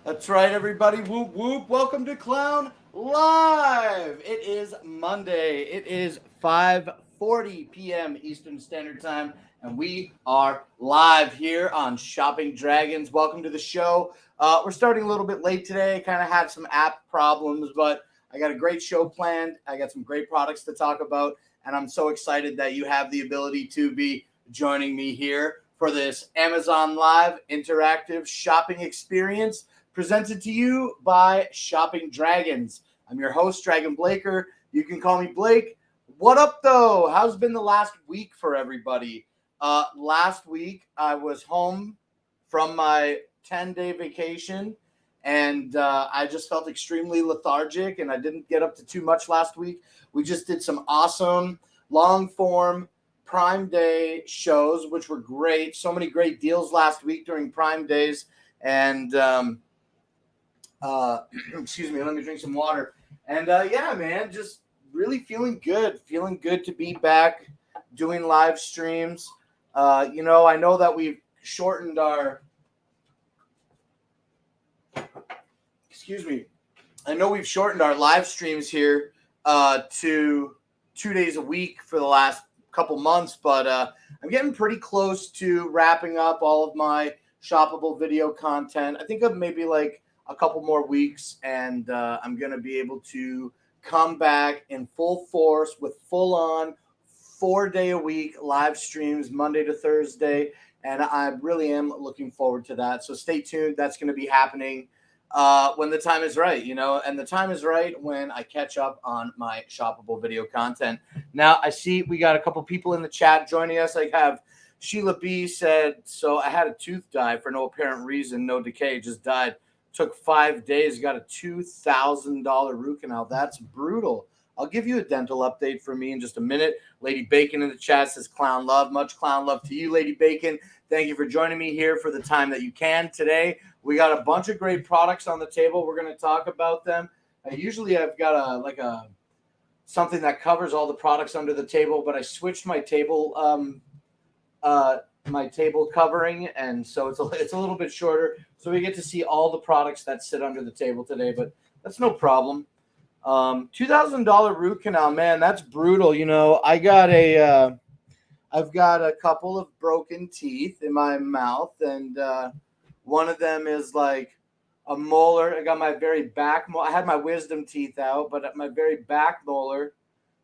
That's right, everybody. Whoop whoop. Welcome to Clown Live. It is Monday. It is 5:40 p.m. Eastern Standard Time, and we are live here on Shopping Dragons. Welcome to the show. We're starting a little bit late today. Kind of had some app problems, but I got a great show planned. I got some great products to talk about, and I'm so excited that you have the ability to be joining me here for this Amazon Live interactive shopping experience presented to you by Shopping Dragons. I'm your host, Dragon Blaker. You can call me Blake. What up, though? How's been the last week for everybody? Last week, I was home from my 10-day vacation, and I just felt extremely lethargic, and I didn't get up to too much last week. We just did some awesome long-form Prime Day shows, which were great. So many great deals last week during Prime Days, and excuse me, let me drink some water. And yeah, man, just really feeling good to be back doing live streams. I know that we've shortened our excuse me, I know we've shortened our live streams here to 2 days a week for the last couple months, but I'm getting pretty close to wrapping up all of my shoppable video content. I think of maybe like a couple more weeks, and I'm going to be able to come back in full force with full-on 4-day-a-week live streams, Monday to Thursday, and I really am looking forward to that. So stay tuned. That's going to be happening when the time is right, and the time is right when I catch up on my shoppable video content. Now, I see we got a couple people in the chat joining us. I have Sheila B said, so I had a tooth die for no apparent reason, no decay, just died. Took 5 days, got a $2,000 root canal. That's brutal. I'll give you a dental update for me in just a minute. Lady Bacon in the chat says clown love. Much clown love to you, Lady Bacon. Thank you for joining me here for the time that you can today. We got a bunch of great products on the table. We're going to talk about them. Usually I've got something that covers all the products under the table, but I switched my table covering, and so it's a little bit shorter, so we get to see all the products that sit under the table today, but that's no problem. $2,000 root canal, man, that's brutal. I've got a couple of broken teeth in my mouth, and one of them is like a molar. I got my very back I had my wisdom teeth out, but at my very back molar,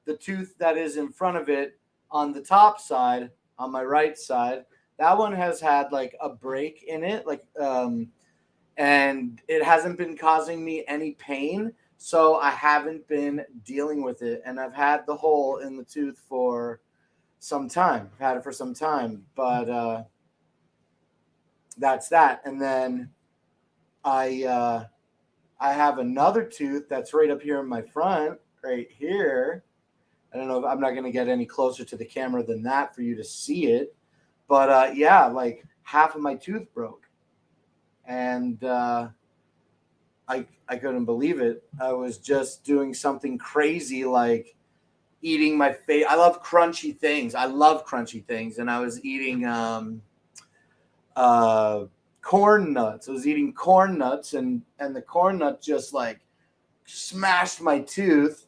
the tooth that is in front of it on the top side, on my right side, that one has had like a break in it, and it hasn't been causing me any pain, so I haven't been dealing with it. And I've had the hole in the tooth for some time. I've had it for some time, but that's that. And then I have another tooth that's right up here in my front, right here. I don't know if I'm not going to get any closer to the camera than that for you to see it. But yeah, like half of my tooth broke. And I couldn't believe it. I was just doing something crazy like eating my face. I love crunchy things. I love crunchy things. And I was eating corn nuts. I was eating corn nuts, and the corn nut just like smashed my tooth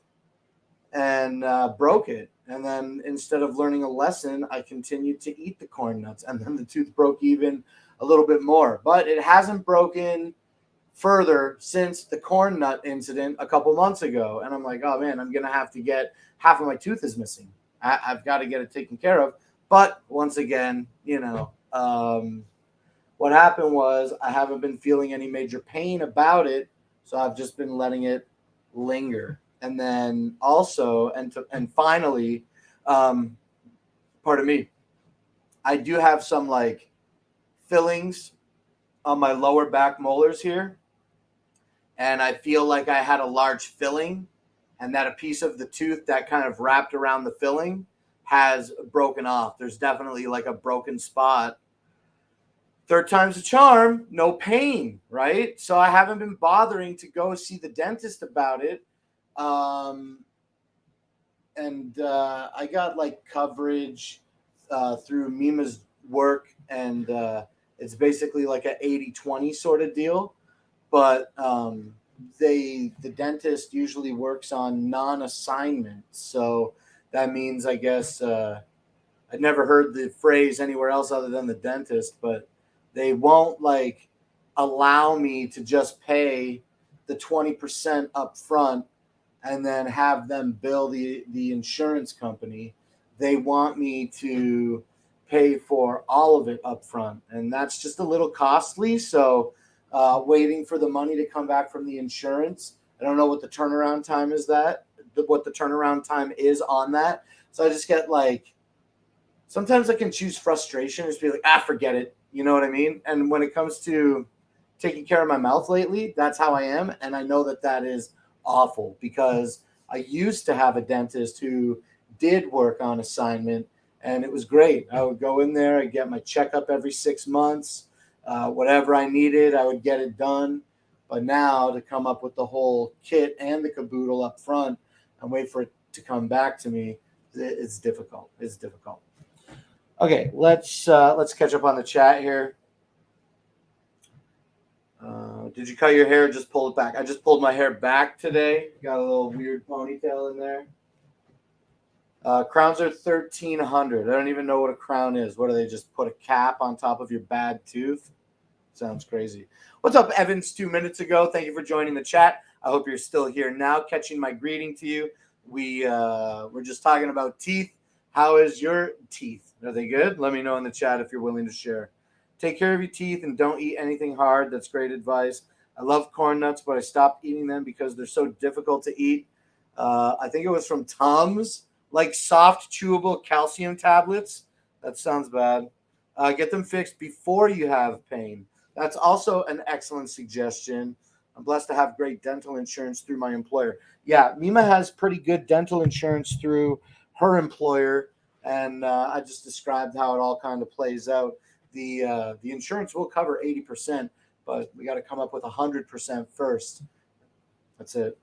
and broke it. And then instead of learning a lesson, I continued to eat the corn nuts, and then the tooth broke even a little bit more. But it hasn't broken further since the corn nut incident a couple months ago. And I'm like, oh man, I'm gonna have to get half of my tooth is missing. I've got to get it taken care of. But once again, what happened was I haven't been feeling any major pain about it, so I've just been letting it linger. And then also, and finally, pardon me, I do have some like fillings on my lower back molars here, and I feel like I had a large filling, and that a piece of the tooth that kind of wrapped around the filling has broken off. There's definitely like a broken spot. Third time's a charm, no pain, right? So I haven't been bothering to go see the dentist about it. And I got like coverage through Mima's work, and it's basically like an 80-20 sort of deal. But the dentist usually works on non-assignment. So that means, I guess, I'd never heard the phrase anywhere else other than the dentist, but they won't like allow me to just pay the 20% up front and then have them bill the insurance company. They want me to pay for all of it up front, and that's just a little costly. So waiting for the money to come back from the insurance, I don't know what the turnaround time is what the turnaround time is on that. So I just get like, sometimes I can choose frustration and just be like, forget it. You know what I mean? And when it comes to taking care of my mouth lately, that's how I am. And I know that that is awful because I used to have a dentist who did work on assignment, and it was great. I would go in there, I'd get my checkup every 6 months. Whatever I needed, I would get it done. But now to come up with the whole kit and the caboodle up front and wait for it to come back to me, it's difficult. It's difficult. Okay, let's catch up on the chat here. Did you cut your hair or just pull it back? I just pulled my hair back today. Got a little weird ponytail in there. Crowns are $1,300. I don't even know what a crown is. What do they just put a cap on top of your bad tooth? Sounds crazy. What's up, Evans? 2 minutes ago. Thank you for joining the chat. I hope you're still here now, catching my greeting to you. We're just talking about teeth. How is your teeth? Are they good? Let me know in the chat if you're willing to share. Take care of your teeth and don't eat anything hard. That's great advice. I love corn nuts, but I stopped eating them because they're so difficult to eat. I think it was from Tums, like soft, chewable calcium tablets. That sounds bad. Get them fixed before you have pain. That's also an excellent suggestion. I'm blessed to have great dental insurance through my employer. Yeah, Mima has pretty good dental insurance through her employer, and I just described how it all kind of plays out. The insurance will cover 80%, but we got to come up with 100% first. That's it.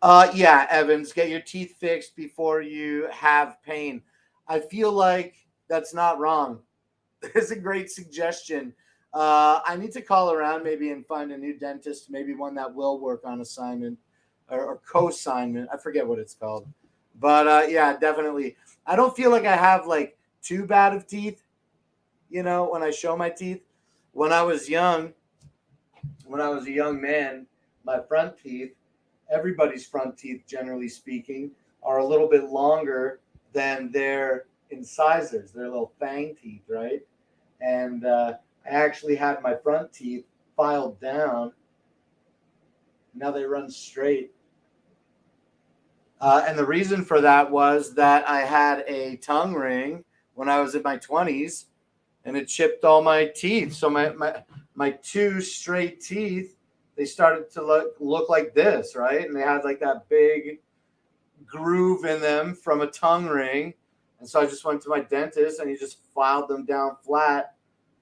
Yeah, Evans, get your teeth fixed before you have pain. I feel like that's not wrong. It's a great suggestion. I need to call around maybe and find a new dentist, maybe one that will work on assignment or co-assignment. I forget what it's called. But yeah, definitely. I don't feel like I have like too bad of teeth, when I show my teeth. When I was a young man, my front teeth, everybody's front teeth, generally speaking, are a little bit longer than their incisors, their little fang teeth, right? And I actually had my front teeth filed down. Now they run straight. And the reason for that was that I had a tongue ring when I was in my 20s, and it chipped all my teeth. So my two straight teeth, they started to look like this, right? And they had like that big groove in them from a tongue ring. And so I just went to my dentist and he just filed them down flat.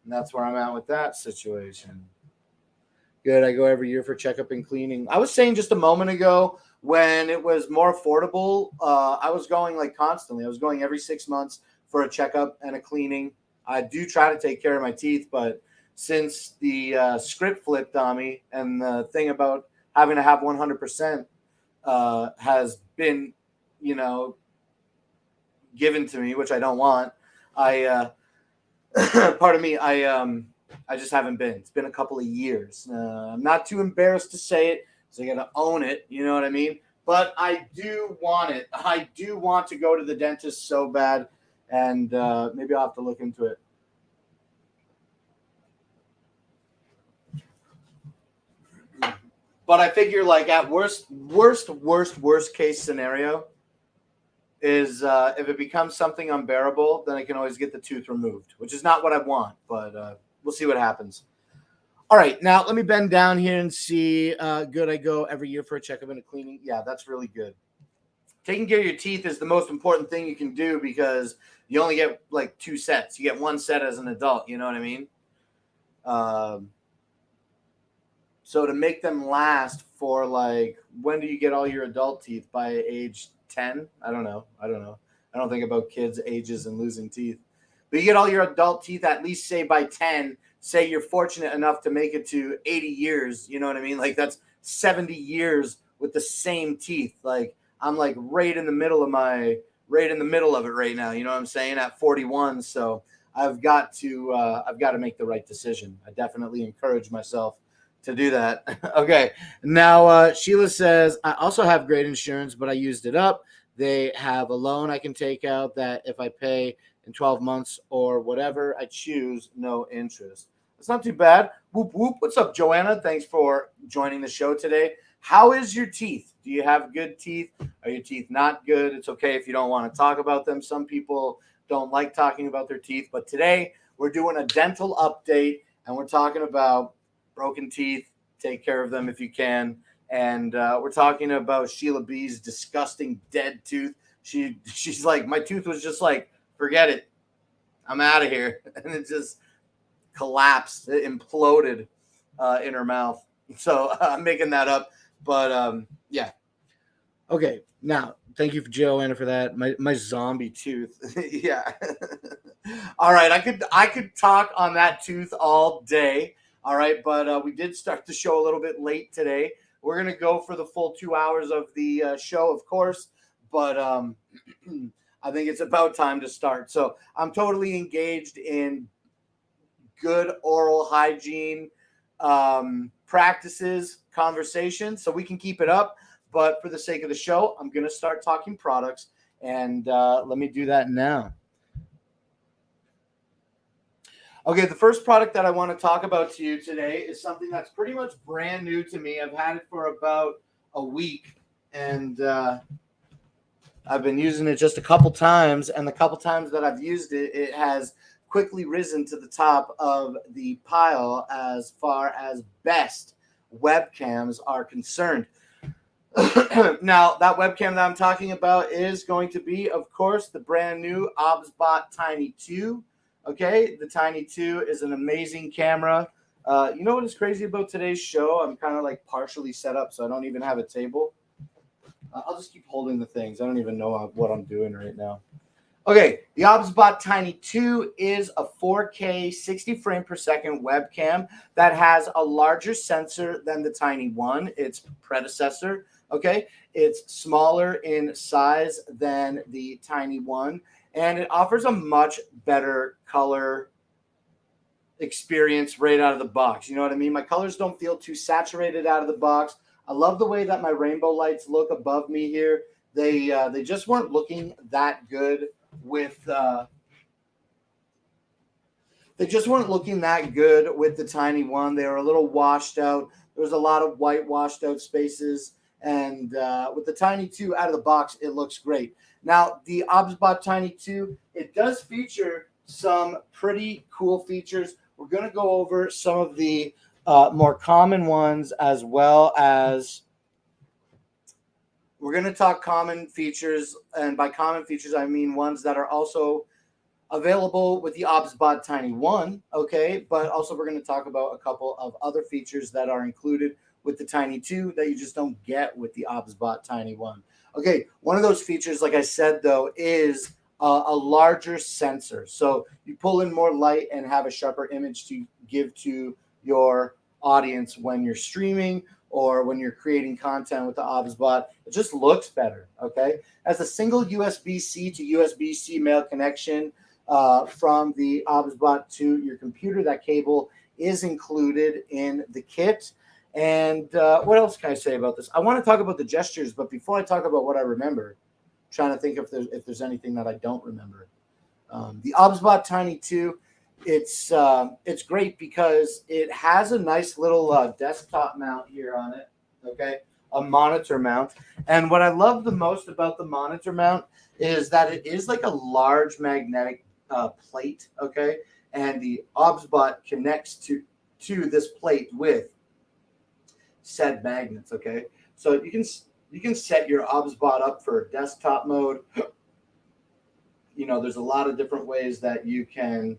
And that's where I'm at with that situation. Good. I go every year for checkup and cleaning. I was saying just a moment ago when it was more affordable, I was going like constantly. I was going every 6 months for a checkup and a cleaning. I do try to take care of my teeth, but since the script flipped on me and the thing about having to have 100% has been, you know, given to me, which I don't want, I pardon me, I just haven't been. It's been a couple of years. I'm not too embarrassed to say it, so I got to own it. You know what I mean? But I do want it. I do want to go to the dentist so bad, and maybe I'll have to look into it. But I figure, like, at worst case scenario is if it becomes something unbearable, then I can always get the tooth removed, which is not what I want. But we'll see what happens. All right, now let me bend down here and see. Good, I go every year for a checkup and a cleaning. Yeah, that's really good. Taking care of your teeth is the most important thing you can do because you only get like 2 sets. You get 1 set as an adult. You know what I mean? So to make them last for like, when do you get all your adult teeth? By age 10? I don't know. I don't think about kids' ages and losing teeth. But you get all your adult teeth at least say by 10. Say you're fortunate enough to make it to 80 years. You know what I mean? Like that's 70 years with the same teeth. Like I'm like right in the middle of it right now. You know what I'm saying? At 41. So I've got to make the right decision. I definitely encourage myself to do that. Okay. Now, Sheila says, I also have great insurance, but I used it up. They have a loan I can take out that if I pay in 12 months or whatever I choose, no interest. It's not too bad. Whoop, whoop. What's up, Joanna? Thanks for joining the show today. How is your teeth? Do you have good teeth? Are your teeth not good? It's okay if you don't want to talk about them. Some people don't like talking about their teeth, but today we're doing a dental update and we're talking about broken teeth. Take care of them if you can. And we're talking about Sheila B's disgusting dead tooth. She's like, my tooth was just like, forget it, I'm out of here, and it just collapsed, it imploded in her mouth. So I'm making that up, but yeah. Okay, now thank you for Joanna for that. My zombie tooth, yeah. All right, I could talk on that tooth all day. All right, but we did start the show a little bit late today. We're gonna go for the full 2 hours of the show, of course, but I think it's about time to start. So I'm totally engaged in good oral hygiene practices, conversation, so we can keep it up. But for the sake of the show, I'm gonna start talking products, and let me do that now. Okay, the first product that I want to talk about to you today is something that's pretty much brand new to me. I've had it for about a week, and I've been using it just a couple times. And the couple times that I've used it, it has quickly risen to the top of the pile as far as best webcams are concerned. Now, that webcam that I'm talking about is going to be, of course, the brand new OBSBot Tiny 2. Okay, the Tiny 2 is an amazing camera. You know what is crazy about today's show? I'm kind of like partially set up, so I don't even have a table. I'll just keep holding the things. I don't even know what I'm doing right now. Okay, the OBSBot Tiny 2 is a 4K 60 frame per second webcam that has a larger sensor than the Tiny 1, its predecessor. Okay, it's smaller in size than the Tiny 1, and it offers a much better color experience right out of the box. You know what I mean? My colors don't feel too saturated out of the box. I love the way that my rainbow lights look above me here. They just weren't looking that good with they just weren't looking that good with the Tiny 1. They were a little washed out. There was a lot of white washed out spaces. And with the Tiny 2 out of the box, it looks great. Now, the OBSBot Tiny 2, it does feature some pretty cool features. We're going to go over some of the more common ones, as well as we're going to talk common features. And by common features, I mean ones that are also available with the OBSBot Tiny 1, okay? But also we're going to talk about a couple of other features that are included with the Tiny 2 that you just don't get with the OBSBot Tiny 1. Okay, one of those features, like I said, though, is a larger sensor. So you pull in more light and have a sharper image to give to your audience when you're streaming or when you're creating content with the OBSBot. It just looks better, okay? As a single USB-C to USB-C male connection, from the OBSBot to your computer. That cable is included in the kit. And what else can I say about this? I want to talk about the gestures, but before I talk about what I remember, I'm trying to think if there's anything that I don't remember. The OBSBot Tiny 2, it's great because it has a nice little desktop mount here on it, okay? A monitor mount. And what I love the most about the monitor mount is that it is like a large magnetic plate, okay, and the OBSBot connects to this plate with said magnets, okay. So you can set your OBSBot up for desktop mode. You know, there's a lot of different ways that you can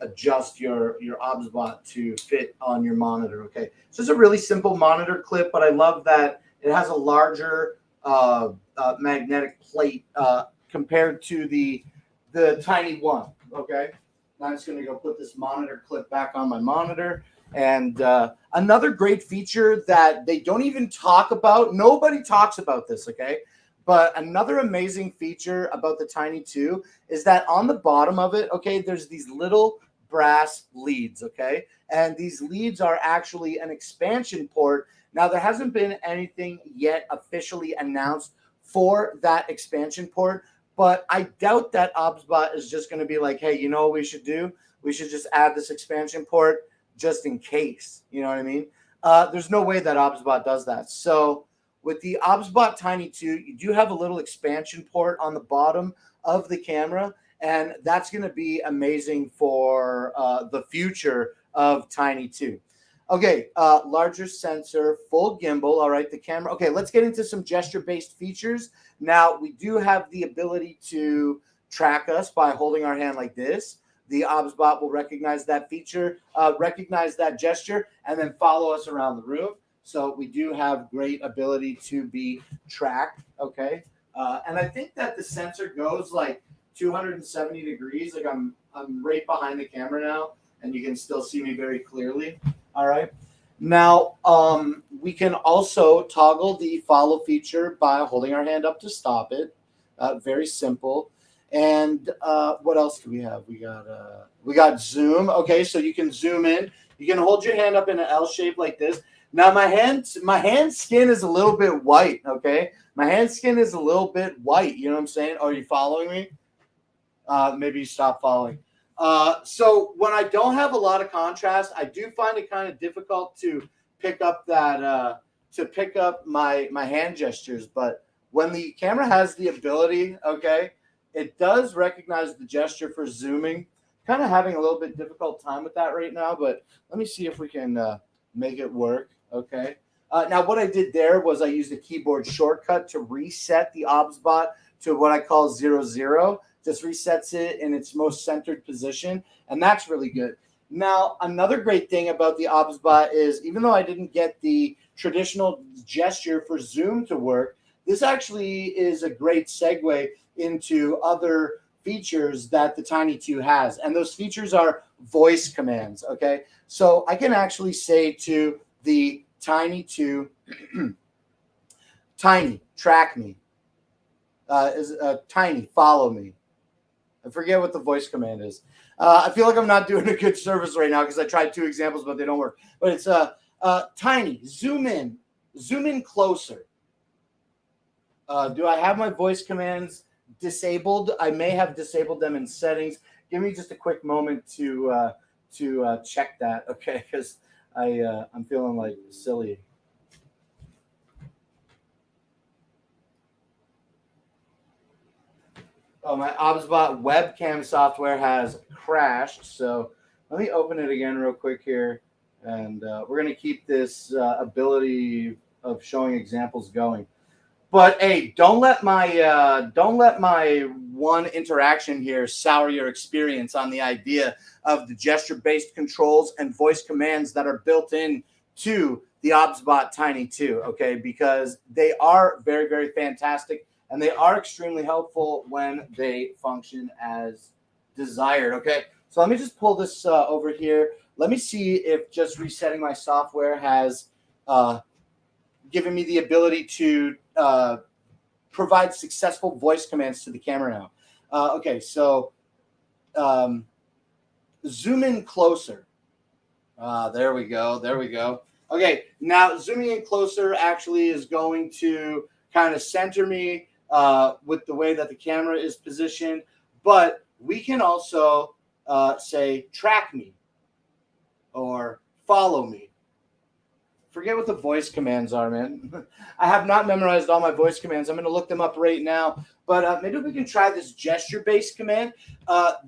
adjust your OBSBot to fit on your monitor, okay. So it's a really simple monitor clip, but I love that it has a larger magnetic plate compared to the Tiny 1, okay? Now I'm just going to go put this monitor clip back on my monitor. And another great feature that they don't even talk about, nobody talks about this, okay? But another amazing feature about the Tiny 2 is that on the bottom of it, okay, there's these little brass leads, okay? And these leads are actually an expansion port. Now, there hasn't been anything yet officially announced for that expansion port, but I doubt that OBSBot is just going to be like, hey, you know what we should do? We should just add this expansion port just in case. You know what I mean? There's no way that OBSBot does that. So with the OBSBot Tiny 2, you do have a little expansion port on the bottom of the camera, and that's going to be amazing for the future of Tiny 2. Okay, larger sensor, full gimbal. All right, the camera. Okay, let's get into some gesture-based features. Now, we do have the ability to track us by holding our hand like this. The OBSBot will recognize that feature, recognize that gesture, and then follow us around the room. So we do have great ability to be tracked, okay? And I think that the sensor goes like 270 degrees. Like I'm right behind the camera now, and you can still see me very clearly. All right. Now, we can also toggle the follow feature by holding our hand up to stop it. Very simple. And what else do we have? We got zoom. Okay, so you can zoom in. You can hold your hand up in an L shape like this. Now, my hand skin is a little bit white. Okay, my hand skin is a little bit white. You know what I'm saying? Are you following me? Maybe you stop following. So when I don't have a lot of contrast, I do find it kind of difficult to pick up that my hand gestures. But when the camera has the ability, okay, it does recognize the gesture for zooming. Kind of having a little bit difficult time with that right now, but let me see if we can make it work. Okay. Now what I did there was I used a keyboard shortcut to reset the OBSBot to what I call 0, 0. Just resets it in its most centered position, and that's really good. Now, another great thing about the OBSBot is even though I didn't get the traditional gesture for zoom to work, this actually is a great segue into other features that the Tiny 2 has, and those features are voice commands, okay? So I can actually say to the Tiny 2, Tiny, track me. Tiny, follow me. I forget what the voice command is. I feel like I'm not doing a good service right now because I tried 2 examples, but they don't work. But it's Tiny, zoom in closer. Do I have my voice commands disabled? I may have disabled them in settings. Give me just a quick moment to check that, okay? Because I'm feeling like silly. Oh, my OBSBot webcam software has crashed. So let me open it again real quick here. And we're going to keep this ability of showing examples going. But hey, don't let my one interaction here sour your experience on the idea of the gesture-based controls and voice commands that are built in to the OBSBot Tiny 2, okay? Because they are very, very fantastic, and they are extremely helpful when they function as desired, okay? So let me just pull this over here. Let me see if just resetting my software has given me the ability to provide successful voice commands to the camera now. Okay, so zoom in closer. There we go. There we go. Okay, now zooming in closer actually is going to kind of center me with the way that the camera is positioned, but we can also say track me or follow me. Forget what the voice commands are, man. I have not memorized all my voice commands. I'm going to look them up right now. But maybe we can try this gesture-based command.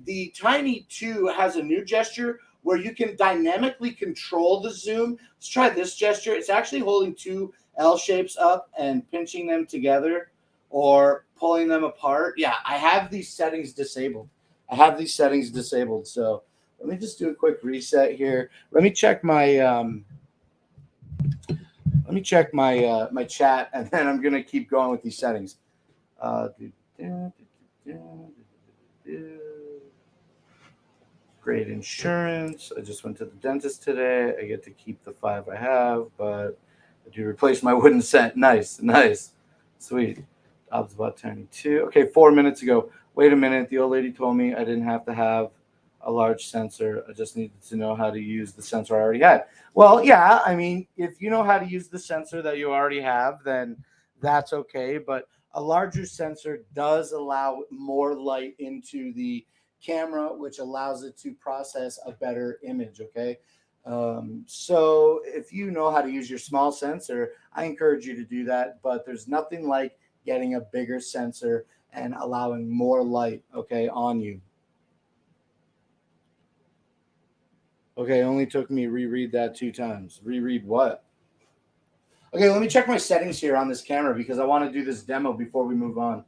The Tiny 2 has a new gesture where you can dynamically control the zoom. Let's try this gesture. It's actually holding two L shapes up and pinching them together or pulling them apart. Yeah, I have these settings disabled. So let me just do a quick reset here. Let me check my my chat, and then I'm gonna keep going with these settings. Great insurance. I just went to the dentist today. I get to keep the 5 I have, but I do replace my wooden cent. Nice, sweet. OBSBot Tiny 2. Okay, 4 minutes ago. Wait a minute. The old lady told me I didn't have to have a large sensor. I just needed to know how to use the sensor I already had. Well, yeah, I mean, if you know how to use the sensor that you already have, then that's okay. But a larger sensor does allow more light into the camera, which allows it to process a better image, okay? So if you know how to use your small sensor, I encourage you to do that. But there's nothing like getting a bigger sensor and allowing more light, okay, on you. Okay, it only took me reread that 2 times. Reread what? Okay, let me check my settings here on this camera because I want to do this demo before we move on.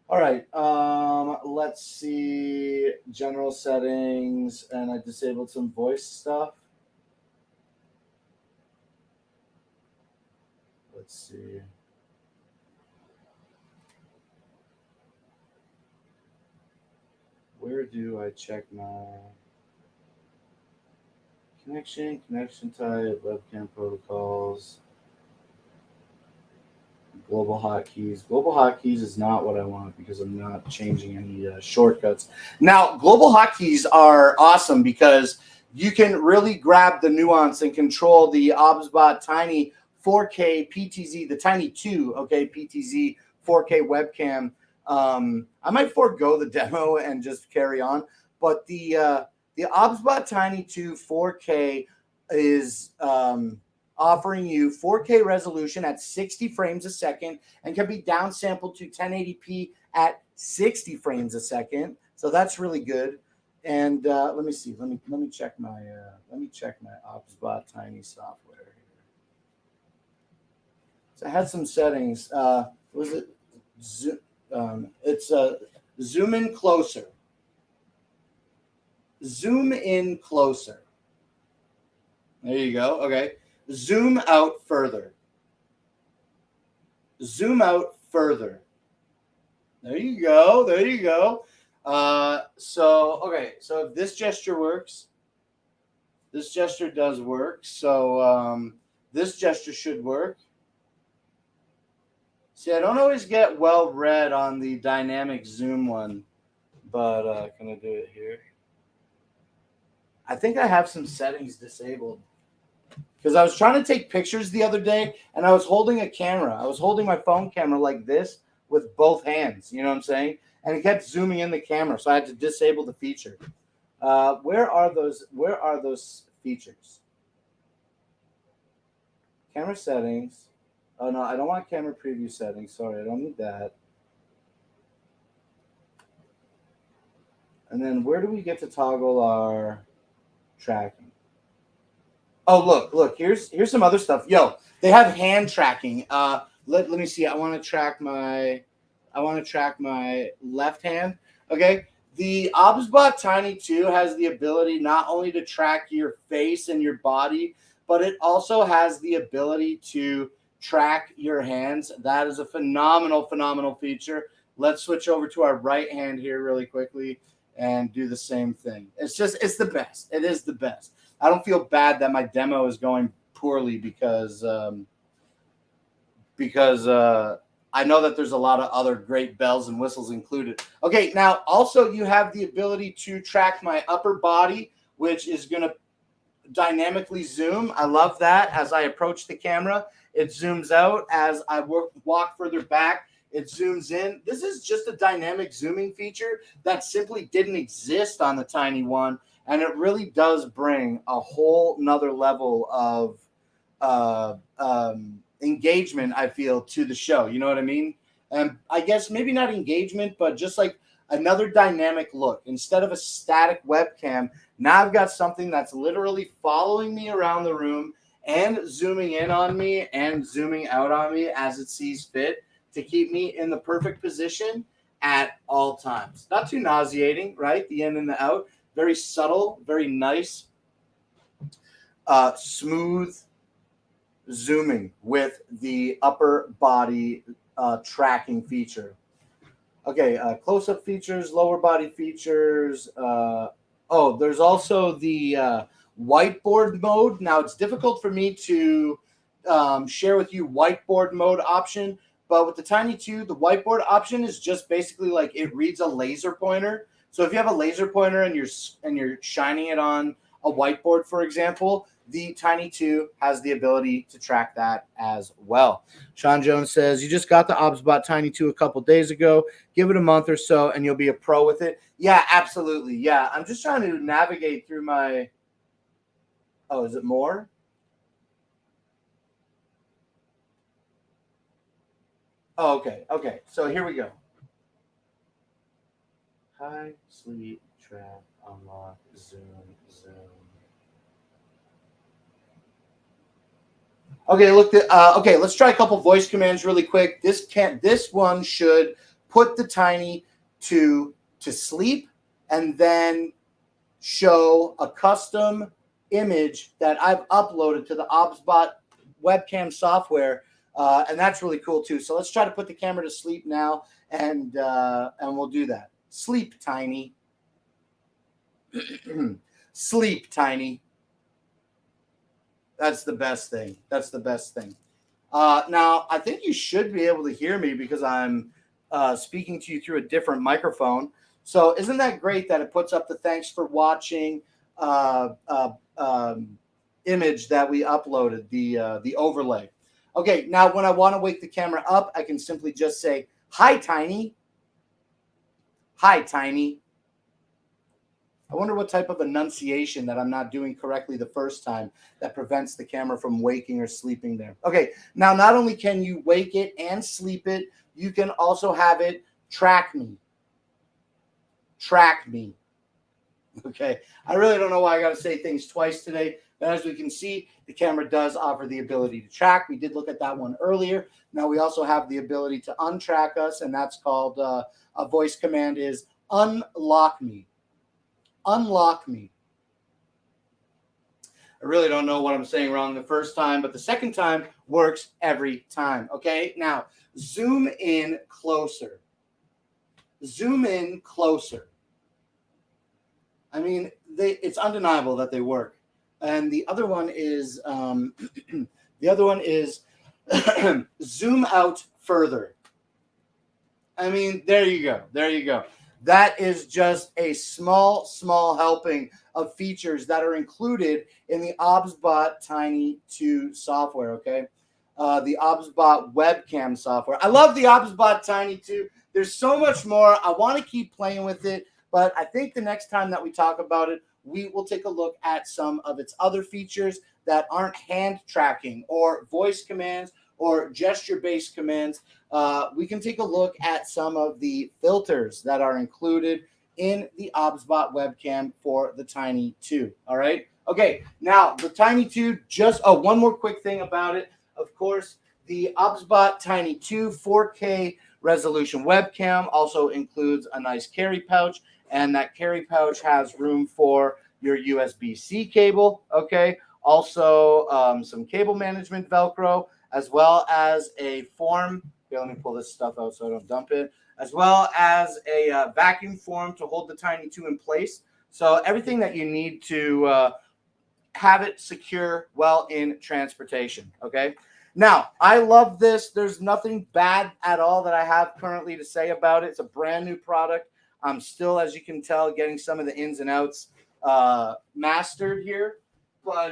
All right, let's see. General settings, and I disabled some voice stuff. Let's see. Where do I check my connection type, webcam protocols, global hotkeys? Global hotkeys is not what I want because I'm not changing any shortcuts. Now, global hotkeys are awesome because you can really grab the nuance and control the OBSBot Tiny 4K PTZ, the Tiny 2, okay, PTZ 4K webcam. I might forego the demo and just carry on, but the OBSBot Tiny 2 4K is offering you 4K resolution at 60 frames a second and can be downsampled to 1080p at 60 frames a second. So that's really good. And let me see. Let me check my OBSBot Tiny software here. So I had some settings. Was it? It's zoom in closer. Zoom in closer. There you go. Okay. Zoom out further. Zoom out further. There you go. There you go. Okay. So if this gesture works, this gesture does work. So this gesture should work. See, I don't always get well read on the dynamic zoom one, but can I do it here? I think I have some settings disabled because I was trying to take pictures the other day and I was holding a camera. I was holding my phone camera like this with both hands. You know what I'm saying? And it kept zooming in the camera, so I had to disable the feature. Where are those features? Camera settings. Oh no, I don't want camera preview settings. Sorry, I don't need that. And then where do we get to toggle our tracking? Oh, look, here's some other stuff. Yo, they have hand tracking. Let me see. I want to track my left hand. Okay. The OBSBot Tiny 2 has the ability not only to track your face and your body, but it also has the ability to track your hands. That is a phenomenal feature. Let's switch over to our right hand here really quickly and do the same thing. It's the best. It is the best. I don't feel bad that my demo is going poorly because I know that there's a lot of other great bells and whistles included. Okay, now also you have the ability to track my upper body, which is going to dynamically zoom. I love that. As I approach the camera, it zooms out. As I walk further back, it zooms in. This is just a dynamic zooming feature that simply didn't exist on the Tiny One, and it really does bring a whole nother level of engagement, I feel, to the show. You know what I mean? And I guess maybe not engagement, but just like another dynamic look. Instead of a static webcam, now I've got something that's literally following me around the room and zooming in on me and zooming out on me as it sees fit to keep me in the perfect position at all times. Not too nauseating, right? The in and the out. Very subtle, very nice, smooth zooming with the upper body tracking feature. Okay, close-up features, lower body features. There's also the whiteboard mode. Now, it's difficult for me to share with you whiteboard mode option, but with the Tiny 2, the whiteboard option is just basically like it reads a laser pointer. So if you have a laser pointer and you're shining it on a whiteboard, for example, the Tiny 2 has the ability to track that as well. Sean Jones says, you just got the OBSBot Tiny 2 a couple days ago. Give it a month or so, and you'll be a pro with it. Yeah, absolutely. Yeah, I'm just trying to navigate through my – oh, is it more? Oh, okay. So here we go. High, sleep, track, unlock, zoom. Okay, okay, let's try a couple voice commands really quick. This one should put the Tiny to sleep and then show a custom image that I've uploaded to the OBSBot webcam software, and that's really cool too. So let's try to put the camera to sleep now, and we'll do that. Sleep, Tiny. Sleep, Tiny. That's the best thing. Now, I think you should be able to hear me because I'm speaking to you through a different microphone. So isn't that great that it puts up the thanks for watching image that we uploaded, the overlay. Okay, now when I want to wake the camera up, I can simply just say, hi, Tiny. Hi, Tiny. I wonder what type of enunciation that I'm not doing correctly the first time that prevents the camera from waking or sleeping there. Okay, now not only can you wake it and sleep it, you can also have it track me. Track me. Okay, I really don't know why I got to say things twice today, but as we can see, the camera does offer the ability to track. We did look at that one earlier. Now we also have the ability to untrack us, and that's called a voice command is unlock me. Unlock me. I really don't know what I'm saying wrong the first time, but the second time works every time. Okay, now zoom in closer. Zoom in closer. I mean, it's undeniable that they work. And the other one is zoom out further. I mean, there you go. That is just a small helping of features that are included in the OBSBot Tiny 2 software, okay? The OBSBot webcam software. I love the OBSBot Tiny 2. There's so much more. I want to keep playing with it, but I think the next time that we talk about it, we will take a look at some of its other features that aren't hand tracking or voice commands or gesture-based commands. We can take a look at some of the filters that are included in the OBSBot webcam for the Tiny 2. All right. Okay. Now the Tiny 2, just one more quick thing about it. Of course, the OBSBot Tiny 2 4K resolution webcam also includes a nice carry pouch, and that carry pouch has room for your USB-C cable. Okay. Also, some cable management Velcro, as well as a form. Okay, let me pull this stuff out so I don't dump it. As well as a vacuum form to hold the Tiny 2 in place. So everything that you need to have it secure while in transportation. Okay. Now, I love this. There's nothing bad at all that I have currently to say about it. It's a brand new product. I'm still, as you can tell, getting some of the ins and outs mastered here. But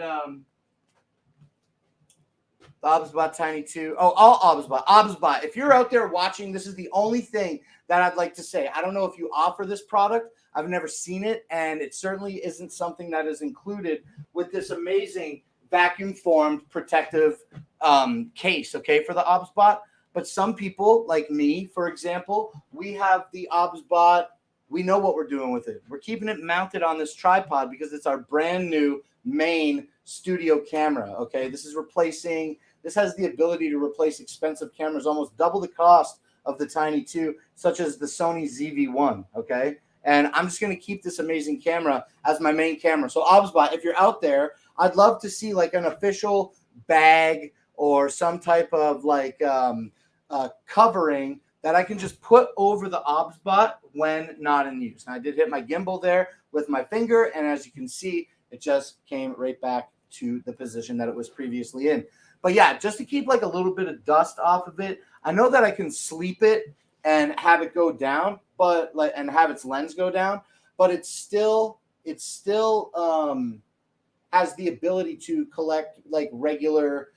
the OBSBot Tiny 2. Oh, all OBSBot. OBSBot. If you're out there watching, this is the only thing that I'd like to say. I don't know if you offer this product. I've never seen it, and it certainly isn't something that is included with this amazing vacuum-formed protective case, okay, for the OBSBot. But some people, like me, for example, we have the OBSBot. We know what we're doing with it. We're keeping it mounted on this tripod because it's our brand new main studio camera, okay? This has the ability to replace expensive cameras, almost double the cost of the Tiny 2, such as the Sony ZV-1, okay? And I'm just going to keep this amazing camera as my main camera. So OBSBot, if you're out there, I'd love to see like an official bag or some type of like covering that I can just put over the OBSBot when not in use. And I did hit my gimbal there with my finger, and as you can see, it just came right back to the position that it was previously in. But yeah, just to keep like a little bit of dust off of it, I know that I can sleep it and have it go down, but like, and have its lens go down, but it still has the ability to collect like regular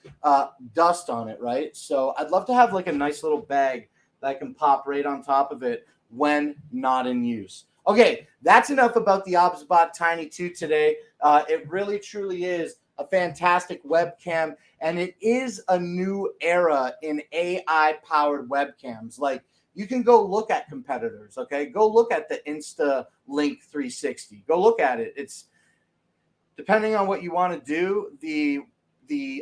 dust on it, right? So I'd love to have like a nice little bag that I can pop right on top of it when not in use. Okay, that's enough about the OBSBot Tiny 2 today. It really, truly is a fantastic webcam, and it is a new era in AI-powered webcams. Like, you can go look at competitors, okay? Go look at the InstaLink 360. Go look at it. It's depending on what you want to do, the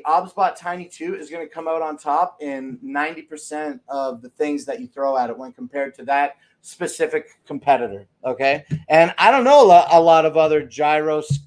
OBSBot Tiny 2 is going to come out on top in 90% of the things that you throw at it when compared to that specific competitor, okay? And I don't know a lot of other gyroscope,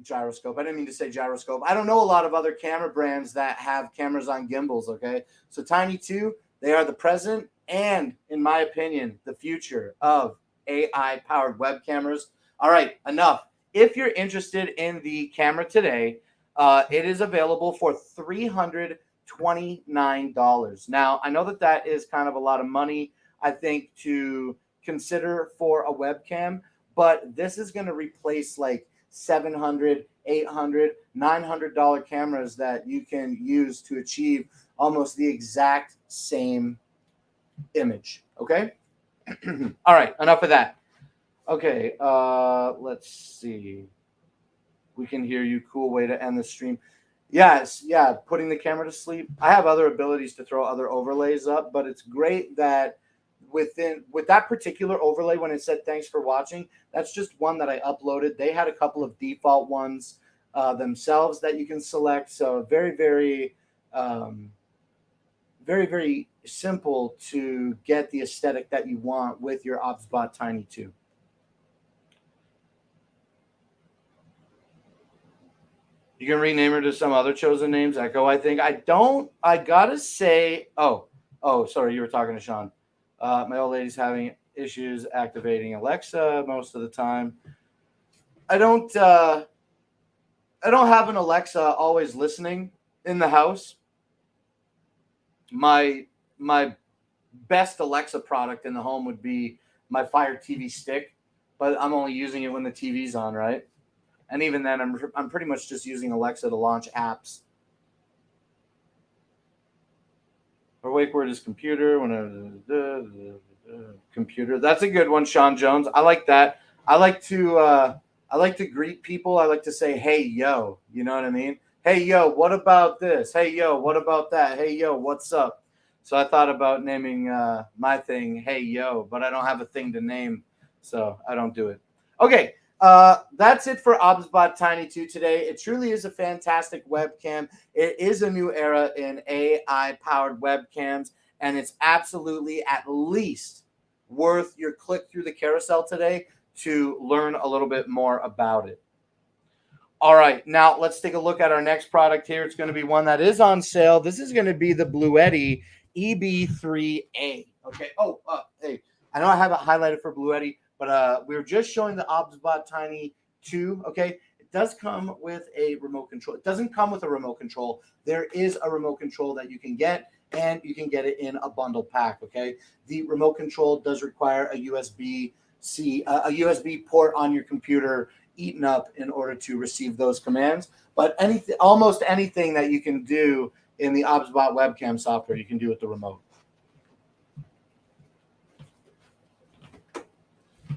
gyroscope. I didn't mean to say gyroscope. I don't know a lot of other camera brands that have cameras on gimbals, okay? So Tiny 2, they are the present and, in my opinion, the future of AI-powered web cameras. All right, enough. If you're interested in the camera today, it is available for $329. Now, I know that is kind of a lot of money, I think, to consider for a webcam, but this is going to replace like $700, $800, $900 cameras that you can use to achieve almost the exact same image, okay? All right, enough of that. Okay, let's see. We can hear you. Cool way to end the stream. Yes, yeah, putting the camera to sleep. I have other abilities to throw other overlays up, but it's great that with that particular overlay, when it said thanks for watching, that's just one that I uploaded. They had a couple of default ones themselves that you can select. So very, very, very, very simple to get the aesthetic that you want with your OBSBot Tiny 2. You can rename her to some other chosen names. Echo, I think. I gotta say, sorry, you were talking to Sean. My old lady's having issues activating Alexa most of the time. I don't have an Alexa always listening in the house. My best Alexa product in the home would be my Fire TV stick, but I'm only using it when the TV's on, right? And even then, I'm pretty much just using Alexa to launch apps. Her wake word is computer. Computer. That's a good one, Sean Jones. I like that. I like to greet people. I like to say, "Hey, yo," you know what I mean? Hey, yo, what about this? Hey, yo, what about that? Hey, yo, what's up? So I thought about naming my thing Hey Yo, but I don't have a thing to name, so I don't do it. Okay, that's it for OBSBot Tiny 2 today. It truly is a fantastic webcam. It is a new era in AI-powered webcams, and it's absolutely at least worth your click through the carousel today to learn a little bit more about it. All right, now let's take a look at our next product here. It's going to be one that is on sale. This is going to be the Bluetti EB3A. Okay. Oh, hey, I know I have it highlighted for Bluetti, but we were just showing the OBSBot Tiny 2. Okay. It does come with a remote control. It doesn't come with a remote control. There is a remote control that you can get, and you can get it in a bundle pack. Okay. The remote control does require a USB-C, a USB port on your computer eaten up in order to receive those commands. But almost anything that you can do in the OBSBot webcam software, you can do with the remote.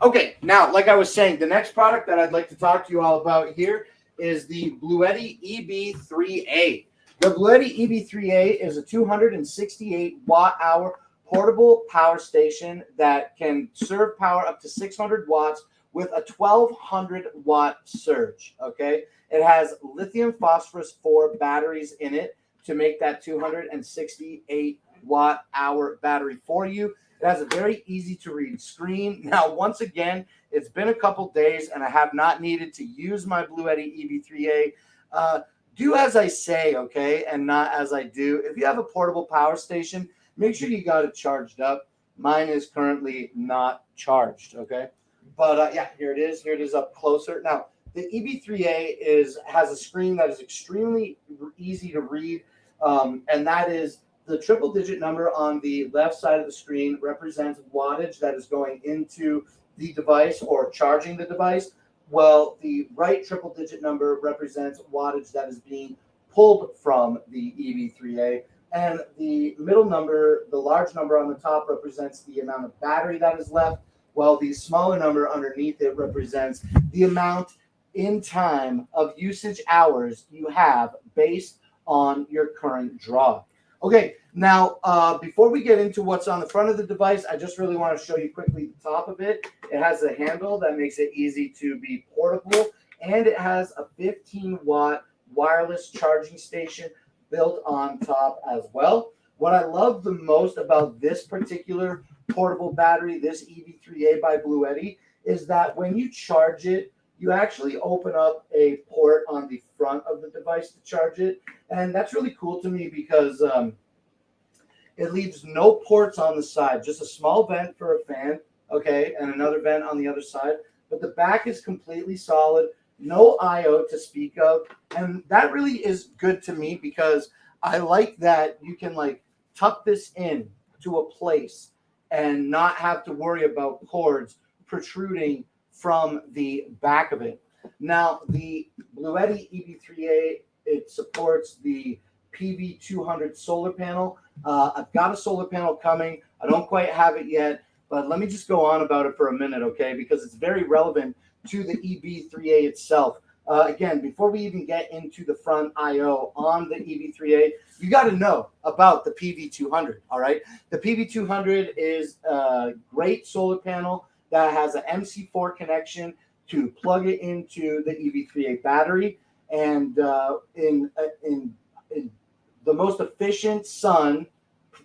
Okay, now, like I was saying, the next product that I'd like to talk to you all about here is the Bluetti EB3A. The Bluetti EB3A is a 268 watt-hour portable power station that can serve power up to 600 watts with a 1200 watt surge. Okay, it has lithium phosphorus 4 batteries in it to make that 268 watt hour battery for you. It has a very easy to read screen. Now, once again, it's been a couple days and I have not needed to use my Bluetti EB3A. Do as I say, okay, and not as I do. If you have a portable power station, make sure you got it charged up. Mine is currently not charged, okay? But yeah, here it is. Here it is up closer. Now, the EB3A has a screen that is extremely easy to read, and that is the triple-digit number on the left side of the screen represents wattage that is going into the device or charging the device, while the right triple-digit number represents wattage that is being pulled from the EB3A. And the middle number, the large number on the top, represents the amount of battery that is left, while the smaller number underneath it represents the amount in time of usage hours you have based on your current draw. Okay, now before we get into what's on the front of the device, I just really want to show you quickly the top of it. It has a handle that makes it easy to be portable, and it has a 15-watt wireless charging station built on top as well. What I love the most about this particular portable battery, this EB3A by Bluetti, is that when you charge it, you actually open up a port on the front of the device to charge it. And that's really cool to me because it leaves no ports on the side, just a small vent for a fan, okay, and another vent on the other side. But the back is completely solid, no I/O to speak of. And that really is good to me because I like that you can like tuck this in to a place and not have to worry about cords protruding from the back of it. Now, the Bluetti EB3A, it supports the PV200 solar panel. I've got a solar panel coming. I don't quite have it yet, but let me just go on about it for a minute, okay? Because it's very relevant to the EB3A itself. Again, before we even get into the front I/O on the EB3A, you got to know about the PV200, all right? The PV200 is a great solar panel that has an MC4 connection to plug it into the EB3A battery. And in the most efficient sun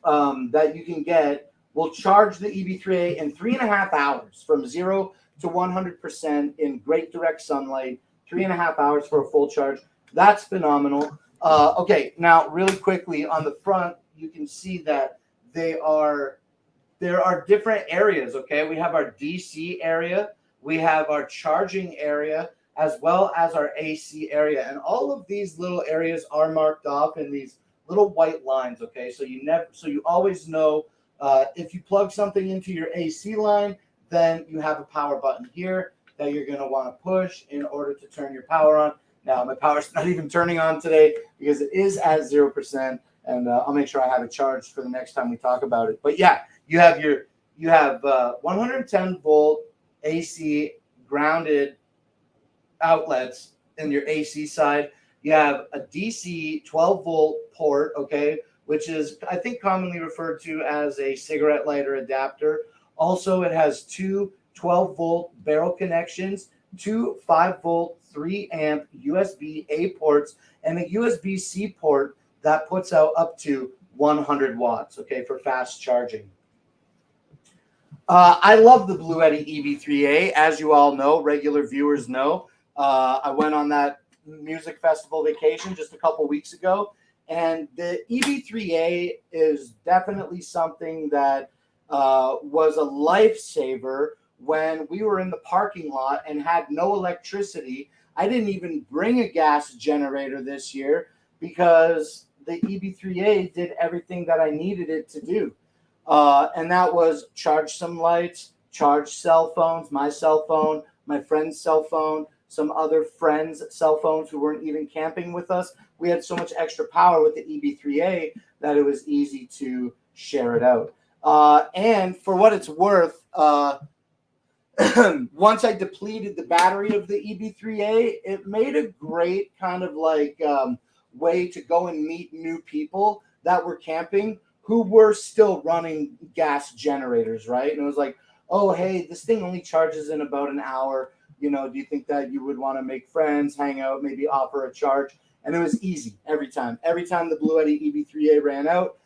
that you can get will charge the EB3A in 3.5 hours from 0 to 100% in great direct sunlight. 3.5 hours for a full charge. That's phenomenal. Okay, now really quickly on the front, you can see that there are different areas. Okay, we have our DC area, we have our charging area, as well as our AC area, and all of these little areas are marked off in these little white lines. Okay, so you always know if you plug something into your AC line, then you have a power button here that you're going to want to push in order to turn your power on. Now, my power's not even turning on today because it is at 0%, and I'll make sure I have it charged for the next time we talk about it. But yeah, you have 110 volt AC grounded outlets in your AC side. You have a DC 12 volt port, okay, which is, I think, commonly referred to as a cigarette lighter adapter. Also, it has two 12-volt barrel connections, two 5-volt, 3-amp USB-A ports, and a USB-C port that puts out up to 100 watts, okay, for fast charging. I love the Bluetti EB3A, as you all know, regular viewers know. I went on that music festival vacation just a couple weeks ago, and the EB3A is definitely something that was a lifesaver when we were in the parking lot and had no electricity. I didn't even bring a gas generator this year because the EB3A did everything that I needed it to do. And that was charge some lights, charge cell phones, my cell phone, my friend's cell phone, some other friends' cell phones who weren't even camping with us. We had so much extra power with the EB3A that it was easy to share it out. And for what it's worth, once I depleted the battery of the EB3A, it made a great kind of like way to go and meet new people that were camping who were still running gas generators, right? And it was like, oh, hey, this thing only charges in about an hour. You know, do you think that you would want to make friends, hang out, maybe offer a charge? And it was easy every time. Every time the Bluetti EB3A ran out,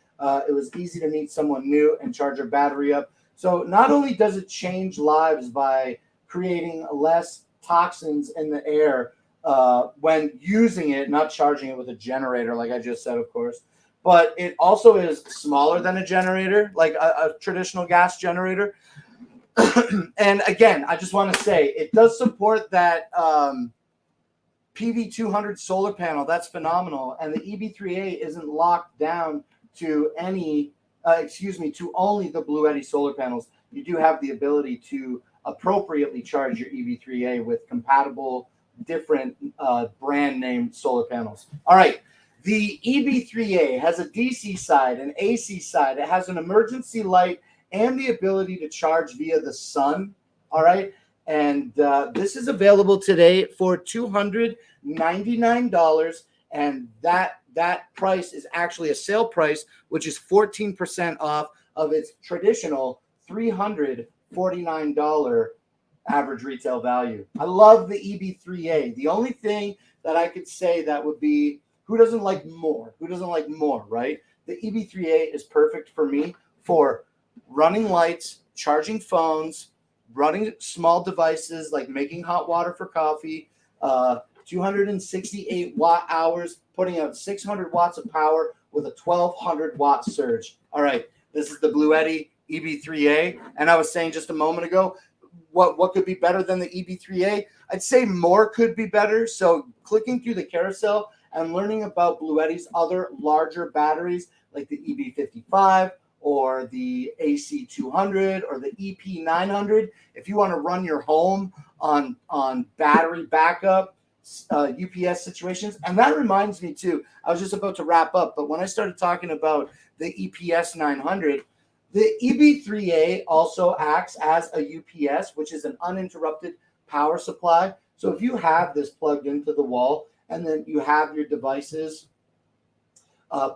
it was easy to meet someone new and charge your battery up. So not only does it change lives by creating less toxins in the air when using it, not charging it with a generator, like I just said, of course, but it also is smaller than a generator, like a traditional gas generator. And again, I just want to say it does support that PV200 solar panel. That's phenomenal. And the EB3A isn't locked down to any, to only the Bluetti solar panels. You do have the ability to appropriately charge your EB3A with compatible different brand name solar panels. All right. The EB3A has a DC side, an AC side. It has an emergency light and the ability to charge via the sun. All right. And this is available today for $299. And that price is actually a sale price, which is 14% off of its traditional $349 average retail value. I love the EB3A. The only thing that I could say that would be, who doesn't like more? Who doesn't like more, right? The EB3A is perfect for me for running lights, charging phones, running small devices like making hot water for coffee, 268 watt hours, putting out 600 watts of power with a 1200 watt surge. All right, this is the Bluetti EB3A. And I was saying just a moment ago, what could be better than the EB3A? I'd say more could be better. So clicking through the carousel and learning about Bluetti's other larger batteries like the EB55 or the AC200 or the EP900. If you want to run your home on battery backup, UPS situations. And that reminds me too, I was just about to wrap up, but when I started talking about the EPS 900, the EB3A also acts as a UPS, which is an uninterrupted power supply. So if you have this plugged into the wall and then you have your devices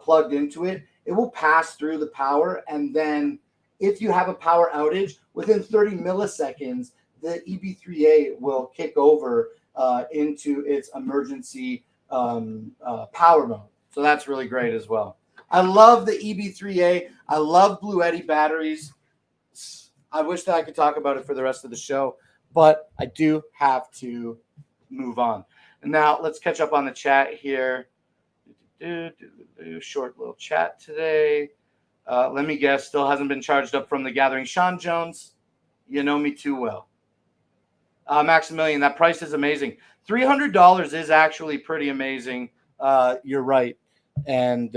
plugged into it, it will pass through the power. And then if you have a power outage, within 30 milliseconds, the EB3A will kick over into its emergency power mode. So that's really great as well. I love the EB3A. I love Bluetti batteries. I wish that I could talk about it for the rest of the show, but I do have to move on. And now let's catch up on the chat here. Short little chat today. Let me guess, still hasn't been charged up from the gathering. Sean Jones, you know me too well. Maximilian, that price is amazing. $300 is actually pretty amazing. You're right. And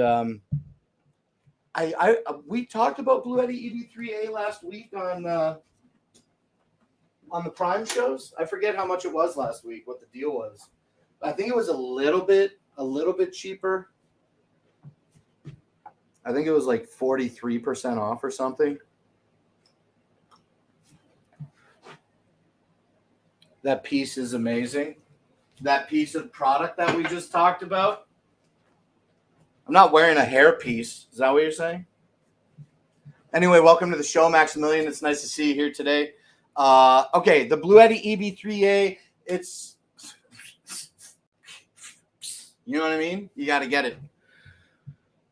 we talked about Bluetti EB3A last week on the Prime shows. I forget how much it was last week, what the deal was. I think it was a little bit cheaper. I think it was like 43% off or something. That piece is amazing. That piece of product that we just talked about. I'm not wearing a hairpiece. Is that what you're saying? Anyway, welcome to the show, Maximilian. It's nice to see you here today. Okay, the Bluetti EB3A, it's, you know what I mean? You got to get it.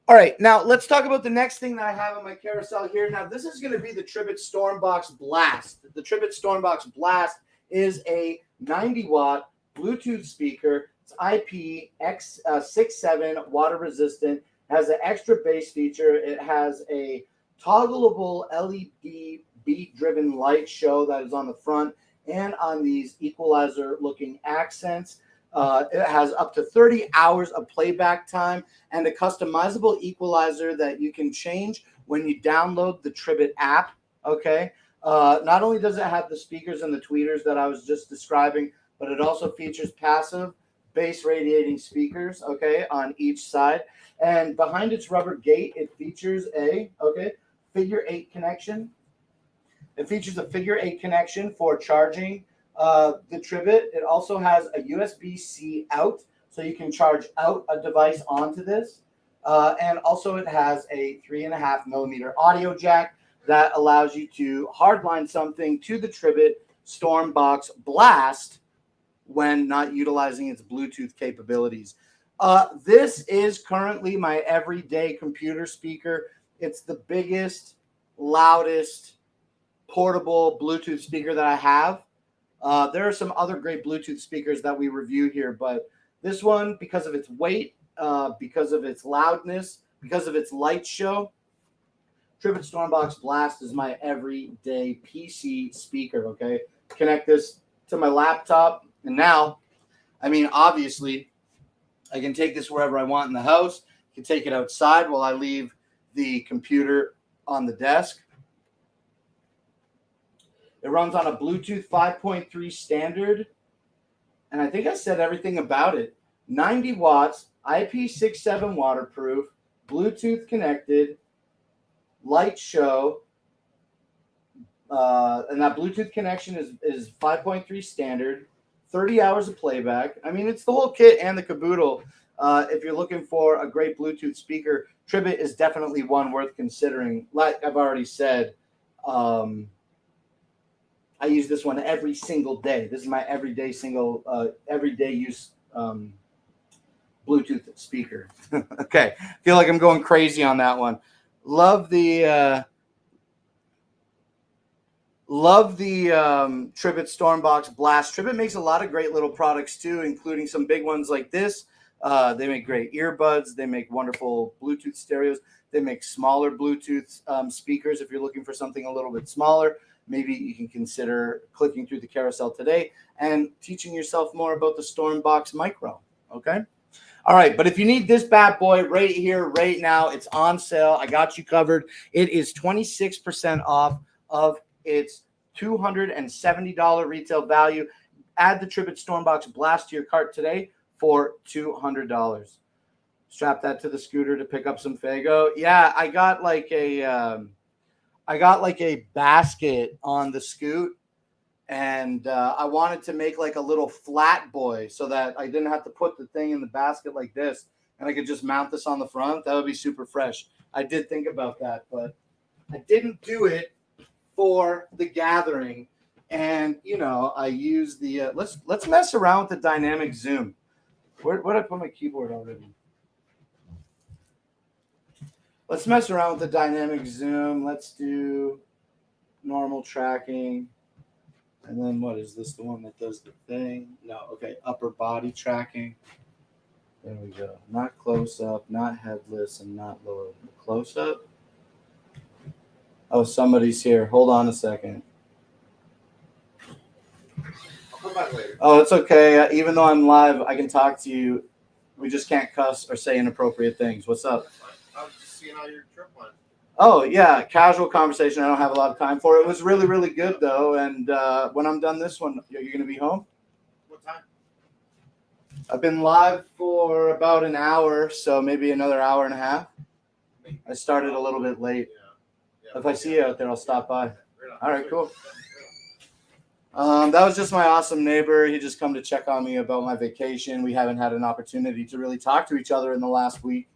All right, now let's talk about the next thing that I have on my carousel here. Now, this is going to be the Tribit Stormbox Blast. The Tribit Stormbox Blast is a 90-watt Bluetooth speaker. It's IP67 water resistant. Has an extra bass feature. It has a toggleable LED beat-driven light show that is on the front and on these equalizer-looking accents. It has up to 30 hours of playback time and a customizable equalizer that you can change when you download the Tribit app, okay? Not only does it have the speakers and the tweeters that I was just describing, but it also features passive bass radiating speakers, okay, on each side. And behind its rubber gate, it features a, figure 8 connection. It features a figure 8 connection for charging the Tribit. It also has a USB-C out, so you can charge out a device onto this. And also it has a 3.5 millimeter audio jack that allows you to hardline something to the Tribit Stormbox Blast when not utilizing its Bluetooth capabilities. This is currently my everyday computer speaker. It's the biggest, loudest, portable Bluetooth speaker that I have. There are some other great Bluetooth speakers that we review here, but this one, because of its weight, because of its loudness, because of its light show, Tribit Stormbox Blast is my everyday PC speaker, okay? Connect this to my laptop, and now, I mean, obviously, I can take this wherever I want in the house. I can take it outside while I leave the computer on the desk. It runs on a Bluetooth 5.3 standard, and I think I said everything about it. 90 watts, IP67 waterproof, Bluetooth connected, light show, and that Bluetooth connection is 5.3 standard, 30 hours of playback. I mean, it's the whole kit and the caboodle. If you're looking for a great Bluetooth speaker, Tribit is definitely one worth considering. Like I've already said, I use this one every single day. This is my everyday use Bluetooth speaker. Okay, feel like I'm going crazy on that one. Love the Tribit Stormbox Blast. Tribit makes a lot of great little products too, including some big ones like this. They make great earbuds. They make wonderful Bluetooth stereos. They make smaller Bluetooth speakers. If you're looking for something a little bit smaller, maybe you can consider clicking through the carousel today and teaching yourself more about the Stormbox Micro, okay? All right, but if you need this bad boy right here, right now, it's on sale. I got you covered. It is 26% off of its $270 retail value. Add the Tribit Stormbox Blast to your cart today for $200. Strap that to the scooter to pick up some Faygo. Yeah, I got like a basket on the scoot, and I wanted to make like a little flat boy so that I didn't have to put the thing in the basket like this, and I could just mount this on the front. That would be super fresh. I did think about that, but I didn't do it for the gathering. And you know, I use the let's mess around with the dynamic zoom. Where'd I put my keyboard already? Let's mess around with the dynamic zoom. Let's do normal tracking. And then what is this? The one that does the thing? No, okay. Upper body tracking. There we go. Not close up, not headless, and not lower. Close up. Oh, somebody's here. Hold on a second. I'll come back later. Oh, it's okay. Even though I'm live, I can talk to you. We just can't cuss or say inappropriate things. What's up? I was just seeing how your trip went. Oh, yeah. Casual conversation. I don't have a lot of time for it. It was really, really good, though. And when I'm done this one, you're going to be home? What time? I've been live for about an hour, so maybe another hour and a half. I started a little bit late. Yeah. If I see you out there, I'll stop by. Right on. All right, cool. That was just my awesome neighbor. He just come to check on me about my vacation. We haven't had an opportunity to really talk to each other in the last week.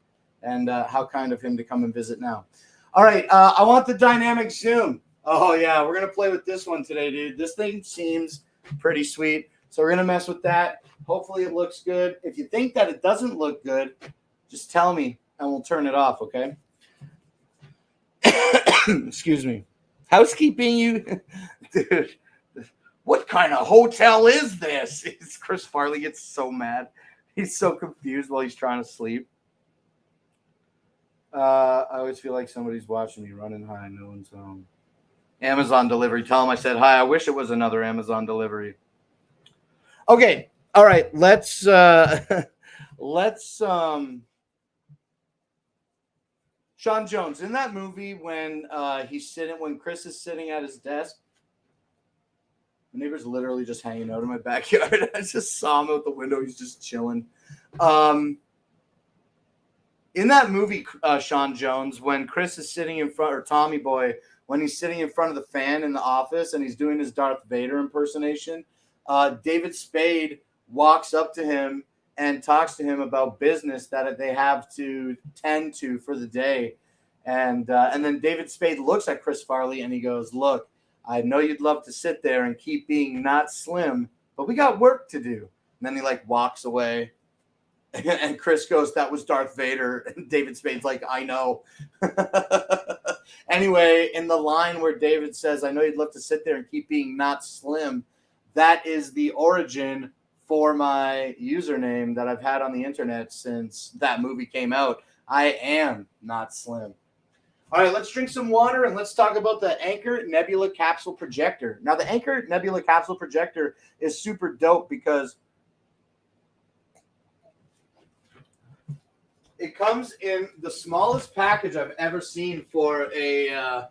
And how kind of him to come and visit now. All right, I want the dynamic zoom. Oh, yeah, we're going to play with this one today, dude. This thing seems pretty sweet. So we're going to mess with that. Hopefully it looks good. If you think that it doesn't look good, just tell me and we'll turn it off, okay? Excuse me. Housekeeping, you? Dude, what kind of hotel is this? Chris Farley gets so mad. He's so confused while he's trying to sleep. I always feel like somebody's watching me running high. No one's home. Amazon delivery. Tell him I said hi. I wish it was another Amazon delivery. Okay. All right. Let's Sean Jones in that movie when when Chris is sitting at his desk. My neighbor's literally just hanging out in my backyard. I just saw him out the window. He's just chilling. In that movie, Sean Jones, when Chris is sitting in front, or Tommy Boy, when he's sitting in front of the fan in the office and he's doing his Darth Vader impersonation, David Spade walks up to him and talks to him about business that they have to tend to for the day. And then David Spade looks at Chris Farley and he goes, "Look, I know you'd love to sit there and keep being not slim, but we got work to do." And then he walks away. And Chris goes, "That was Darth Vader." And David Spade's like, "I know." Anyway, in the line where David says, "I know you'd love to sit there and keep being not slim," that is the origin for my username that I've had on the internet since that movie came out. I am not slim. All right, let's drink some water and let's talk about the Anchor Nebula Capsule Projector. Now, the Anchor Nebula Capsule Projector is super dope because it comes in the smallest package I've ever seen for a.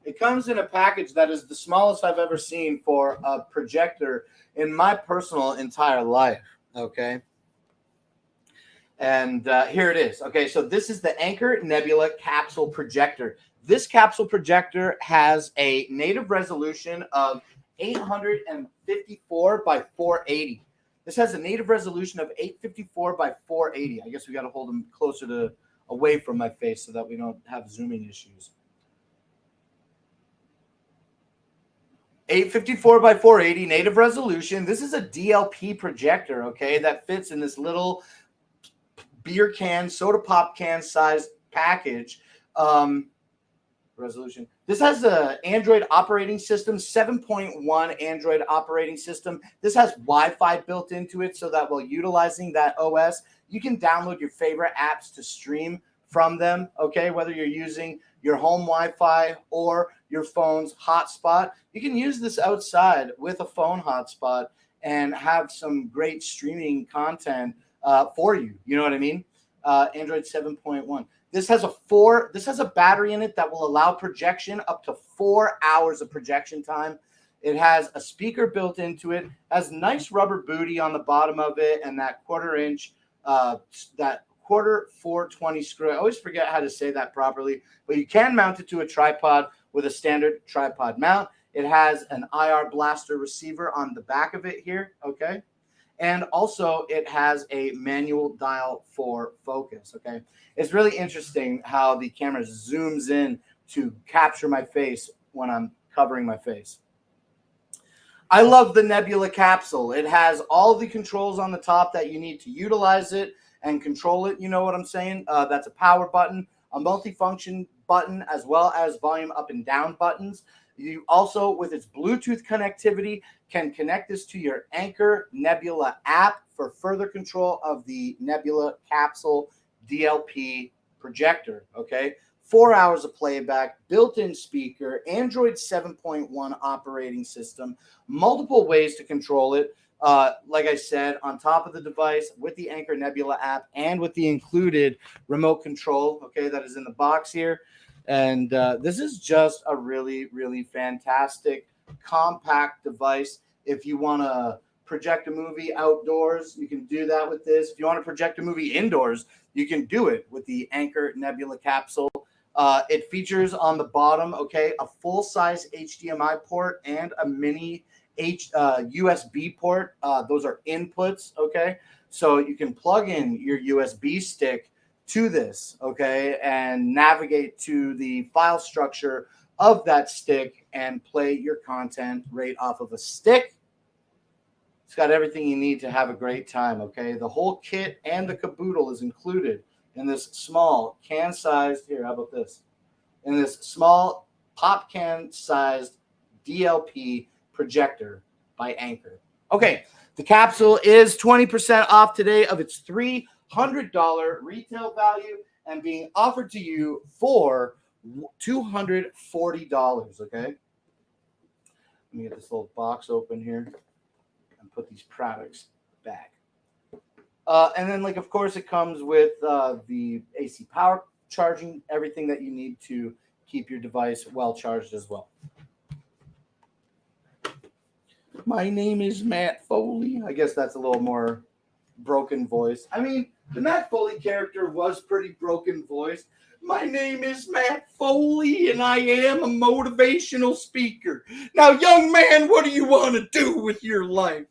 It comes in a package that is the smallest I've ever seen for a projector in my personal entire life. Okay. And here it is. Okay, so this is the Anchor Nebula Capsule Projector. This capsule projector has a native resolution of 854 by 480. This has a native resolution of 854 by 480. I guess we got to hold them closer away from my face so that we don't have zooming issues. 854 by 480 native resolution. This is a DLP projector, okay, that fits in this little beer can, soda pop can sized package. Resolution. This has an Android operating system, 7.1 Android operating system. This has Wi-Fi built into it so that while utilizing that OS, you can download your favorite apps to stream from them, okay? Whether you're using your home Wi-Fi or your phone's hotspot, you can use this outside with a phone hotspot and have some great streaming content for you. You know what I mean? Android 7.1. This has a battery in it that will allow projection up to 4 hours of projection time. It has a speaker built into it, has nice rubber booty on the bottom of it, and that quarter 420 screw. I always forget how to say that properly, but you can mount it to a tripod with a standard tripod mount. It has an IR blaster receiver on the back of it here, okay? And also it has a manual dial for focus, okay? It's really interesting how the camera zooms in to capture my face when I'm covering my face. I love the Nebula capsule. It has all the controls on the top that you need to utilize it and control it. You know what I'm saying? That's a power button, a multifunction button, as well as volume up and down buttons. You also, with its Bluetooth connectivity, can connect this to your Anchor Nebula app for further control of the Nebula Capsule DLP projector, okay? 4 hours of playback, built-in speaker, Android 7.1 operating system, multiple ways to control it. Like I said, on top of the device with the Anchor Nebula app and with the included remote control, okay, that is in the box here. And this is just a really, really fantastic, compact device. If you want to project a movie outdoors, you can do that with this. If you want to project a movie indoors, you can do it with the Anchor Nebula capsule. It features on the bottom, okay, a full-size HDMI port and a mini USB port. Those are inputs, okay? So you can plug in your USB stick to this, okay, and navigate to the file structure of that stick and play your content right off of a stick. It's got everything you need to have a great time, okay? The whole kit and the caboodle is included in this small can-sized, here, how about this? In this small pop can-sized DLP projector by Anker. Okay, the capsule is 20% off today of its $300 retail value and being offered to you for $240, okay? Let me get this little box open here and put these products back. And then, like, of course, it comes with the AC power charging, everything that you need to keep your device well charged as well. My name is Matt Foley. I guess that's a little more broken voice. I mean, the Matt Foley character was pretty broken voice. My name is Matt Foley, and I am a motivational speaker. Now, young man, what do you want to do with your life?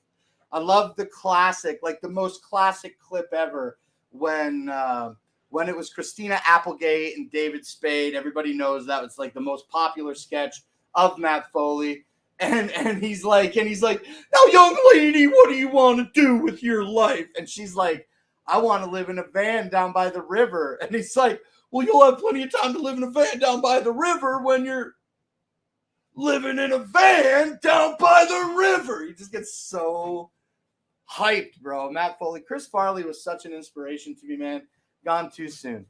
I love the classic, like the most classic clip ever when it was Christina Applegate and David Spade. Everybody knows that was like the most popular sketch of Matt Foley. And he's like, now, young lady, what do you want to do with your life? And she's like, I want to live in a van down by the river. And he's like, well, you'll have plenty of time to live in a van down by the river when you're living in a van down by the river. He just gets so hyped, bro. Matt Foley. Chris Farley was such an inspiration to me, man. Gone too soon.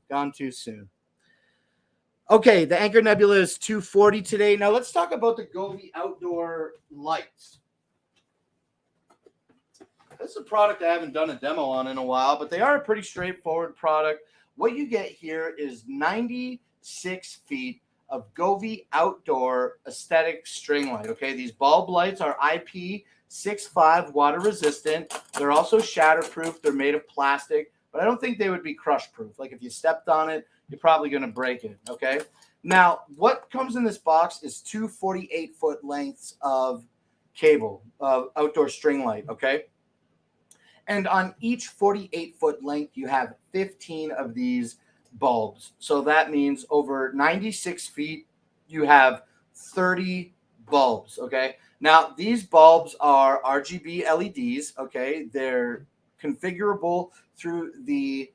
Okay, the Anker Nebula is $240 today. Now let's talk about the Govee outdoor lights. This is a product I haven't done a demo on in a while, but they are a pretty straightforward product. What you get here is 96 feet of Govee outdoor aesthetic string light. Okay, these bulb lights are IP65 water resistant. They're also shatterproof. They're made of plastic, but I don't think they would be crush proof. Like if you stepped on it, you're probably going to break it. Okay. Now, what comes in this box is two 48-foot lengths of cable, outdoor string light. Okay. And on each 48-foot length, you have 15 of these bulbs. So that means over 96 feet, you have 30 bulbs. Okay. Now, these bulbs are RGB LEDs. Okay. They're configurable through the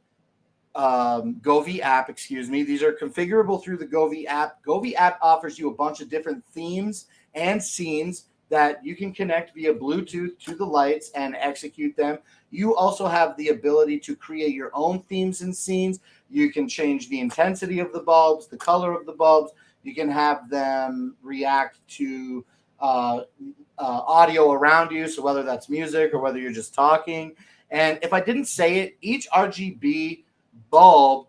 Govee app. These are configurable through the Govee app. Govee app offers you a bunch of different themes and scenes that you can connect via Bluetooth to the lights and execute them. You also have the ability to create your own themes and scenes. You can change the intensity of the bulbs, the color of the bulbs. You can have them react to audio around you, so whether that's music or whether you're just talking. And if I didn't say it, each RGB bulb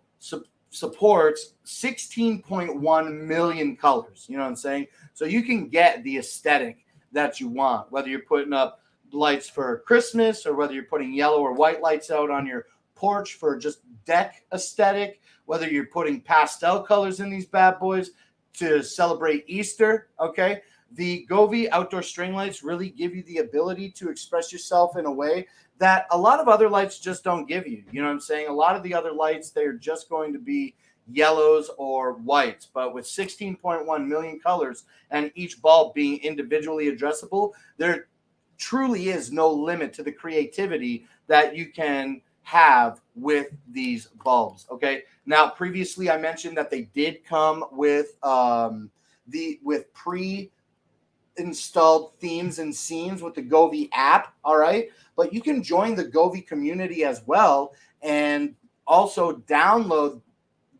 supports 16.1 million colors. You know what I'm saying? So you can get the aesthetic that you want, whether you're putting up lights for Christmas or whether you're putting yellow or white lights out on your porch for just deck aesthetic, whether you're putting pastel colors in these bad boys to celebrate Easter. Okay. The Govee outdoor string lights really give you the ability to express yourself in a way that a lot of other lights just don't give you. You know what I'm saying? A lot of the other lights, they're just going to be yellows or whites, but with 16.1 million colors and each bulb being individually addressable, there truly is no limit to the creativity that you can have with these bulbs. Okay. Now, previously I mentioned that they did come with pre-installed themes and scenes with the Govee app. All right. But you can join the Govee community as well and also download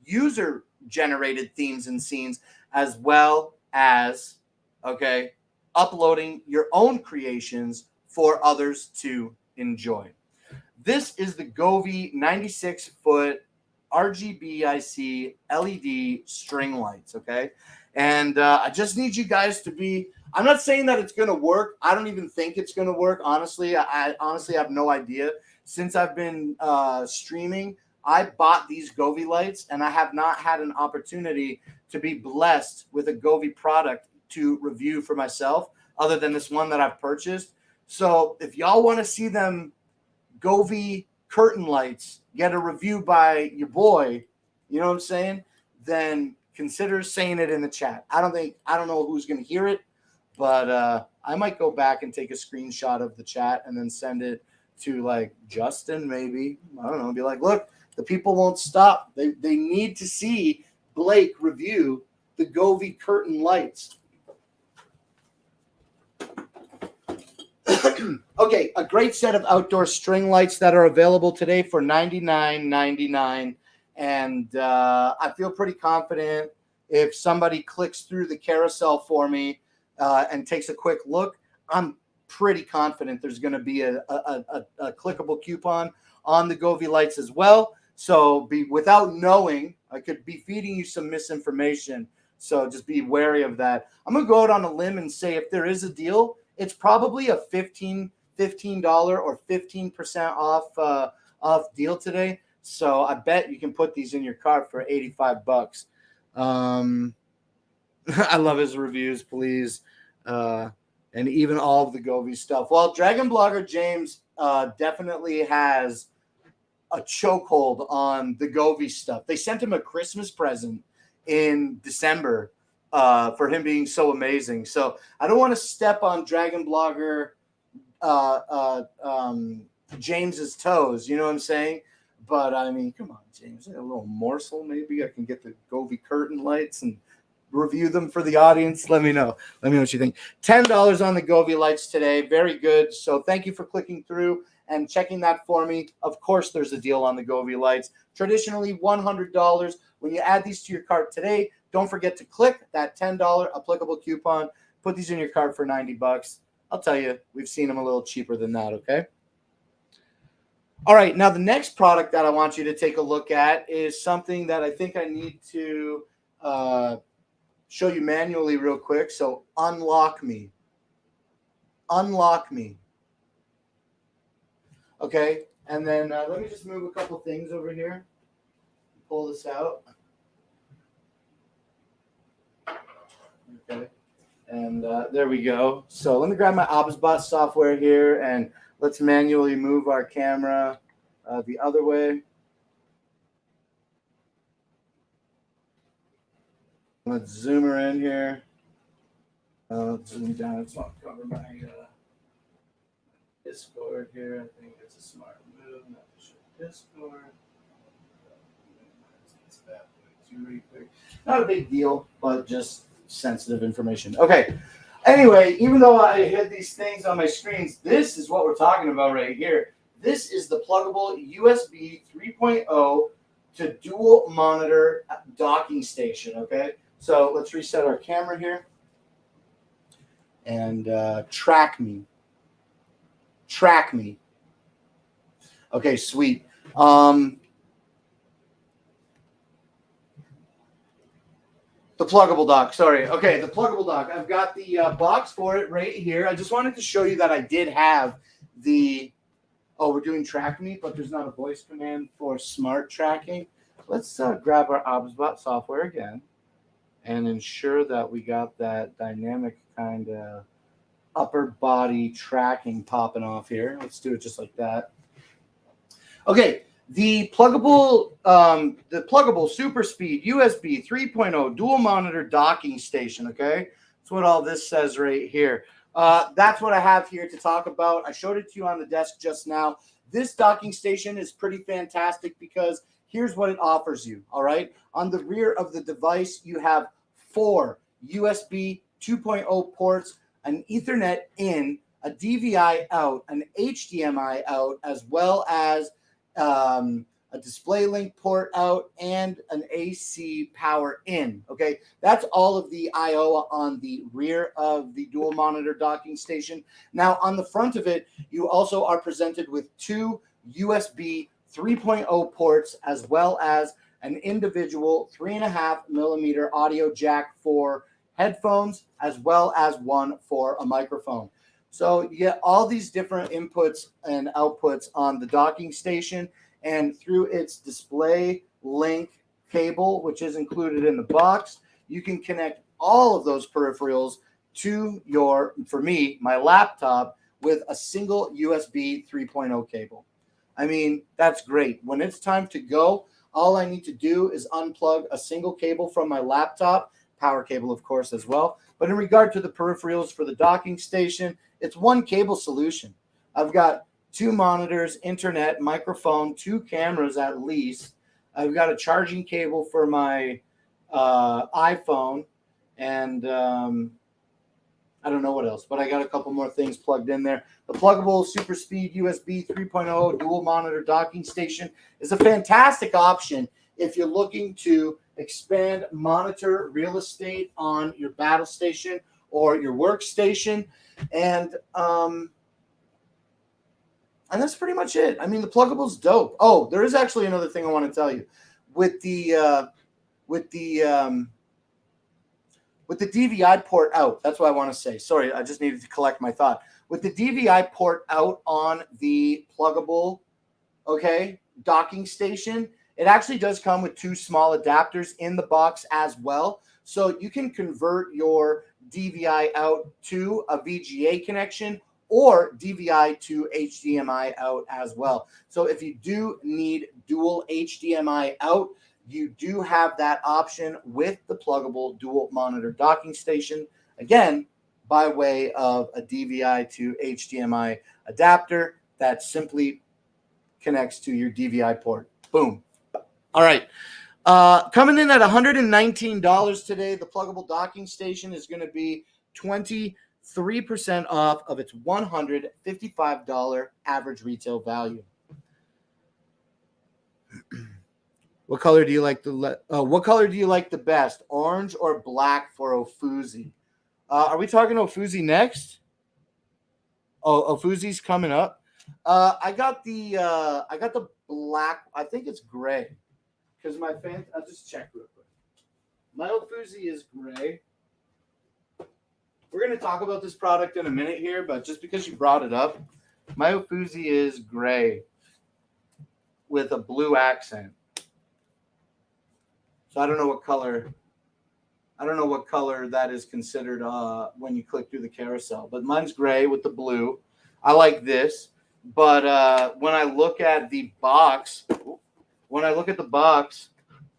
user generated themes and scenes, as well as, okay, uploading your own creations for others to enjoy. This is the Govee 96-foot RGBIC LED string lights, okay? And I just need you guys to be, I'm not saying that it's going to work. I don't even think it's going to work, honestly. I honestly have no idea. Since I've been streaming, I bought these Govee lights, and I have not had an opportunity to be blessed with a Govee product to review for myself other than this one that I've purchased. So if y'all want to see them Govee curtain lights get a review by your boy, you know what I'm saying? Then consider saying it in the chat. I don't know who's going to hear it, but I might go back and take a screenshot of the chat and then send it to like Justin, maybe. I don't know. Be like, look, the people won't stop. They need to see Blake review the Govee curtain lights. Okay, a great set of outdoor string lights that are available today for $99.99. And I feel pretty confident if somebody clicks through the carousel for me and takes a quick look, I'm pretty confident there's going to be a clickable coupon on the Govee lights as well. So without knowing, I could be feeding you some misinformation. So just be wary of that. I'm going to go out on a limb and say if there is a deal, it's probably a $15 or 15% off deal today. So I bet you can put these in your cart for $85. I love his reviews, please. And even all of the Govee stuff. Well, Dragon Blogger James definitely has a chokehold on the Govee stuff. They sent him a Christmas present in December for him being so amazing. So I don't want to step on Dragon Blogger James's toes. You know what I'm saying? But I mean, come on, James, a little morsel. Maybe I can get the Govee curtain lights and review them for the audience. Let me know. Let me know what you think. $10 on the Govee lights today. Very good. So thank you for clicking through and checking that for me. Of course, there's a deal on the Govee lights. Traditionally, $100. When you add these to your cart today, don't forget to click that $10 applicable coupon. Put these in your cart for $90. I'll tell you, we've seen them a little cheaper than that, okay? All right, now the next product that I want you to take a look at is something that I think I need to show you manually real quick. So unlock me. Unlock me. Okay, and then let me just move a couple things over here. Pull this out. Okay, and there we go. So let me grab my ObsBot software here, and let's manually move our camera the other way. Let's zoom her in here. Let's zoom down. Let's not cover my Discord here. I think it's a smart move. Not to show Discord. Not a big deal, but just sensitive information. Okay. Anyway, even though I hid these things on my screens, this is what we're talking about right here. This is the pluggable USB 3.0 to dual monitor docking station. Okay. So let's reset our camera here and track me. Track me. Okay, sweet. The pluggable dock. Sorry. Okay, the pluggable dock. I've got the box for it right here. I just wanted to show you that I did have the. Oh, we're doing track me, but there's not a voice command for smart tracking. Let's grab our ObsBot software again and ensure that we got that dynamic kind of upper body tracking popping off here. Let's do it just like that. Okay, the pluggable super speed USB 3.0 dual monitor docking station. Okay, that's what all this says right here. That's what I have here to talk about. I showed it to you on the desk just now. This docking station is pretty fantastic because here's what it offers you. All right, on the rear of the device, you have 4 USB 2.0 ports, an Ethernet in, a DVI out, an HDMI out, as well as a display link port out, and an AC power in. Okay, that's all of the I/O on the rear of the dual monitor docking station. Now, on the front of it, you also are presented with 2 USB 3.0 ports, as well as an individual 3.5 millimeter audio jack for headphones, as well as one for a microphone. So you get all these different inputs and outputs on the docking station, and through its display link cable, which is included in the box, you can connect all of those peripherals to your, for me, my laptop with a single USB 3.0 cable. I mean, that's great. When it's time to go, all I need to do is unplug a single cable from my laptop, power cable, of course, as well. But in regard to the peripherals for the docking station, it's one cable solution. I've got 2 monitors, internet, microphone, 2 cameras at least. I've got a charging cable for my iPhone, and I don't know what else, but I got a couple more things plugged in there. The pluggable super speed USB 3.0 dual monitor docking station is a fantastic option if you're looking to expand monitor real estate on your battle station or your workstation. And that's pretty much it. I mean, the pluggable's dope. Oh, there is actually another thing I want to tell you. With the DVI port out, that's what I want to say. Sorry, I just needed to collect my thought. With the DVI port out on the pluggable, docking station, it actually does come with 2 small adapters in the box as well. So you can convert your DVI out to a VGA connection or DVI to HDMI out as well. So if you do need dual HDMI out, you do have that option with the pluggable dual monitor docking station. Again, by way of a DVI to HDMI adapter that simply connects to your DVI port. Boom. All right. Coming in at $119 today, the pluggable docking station is going to be 23% off of its $155 average retail value. What color do you like what color do you like the best, orange or black for Ofuzi? Are we talking Ofuzi next? Oh, Ofuzi's coming up. I got the black. I think it's gray because my fan. I'll just check real quick. My Ofuzi is gray. We're gonna talk about this product in a minute here, but just because you brought it up, my Ofuzi is gray with a blue accent. So I don't know what color. I don't know what color that is considered when you click through the carousel, but mine's gray with the blue. I like this, but when I look at the box,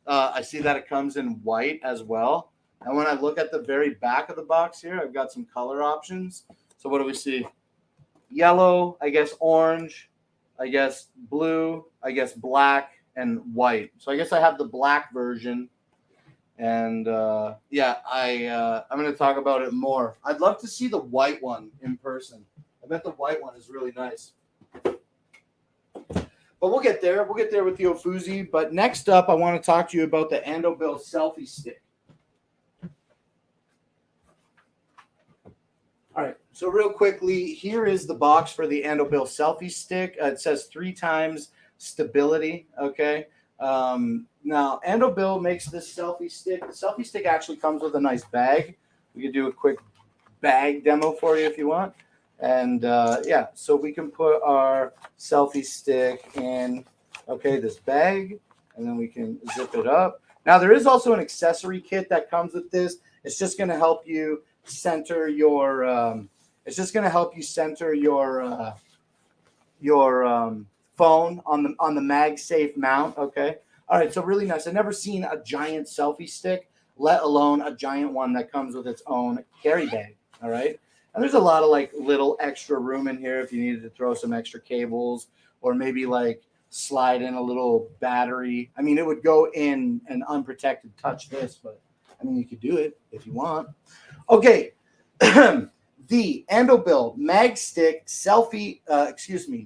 I see that it comes in white as well. And when I look at the very back of the box here, I've got some color options. So what do we see? Yellow, I guess orange, I guess blue, I guess black, and white. So I guess I have the black version. And I'm going to talk about it more. I'd love to see the white one in person. I bet the white one is really nice. But we'll get there. We'll get there with the Ofuzi. But next up, I want to talk to you about the Andobuilt selfie stick. All right. So real quickly, here is the box for the Andobuilt selfie stick. It says 3 times stability. Okay. Now, Andobuilt makes this selfie stick. The selfie stick actually comes with a nice bag. We could do a quick bag demo for you if you want. And so we can put our selfie stick in, this bag, and then we can zip it up. Now, there is also an accessory kit that comes with this. It's just going to help you center your, phone on the MagSafe mount. Okay. All right. So really nice. I've never seen a giant selfie stick, let alone a giant one that comes with its own carry bag. All right. And there's a lot of little extra room in here if you needed to throw some extra cables or maybe slide in a little battery. I mean, it would go in an unprotected touch this, but I mean, you could do it if you want. Okay. The Andobuilt MagStick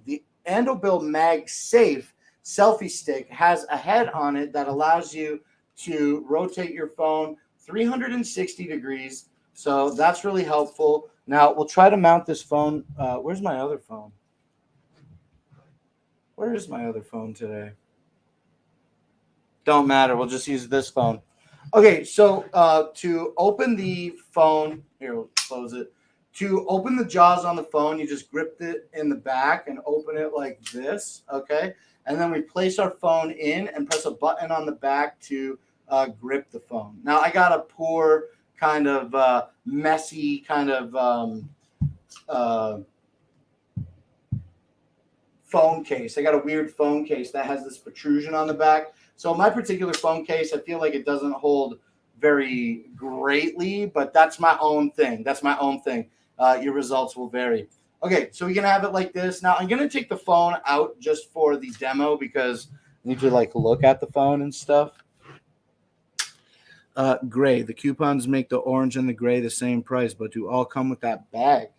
the Andobuilt MagSafe selfie stick has a head on it that allows you to rotate your phone 360 degrees. So that's really helpful. Now we'll try to mount this phone. Where's my other phone? Where is my other phone today? Don't matter. We'll just use this phone. Okay, so to open the phone, here, we'll close it. To open the jaws on the phone, you just grip it in the back and open it like this, okay? And then we place our phone in and press a button on the back to grip the phone. Now, I got a poor kind of phone case. I got a weird phone case that has this protrusion on the back. So my particular phone case, I feel like it doesn't hold very greatly, but that's my own thing. That's my own thing. Your results will vary. Okay, so we're going to have it like this. Now, I'm going to take the phone out just for the demo because I need to, like, look at the phone and stuff. Gray. The coupons make the orange and the gray the same price, but do all come with that bag?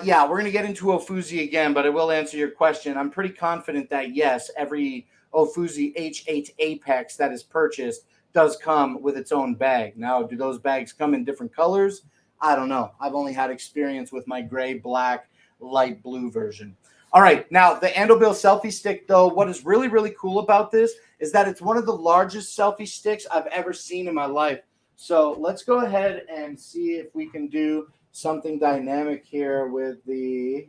Yeah, we're going to get into Ofuzi again, but I will answer your question. I'm pretty confident that, yes, every Ofuzi H8 Apex that is purchased does come with its own bag. Now, do those bags come in different colors? I don't know. I've only had experience with my gray, black, light blue version. All right, now the Andobill selfie stick, though, what is really, really cool about this is that it's one of the largest selfie sticks I've ever seen in my life. So let's go ahead and see if we can do something dynamic here with the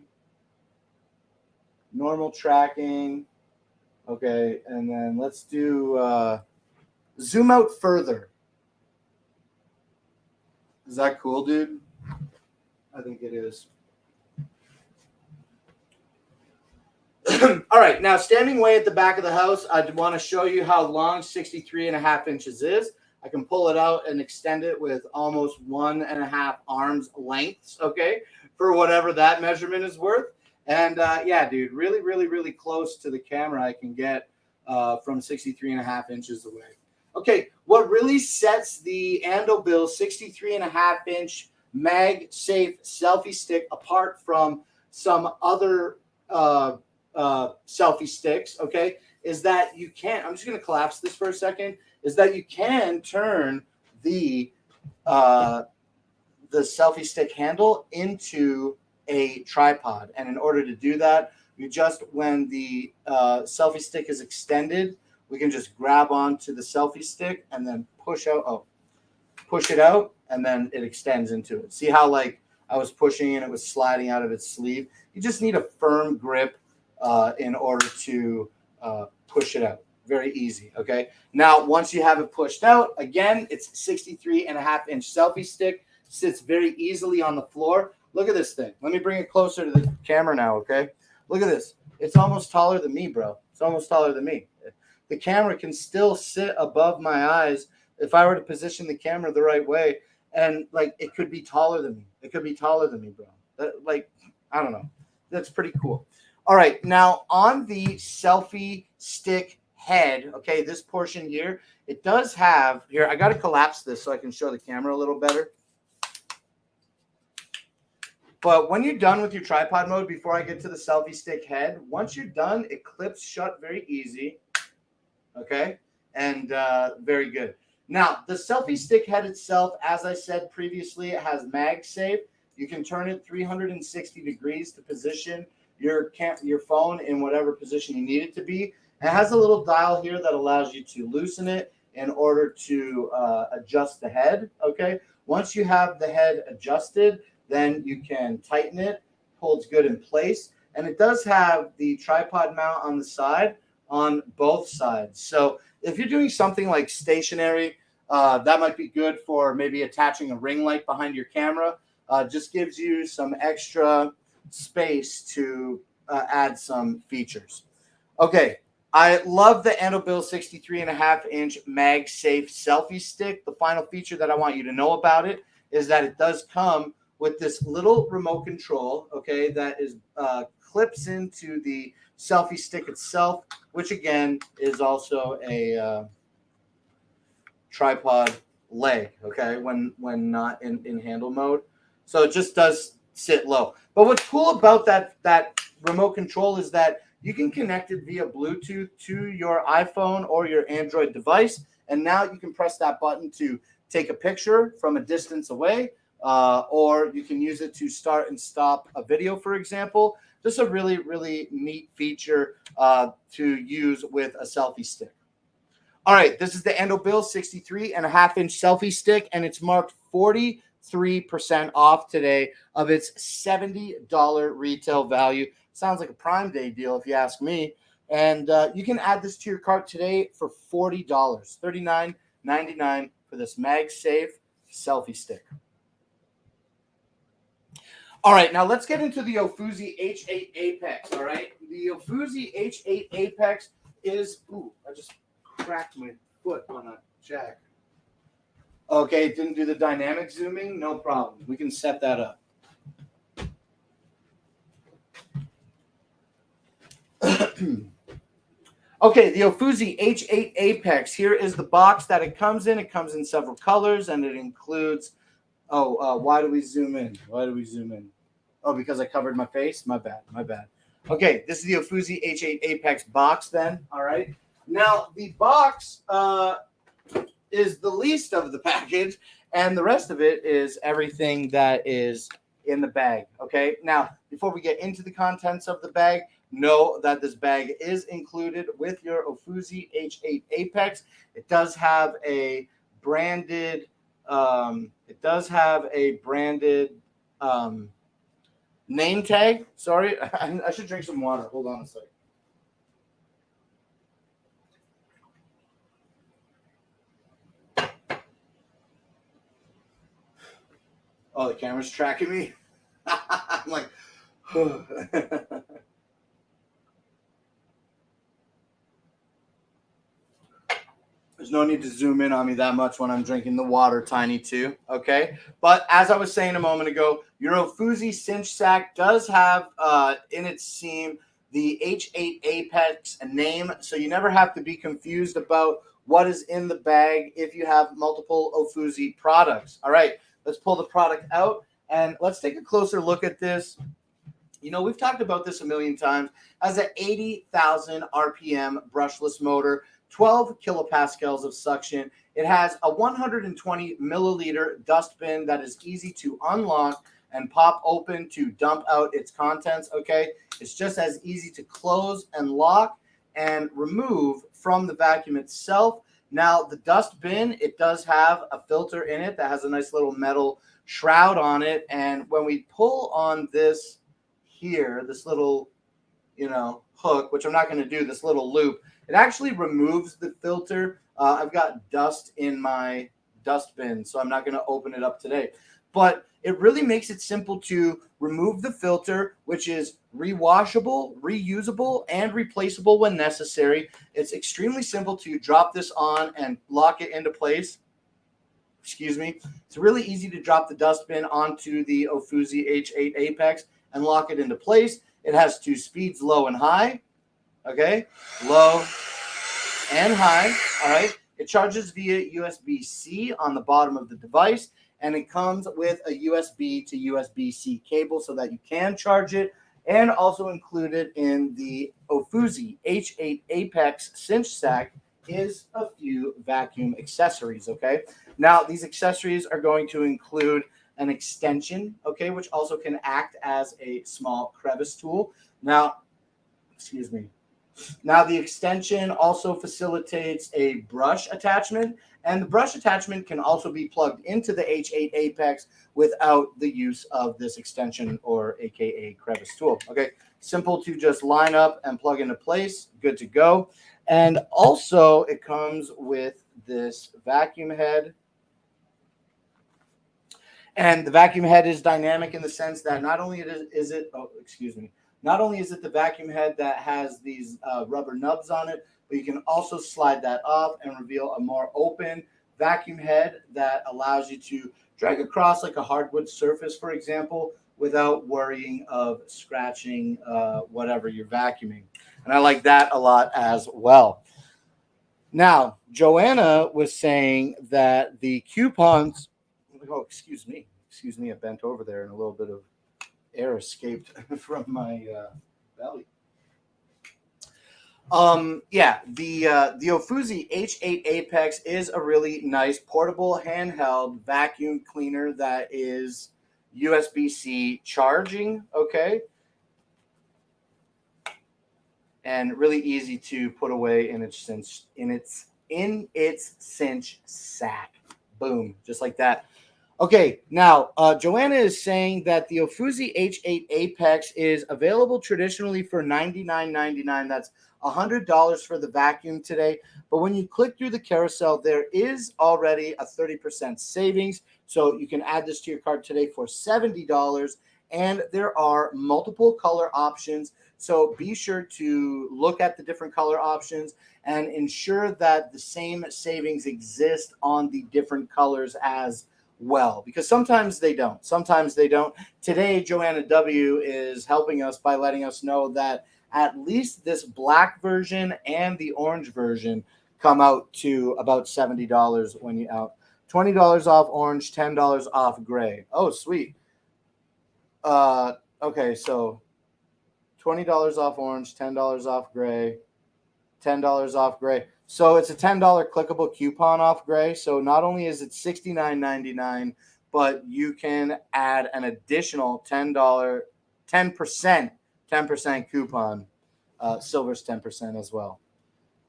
normal tracking. Okay, and then let's do zoom out further. Is that cool, dude? I think it is. All right, now standing way at the back of the house, I want to show you how long 63.5 inches is. I can pull it out and extend it with almost 1.5 arms lengths, okay, for whatever that measurement is worth. And yeah, dude, really, really, really close to the camera I can get from 63.5 inches away. Okay, what really sets the Andobill 63.5-inch MagSafe selfie stick apart from some other selfie sticks, okay, is that you can't, I'm just going to collapse this for a second, is that you can turn the selfie stick handle into a tripod. And in order to do that, you just, when the selfie stick is extended, we can just grab onto the selfie stick and then push it out, and then it extends into it. See how, like, I was pushing and it was sliding out of its sleeve? You just need a firm grip in order to push it out. Very easy, okay? Now, once you have it pushed out, again, it's 63.5-inch selfie stick, sits very easily on the floor. Look at this thing. Let me bring it closer to the camera now, okay? Look at this. It's almost taller than me, bro. It's almost taller than me. The camera can still sit above my eyes if I were to position the camera the right way, and, like, it could be taller than me. It could be taller than me, bro. Like, I don't know. That's pretty cool. All right, now on the selfie stick head, okay, this portion here, it does have, here, I got to collapse this so I can show the camera a little better. But when you're done with your tripod mode, before I get to the selfie stick head, once you're done, it clips shut very easy, okay, and very good. Now, the selfie stick head itself, as I said previously, it has MagSafe. You can turn it 360 degrees to position your phone in whatever position you need it to be. It has a little dial here that allows you to loosen it in order to adjust the head, okay? Once you have the head adjusted, then you can tighten it, holds good in place. And it does have the tripod mount on the side on both sides. So if you're doing something like stationary, that might be good for maybe attaching a ring light behind your camera. Just gives you some extra space to add some features. Okay, I love the Andobill 63.5-inch MagSafe selfie stick. The final feature that I want you to know about it is that it does come with this little remote control, okay, that is clips into the selfie stick itself, which again is also a tripod leg, okay, when not in handle mode. So it just does sit low. But what's cool about that remote control is that you can connect it via Bluetooth to your iPhone or your Android device, and now you can press that button to take a picture from a distance away, or you can use it to start and stop a video, for example. Just a really, really neat feature to use with a selfie stick. All right, this is the Andobill 63.5-inch selfie stick, and it's marked 43% off today of its $70 retail value. Sounds like a Prime Day deal if you ask me. And you can add this to your cart today for $40, $39.99 for this MagSafe selfie stick. All right, now let's get into the Ofuzi H8 Apex, all right? The Ofuzi H8 Apex is, ooh, I just cracked my foot on a jack. Okay, it didn't do the dynamic zooming, no problem. We can set that up. Okay, the Ofuzi H8 Apex. Here is the box that it comes in. It comes in several colors, and it includes, why do we zoom in? Why do we zoom in? Oh, because I covered my face? My bad. Okay, this is the Ofuzi H8 Apex box then, all right? Now, the box is the least of the package, and the rest of it is everything that is in the bag, okay? Now, before we get into the contents of the bag, know that this bag is included with your Ofuzi H8 Apex. It does have a branded, name tag. Sorry, I should drink some water. Hold on a second. Oh, the camera's tracking me. I'm like, there's no need to zoom in on me that much when I'm drinking the water, Tiny too. Okay, but as I was saying a moment ago, your Ofuzi cinch sack does have in its seam the H8 Apex name, so you never have to be confused about what is in the bag if you have multiple Ofuzi products. All right, let's pull the product out and let's take a closer look at this. You know, we've talked about this a million times. As an 80,000 RPM brushless motor, 12 kilopascals of suction. It has a 120 milliliter dustbin that is easy to unlock and pop open to dump out its contents, okay? It's just as easy to close and lock and remove from the vacuum itself. Now, the dustbin, it does have a filter in it that has a nice little metal shroud on it. And when we pull on this here, this little, hook, which I'm not going to do, this little loop, it actually removes the filter. I've got dust in my dustbin, so I'm not going to open it up today. But it really makes it simple to remove the filter, which is rewashable, reusable, and replaceable when necessary. It's extremely simple to drop this on and lock it into place. Excuse me. It's really easy to drop the dustbin onto the Ofuzi H8 Apex and lock it into place. It has two speeds, low and high. Okay, low and high. All right. It charges via USB-C on the bottom of the device, and it comes with a USB to USB-C cable so that you can charge it, and also included in the Ofuzi H8 Apex cinch sack is a few vacuum accessories, okay? Now, these accessories are going to include an extension, okay, which also can act as a small crevice tool. Now, excuse me. Now, the extension also facilitates a brush attachment, and the brush attachment can also be plugged into the H8 Apex without the use of this extension or AKA crevice tool. Okay, simple to just line up and plug into place, good to go. And also, it comes with this vacuum head. And the vacuum head is dynamic in the sense that not only is it the vacuum head that has these rubber nubs on it, but you can also slide that off and reveal a more open vacuum head that allows you to drag across like a hardwood surface, for example, without worrying of scratching whatever you're vacuuming. And I like that a lot as well. Now, Joanna was saying that the coupons, excuse me, I bent over there and a little bit of air escaped from my belly. The Ofuzi H8 Apex is a really nice portable handheld vacuum cleaner that is USB-C charging, okay? And really easy to put away in its cinch sack. Boom, just like that. Okay, now Joanna is saying that the Ofuzi H8 Apex is available traditionally for $99.99. That's $100 for the vacuum today. But when you click through the carousel, there is already a 30% savings. So you can add this to your cart today for $70. and there are multiple color options. So be sure to look at the different color options and ensure that the same savings exist on the different colors as well, because sometimes they don't. Sometimes they don't. Today, Joanna W. is helping us by letting us know that at least this black version and the orange version come out to about $70 when you out. $20 off orange, $10 off gray. Oh, sweet. Okay, so $20 off orange, $10 off gray, $10 off gray. So it's a $10 clickable coupon off gray. So not only is it $69.99, but you can add an additional $10, 10% coupon. Silver's 10% as well.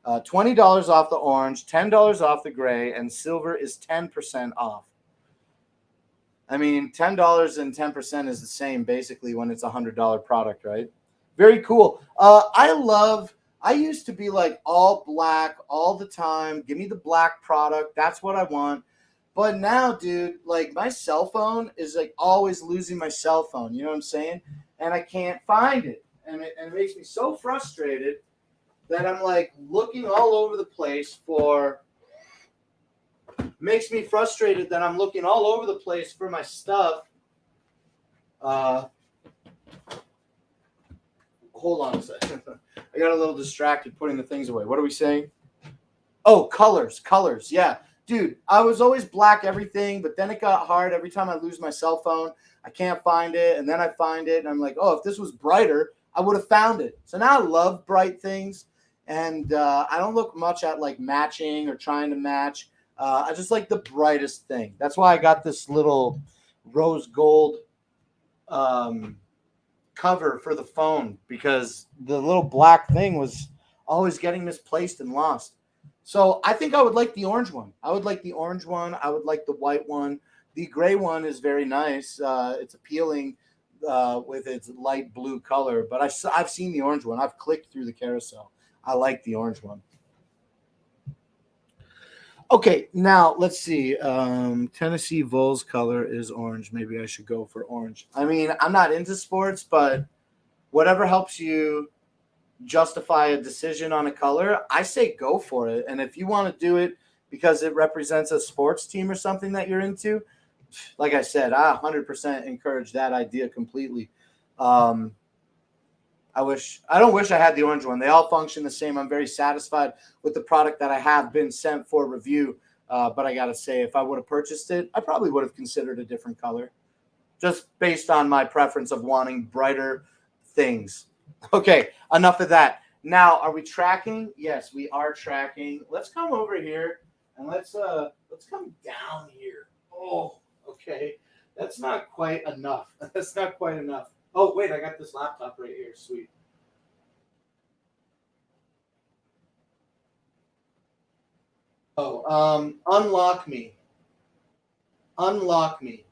$20 off the orange, $10 off the gray, and silver is 10% off. I mean, $10 and 10% is the same basically when it's a $100 product, right? Very cool. I used to be like all black all the time. Give me the black product. That's what I want. But now, dude, like my cell phone is like always losing my cell phone. You know what I'm saying? And I can't find it. And it makes me so frustrated that I'm like looking all over the place for my stuff. Hold on a second. I got a little distracted putting the things away. What are we saying? Oh, colors. Yeah. Dude, I was always black everything, but then it got hard. Every time I lose my cell phone, I can't find it. And then I find it, and I'm like, oh, if this was brighter, I would have found it. So now I love bright things. And I don't look much at like matching or trying to match. I just like the brightest thing. That's why I got this little rose gold cover for the phone, because the little black thing was always getting misplaced and lost. So I think I would like the orange one. I would like the white one. The gray one is very nice. It's appealing with its light blue color. But I've seen the orange one. I've clicked through the carousel. I like the orange one. Okay, now let's see. Tennessee Vols color is orange. Maybe I should go for orange. I mean, I'm not into sports, but whatever helps you justify a decision on a color, I say go for it. And if you want to do it because it represents a sports team or something that you're into, like I said, I 100% encourage that idea completely. I don't wish I had the orange one. They all function the same. I'm very satisfied with the product that I have been sent for review. But I got to say, if I would have purchased it, I probably would have considered a different color, just based on my preference of wanting brighter things. Okay, enough of that. Now, are we tracking? Yes, we are tracking. Let's come over here and let's come down here. Oh, okay. That's not quite enough. That's not quite enough. Oh, wait, I got this laptop right here. Sweet. Oh, unlock me. Unlock me.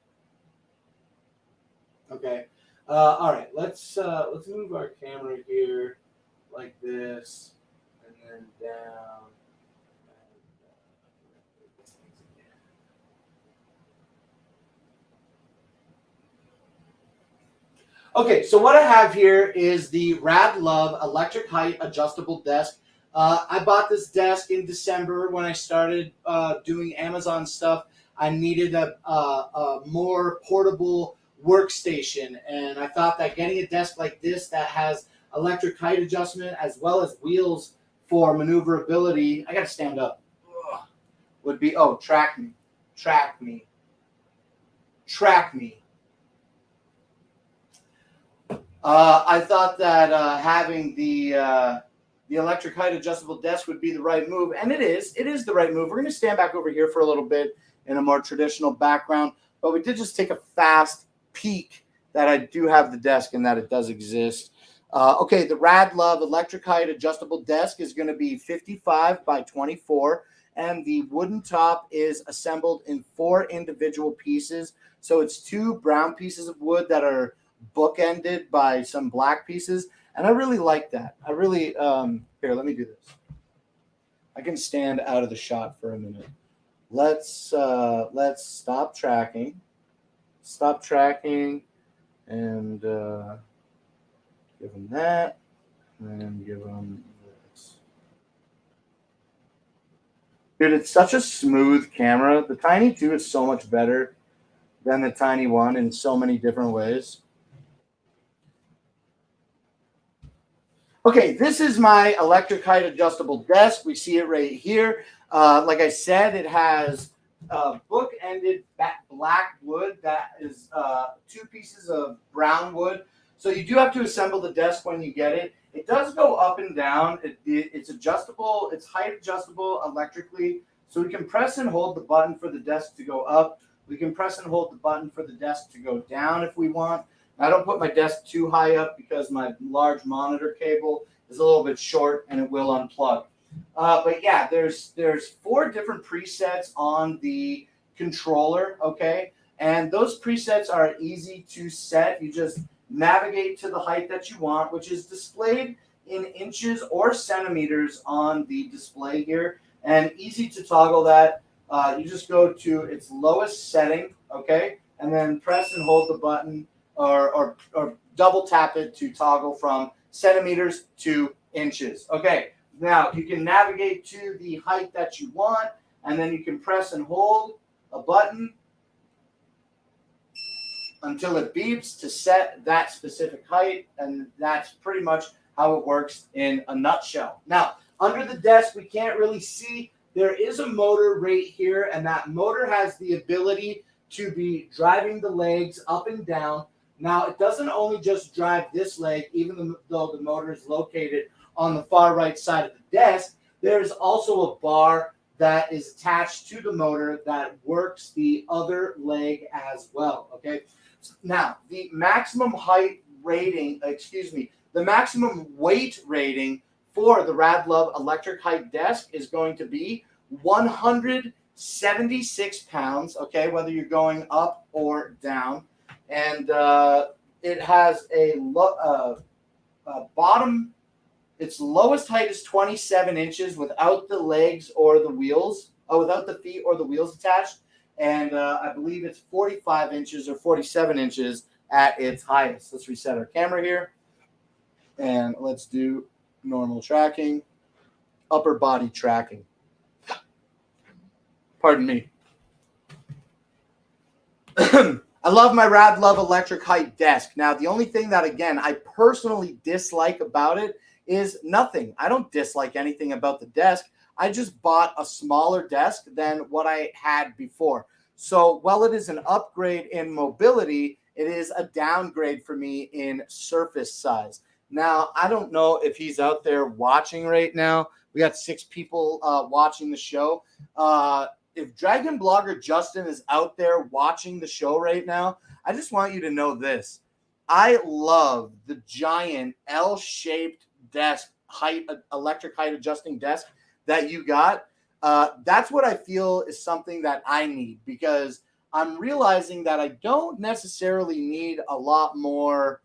Okay. All right. Let's move our camera here like this, and then down. Okay, so what I have here is the Rad Love electric height adjustable desk. I bought this desk in December when I started doing Amazon stuff. I needed a more portable workstation, and I thought that getting a desk like this that has electric height adjustment as well as wheels for maneuverability, I gotta stand up, would be, oh, track me. I thought that having the electric height adjustable desk would be the right move, and it is the right move. We're going to stand back over here for a little bit in a more traditional background, but we did just take a fast peek that I do have the desk and that it does exist. Okay, the Rad Love electric height adjustable desk is going to be 55 by 24, and the wooden top is assembled in 4 individual pieces. So it's 2 brown pieces of wood that are bookended by some black pieces, and I really like that. I really here, let me do this. I can stand out of the shot for a minute. Let's stop tracking. and give him that, and give him this. Dude, it's such a smooth camera. The Tiny 2 is so much better than the Tiny 1 in so many different ways. Okay, this is my electric height adjustable desk. We see it right here. Like I said, it has book-ended black wood that is 2 pieces of brown wood. So you do have to assemble the desk when you get it. It does go up and down. It's adjustable. It's height adjustable electrically. So we can press and hold the button for the desk to go up. We can press and hold the button for the desk to go down if we want. I don't put my desk too high up because my large monitor cable is a little bit short and it will unplug. But yeah, there's 4 different presets on the controller, okay? And those presets are easy to set. You just navigate to the height that you want, which is displayed in inches or centimeters on the display here, and easy to toggle that. You just go to its lowest setting, okay? And then press and hold the button or double tap it to toggle from centimeters to inches. Okay, now you can navigate to the height that you want, and then you can press and hold a button until it beeps to set that specific height, and that's pretty much how it works in a nutshell. Now, under the desk, we can't really see. There is a motor right here, and that motor has the ability to be driving the legs up and down. Now, it doesn't only just drive this leg, even though the motor is located on the far right side of the desk. There's also a bar that is attached to the motor that works the other leg as well, okay? Now, the maximum height rating, the maximum weight rating for the Radlove electric height desk is going to be 176 pounds, okay, whether you're going up or down. And it has a bottom, its lowest height is 27 inches without the legs or the wheels, without the feet or the wheels attached. And I believe it's 45 inches or 47 inches at its highest. Let's reset our camera here. And let's do normal tracking, upper body tracking. Pardon me. I love my Radlove electric height desk. Now, the only thing that, again, I personally dislike about it is nothing. I don't dislike anything about the desk. I just bought a smaller desk than what I had before. So while it is an upgrade in mobility, it is a downgrade for me in surface size. Now, I don't know if he's out there watching right now. We got 6 people watching the show. If Dragon Blogger Justin is out there watching the show right now, I just want you to know this. I love the giant L-shaped desk, electric height adjusting desk that you got. That's what I feel is something that I need, because I'm realizing that I don't necessarily need a lot more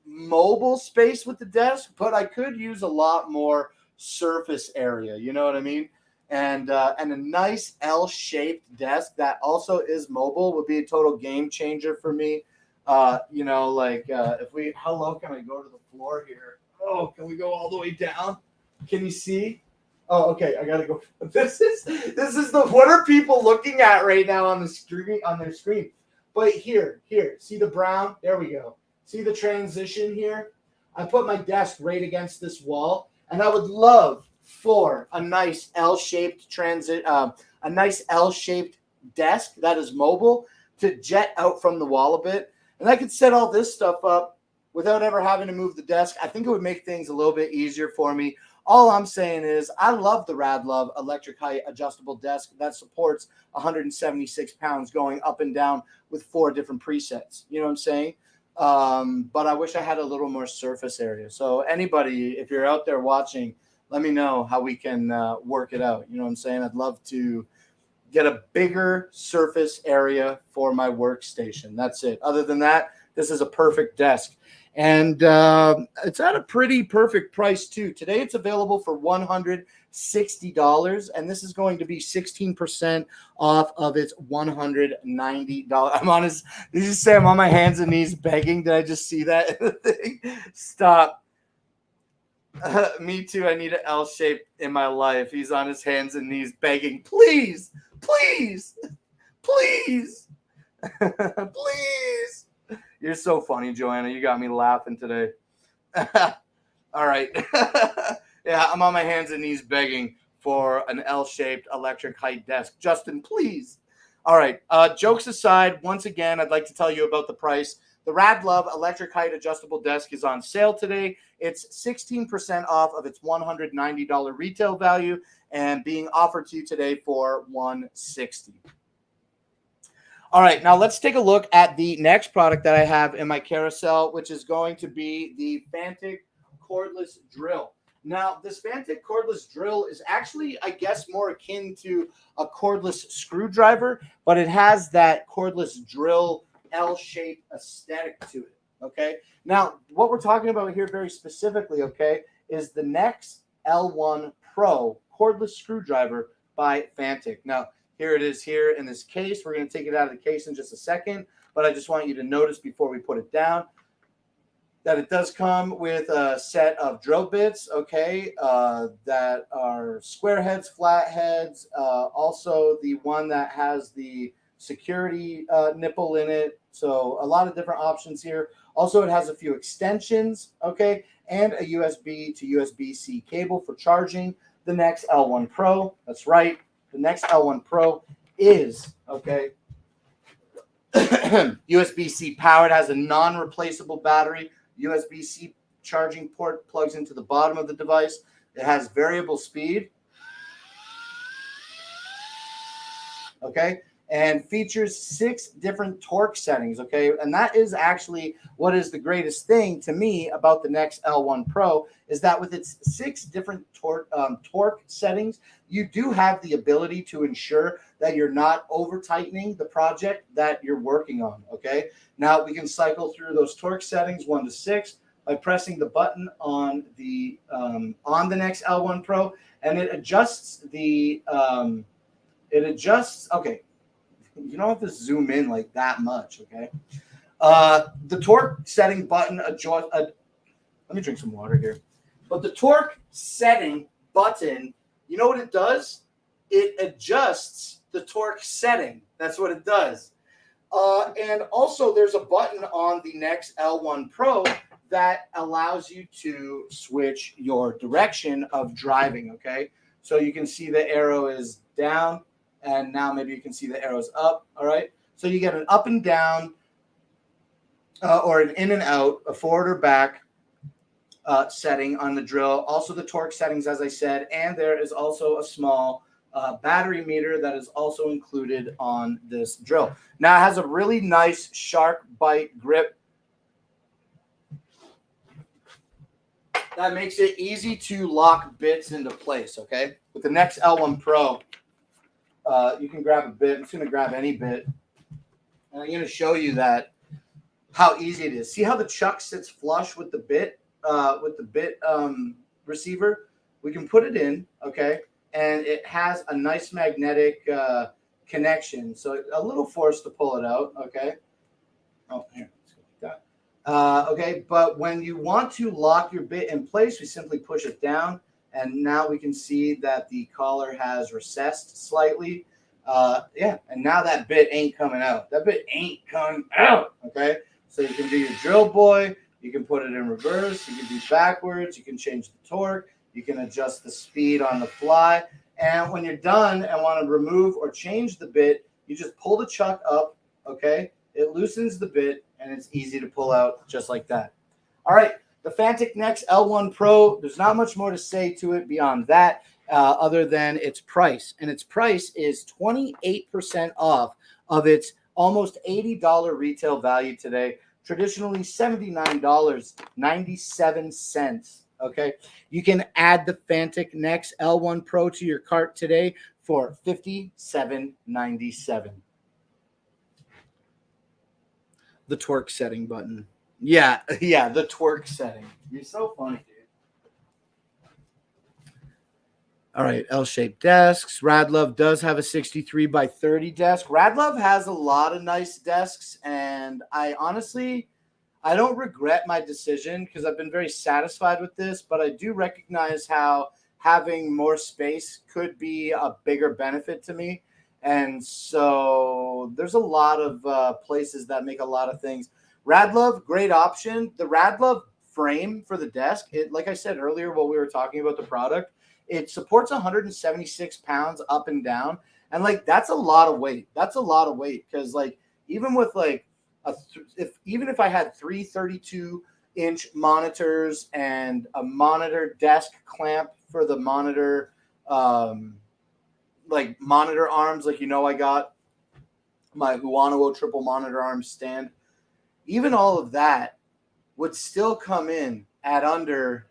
mobile space with the desk, but I could use a lot more surface area. You know what I mean? And a nice L-shaped desk that also is mobile would be a total game changer for me. How low can I go to the floor here? Oh, can we go all the way down? Can you see? Oh, okay. I gotta go. This is what are people looking at right now on the screen, on their screen? But here, see the brown? There we go. See the transition here? I put my desk right against this wall, and I would love for a nice L-shaped desk that is mobile to jet out from the wall a bit. And I could set all this stuff up without ever having to move the desk. I think it would make things a little bit easier for me. All I'm saying is I love the Radlove electric height adjustable desk that supports 176 pounds going up and down with 4 different presets. You know what I'm saying? But I wish I had a little more surface area. So anybody, if you're out there watching, let me know how we can work it out. You know what I'm saying? I'd love to get a bigger surface area for my workstation. That's it. Other than that, this is a perfect desk. And it's at a pretty perfect price, too. Today, it's available for $160, and this is going to be 16% off of its $190. I'm honest. Did you say I'm on my hands and knees begging? Did I just see that thing? Stop. Me too. I need an L shape in my life. He's on his hands and knees begging, please, please, please, please. You're so funny, Joanna. You got me laughing today. All right. Yeah, I'm on my hands and knees begging for an L-shaped electric height desk. Justin, please. All right. Jokes aside, once again, I'd like to tell you about the price. The Radlove electric height adjustable desk is on sale today. It's 16% off of its $190 retail value and being offered to you today for $160. All right, now let's take a look at the next product that I have in my carousel, which is going to be the Fantic cordless drill. Now, this Fantic cordless drill is actually, I guess, more akin to a cordless screwdriver, but it has that cordless drill L-shaped aesthetic to it, okay? Now, what we're talking about here very specifically, okay, is the Nex L1 Pro cordless screwdriver by Fantic. Now, here it is here in this case. We're going to take it out of the case in just a second, but I just want you to notice before we put it down that it does come with a set of drill bits, okay, that are square heads, flat heads, also the one that has the security nipple in it. So a lot of different options here. Also, it has a few extensions, okay, and a USB to USB-C cable for charging the Nex L1 Pro. That's right. The Nex L1 Pro is, okay, USB-C powered, has a non-replaceable battery. USB-C charging port plugs into the bottom of the device. It has variable speed, okay, and features 6 different torque settings, okay? And that is actually what is the greatest thing to me about the Nex L1 Pro is that with its 6 different torque settings, you do have the ability to ensure that you're not over-tightening the project that you're working on, okay? Now, we can cycle through those torque settings 1 to 6 by pressing the button on the Nex L1 Pro, and it adjusts the, okay, you don't have to zoom in like that much, okay? The torque setting button adjust. Let me drink some water here. But the torque setting button, you know what it does? It adjusts the torque setting. That's what it does. And also, there's a button on the Nex L1 Pro that allows you to switch your direction of driving, okay? So you can see the arrow is down. And now maybe you can see the arrows up, all right? So you get an up and down or an in and out, a forward or back setting on the drill. Also the torque settings, as I said, and there is also a small battery meter that is also included on this drill. Now it has a really nice shark bite grip that makes it easy to lock bits into place, okay? With the Nex L1 Pro, you can grab a bit. I'm just going to grab any bit. And I'm going to show you that how easy it is. See how the chuck sits flush with the bit receiver? We can put it in, okay? And it has a nice magnetic connection. So a little force to pull it out, okay? Oh, here. Let's go like that. Okay, but when you want to lock your bit in place, we simply push it down. And now we can see that the collar has recessed slightly. Yeah, and now that bit ain't coming out. That bit ain't coming out, okay? So you can do your drill boy. You can put it in reverse. You can do backwards. You can change the torque. You can adjust the speed on the fly. And when you're done and want to remove or change the bit, you just pull the chuck up, okay? It loosens the bit, and it's easy to pull out just like that. All right. The Fantic Nex L1 Pro, there's not much more to say to it beyond that other than its price. And its price is 28% off of its almost $80 retail value today, traditionally $79.97, okay? You can add the Fantic Nex L1 Pro to your cart today for $57.97. The twerk setting button. Yeah, yeah, the twerk setting. You're so funny, dude. All right, L-shaped desks. Radlove does have a 63 by 30 desk. Radlove has a lot of nice desks, and I don't regret my decision because I've been very satisfied with this, but I do recognize how having more space could be a bigger benefit to me. And so there's a lot of places that make a lot of things. Radlove, great option. The Radlove frame for the desk, it, like I said earlier while we were talking about the product, it supports 176 pounds up and down. And like, that's a lot of weight. That's a lot of weight because like, even with like, even if I had three 32-inch monitors and a monitor desk clamp for the monitor, like monitor arms, like I got my Huonowo triple monitor arm stand. Even all of that would still come in at under.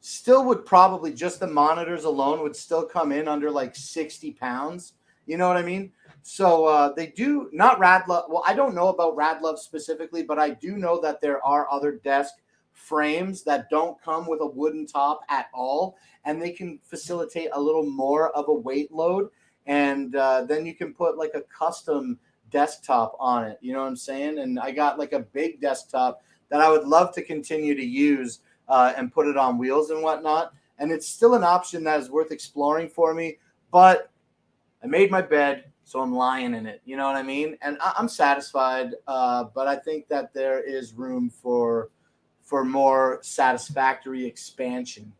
Still would probably just the monitors alone would still come in under like 60 pounds. You know what I mean? So they do not Radlove. Well, I don't know about Radlove specifically, but I do know that there are other desk frames that don't come with a wooden top at all, and they can facilitate a little more of a weight load. And then you can put like a custom desktop on it. You know what I'm saying? And I got like a big desktop that I would love to continue to use and put it on wheels and whatnot. And it's still an option that is worth exploring for me. But I made my bed, so I'm lying in it. You know what I mean? And I'm satisfied. But I think that there is room for more satisfactory expansion.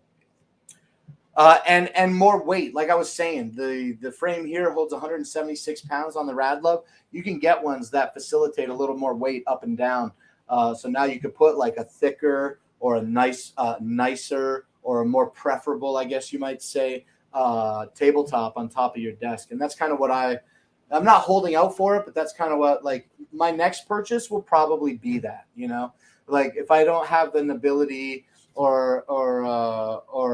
And more weight. Like I was saying, the frame here holds 176 pounds on the Radlove. You can get ones that facilitate a little more weight up and down. So now you could put like a thicker or a nicer or a more preferable, I guess you might say, tabletop on top of your desk. And that's kind of what I'm not holding out for it, but that's kind of what, like, my next purchase will probably be that, like if I don't have an ability or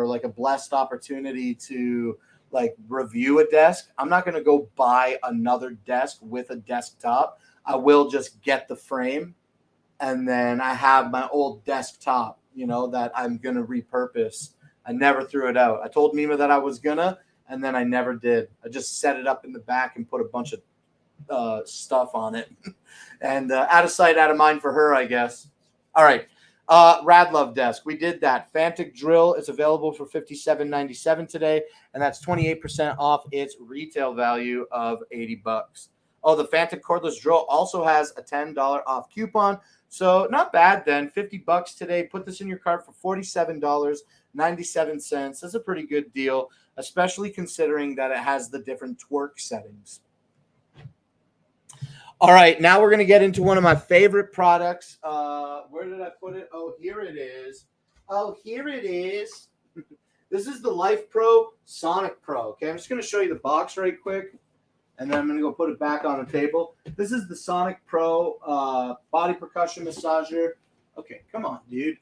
like a blessed opportunity to like review a desk, I'm not going to go buy another desk with a desktop. I will just get the frame, and then I have my old desktop, that I'm going to repurpose. I never threw it out. I told Mima that I was gonna, and then I never did. I just set it up in the back and put a bunch of stuff on it. And out of sight, out of mind for her, I guess. All right. Radlove desk. We did that. Fantic drill is available for $57.97 today, and that's 28% off its retail value of $80. Oh, the Fantic cordless drill also has a $10 off coupon. So not bad then. $50 today. Put this in your cart for $47.97. That's a pretty good deal, especially considering that it has the different twerk settings. All right, now we're going to get into one of my favorite products. Where did I put it? Oh, here it is. This is the Life Pro Sonic Pro. Okay, I'm just going to show you the box right quick, and then I'm going to go put it back on the table. This is the Sonic Pro body percussion massager. Okay, come on, dude.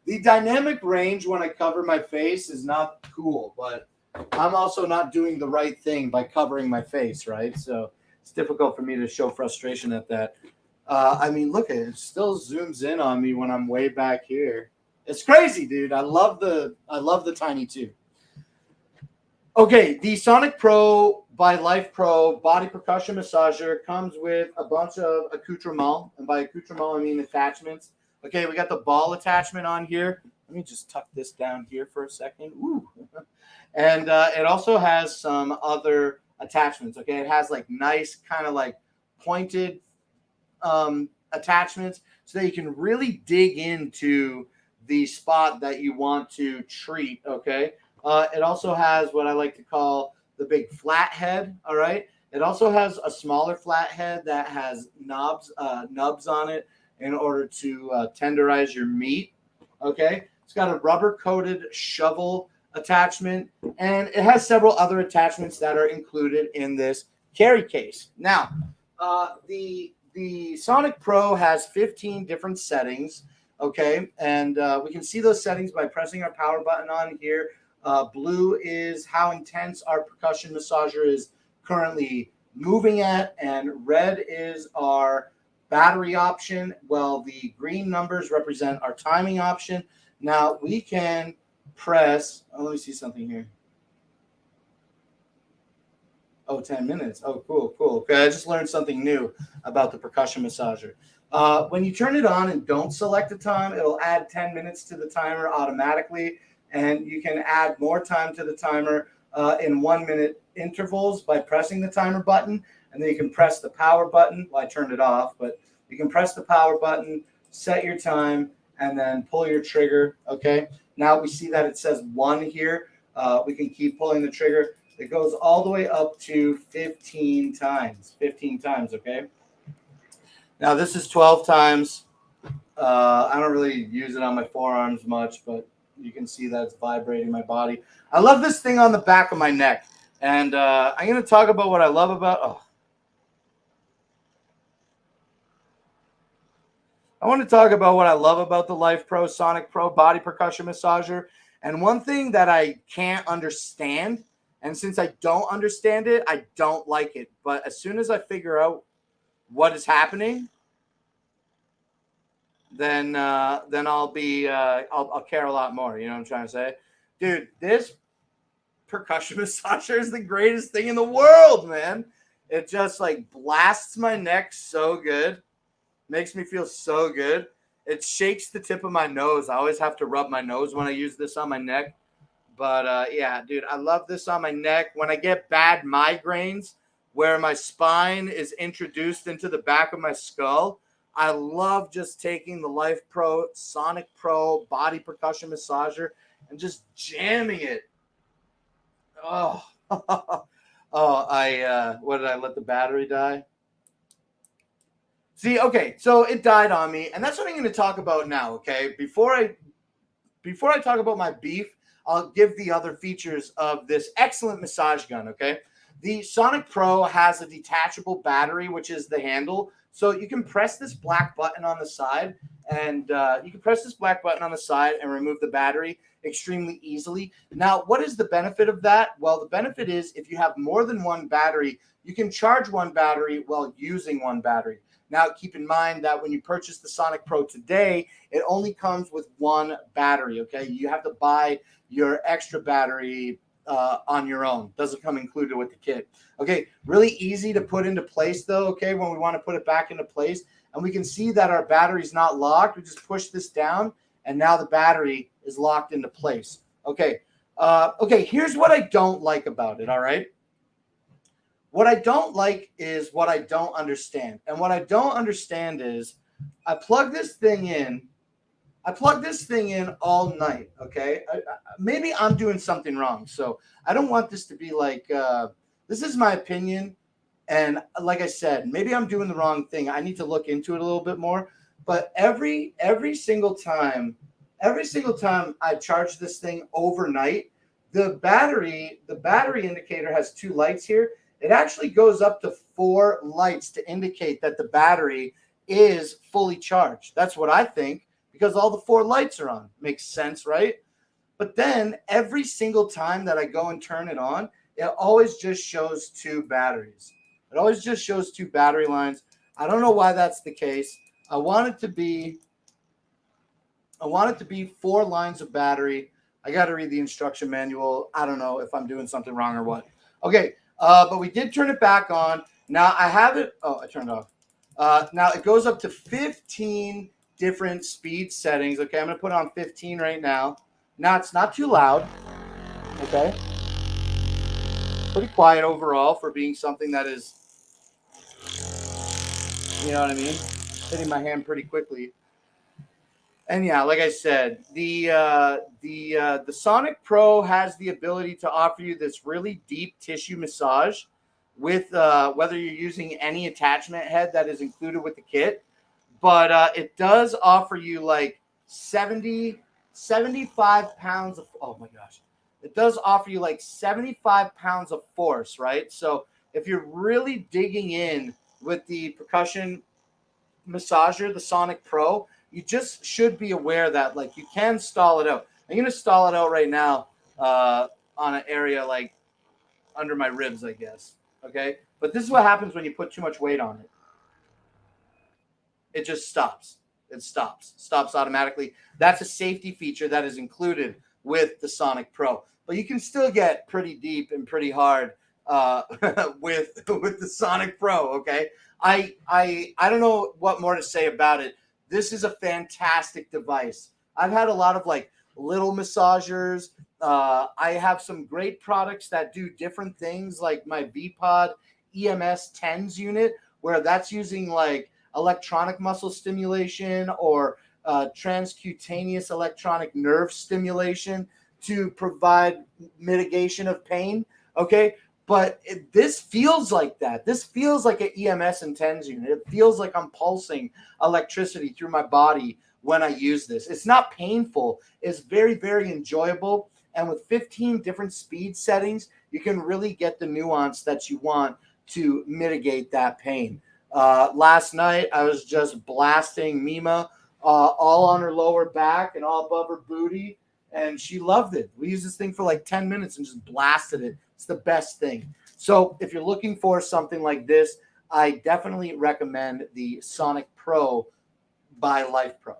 The dynamic range when I cover my face is not cool, but I'm also not doing the right thing by covering my face, right? So it's difficult for me to show frustration at that. I mean, look at it. It still zooms in on me when I'm way back here. It's crazy, dude. I love the Tiny 2. Okay, the Sonic Pro by Life Pro body percussion massager comes with a bunch of accoutrements, and by accoutrements I mean attachments. Okay, we got the ball attachment on here. Let me just tuck this down here for a second. Ooh. And it also has some other attachments. Okay, it has like nice kind of like pointed attachments so that you can really dig into the spot that you want to treat. Okay, it also has what I like to call the big flat head. All right, it also has a smaller flat head that has nubs on it in order to tenderize your meat. Okay, it's got a rubber coated shovel attachment, and it has several other attachments that are included in this carry case. Now, the Sonic Pro has 15 different settings, okay, and we can see those settings by pressing our power button on here. Blue is how intense our percussion massager is currently moving at, and red is our battery option. Well, the green numbers represent our timing option. Now we can press, let me see something here. Oh, 10 minutes. Oh, cool. Okay, I just learned something new about the percussion massager. When you turn it on and don't select a time, it'll add 10 minutes to the timer automatically, and you can add more time to the timer in 1 minute intervals by pressing the timer button, and then you can press the power button. Well, I turned it off, but you can press the power button, set your time, and then pull your trigger. Okay, now we see that it says 1 here. We can keep pulling the trigger. It goes all the way up to 15 times. 15 times, okay? Now, this is 12 times. I don't really use it on my forearms much, but you can see that it's vibrating my body. I love this thing on the back of my neck. And I'm going to talk about what I love about... I want to talk about what I love about the Life Pro Sonic Pro body percussion massager. And one thing that I can't understand, and since I don't understand it, I don't like it. But as soon as I figure out what is happening, then I'll be I'll care a lot more. You know what I'm trying to say, dude? This percussion massager is the greatest thing in the world, man. It just like blasts my neck so good, makes me feel so good. It shakes the tip of my nose. I always have to rub my nose when I use this on my neck. But yeah, dude, I love this on my neck. When I get bad migraines where my spine is introduced into the back of my skull, I love just taking the Life Pro Sonic Pro body percussion massager and just jamming it. Oh, what did I let the battery die? See, okay, so it died on me, and that's what I'm going to talk about now, okay? Before I talk about my beef, I'll give the other features of this excellent massage gun, okay? The Sonic Pro has a detachable battery, which is the handle. So you can press this black button on the side, and remove the battery extremely easily. Now, what is the benefit of that? Well, the benefit is if you have more than one battery, you can charge one battery while using one battery. Now, keep in mind that when you purchase the Sonic Pro today, it only comes with one battery, okay? You have to buy your extra battery on your own. Doesn't come included with the kit. Okay, really easy to put into place, though, okay, when we want to put it back into place. And we can see that our battery's not locked. We just push this down, and now the battery is locked into place. Okay, here's what I don't like about it, all right? What I don't like is what I don't understand. And what I don't understand is I plug this thing in all night, okay? Maybe I'm doing something wrong. So I don't want this to be like, this is my opinion. And like I said, maybe I'm doing the wrong thing. I need to look into it a little bit more. But every single time I charge this thing overnight, the battery indicator has 2 lights here. It actually goes up to 4 lights to indicate that the battery is fully charged. That's what I think, because all the 4 lights are on. Makes sense, right? But then every single time that I go and turn it on, it always just shows 2 batteries. It always just shows 2 battery lines. I don't know why that's the case. I want it to be 4 lines of battery. I got to read the instruction manual. I don't know if I'm doing something wrong or what. Okay, but we did turn it back on. Now I have it. Oh, I turned it off. Now it goes up to 15 different speed settings. Okay, I'm going to put on 15 right now. Now it's not too loud. Okay. Pretty quiet overall for being something that is, you know what I mean? Hitting my hand pretty quickly. And yeah, like I said, the Sonic Pro has the ability to offer you this really deep tissue massage with whether you're using any attachment head that is included with the kit. But it does offer you like 75 pounds of, oh my gosh. It does offer you like 75 pounds of force, right? So if you're really digging in with the percussion massager, the Sonic Pro, you just should be aware that like you can stall it out. I'm going to stall it out right now on an area like under my ribs, I guess. Okay. But this is what happens when you put too much weight on it. It just stops. It stops automatically. That's a safety feature that is included with the Sonic Pro. But you can still get pretty deep and pretty hard with the Sonic Pro. Okay, I don't know what more to say about it. This is a fantastic device. I've had a lot of like little massagers. I have some great products that do different things, like my VPod EMS 10s unit, where that's using like electronic muscle stimulation or transcutaneous electronic nerve stimulation to provide mitigation of pain. Okay. But this feels like that. This feels like an EMS and 10s unit. It feels like I'm pulsing electricity through my body when I use this. It's not painful. It's very, very enjoyable. And with 15 different speed settings, you can really get the nuance that you want to mitigate that pain. Last night, I was just blasting Mima all on her lower back and all above her booty, and she loved it. We used this thing for like 10 minutes and just blasted it. It's the best thing. So if you're looking for something like this, I definitely recommend the Sonic Pro by Life Pro.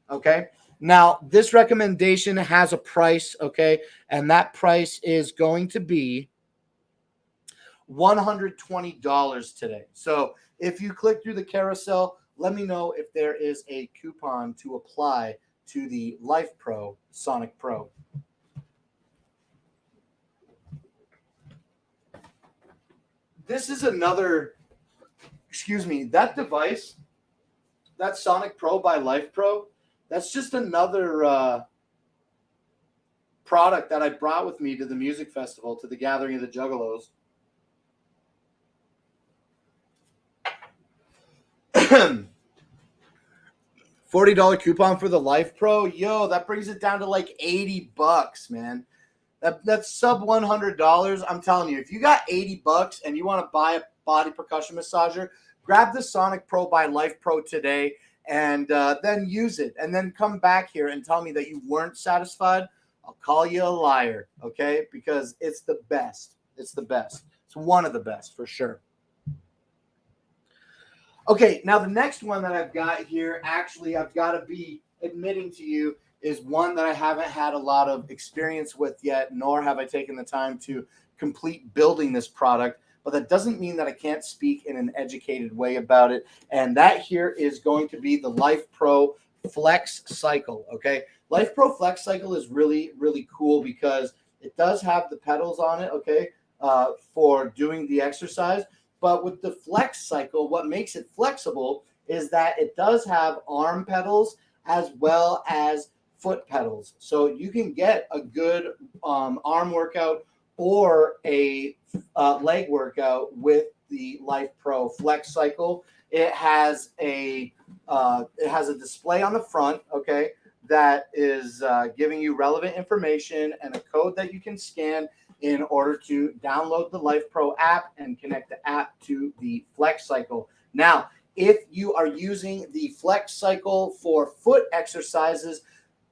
Okay. Now, this recommendation has a price. Okay. And that price is going to be $120 today. So if you click through the carousel, let me know if there is a coupon to apply to the Life Pro Sonic Pro. This is another, that device, that Sonic Pro by Life Pro, that's just another product that I brought with me to the music festival, to the Gathering of the Juggalos. $40 coupon for the Life Pro. Yo, that brings it down to like $80, man. That's sub $100. I'm telling you, if you got $80 and you want to buy a body percussion massager, grab the Sonic Pro by Life Pro today and then use it. And then come back here and tell me that you weren't satisfied. I'll call you a liar, okay? Because it's the best. It's the best. It's one of the best for sure. Okay, now the next one that I've got here, actually, I've got to be admitting to you, is one that I haven't had a lot of experience with yet, nor have I taken the time to complete building this product. But that doesn't mean that I can't speak in an educated way about it. And that here is going to be the Life Pro Flex Cycle, okay? Life Pro Flex Cycle is really, really cool because it does have the pedals on it, okay, for doing the exercise. But with the Flex Cycle, what makes it flexible is that it does have arm pedals as well as foot pedals. So you can get a good arm workout or a leg workout with the Life Pro Flex Cycle. It has a display on the front, okay, that is giving you relevant information and a code that you can scan in order to download the Life Pro app and connect the app to the Flex Cycle. Now, if you are using the Flex Cycle for foot exercises,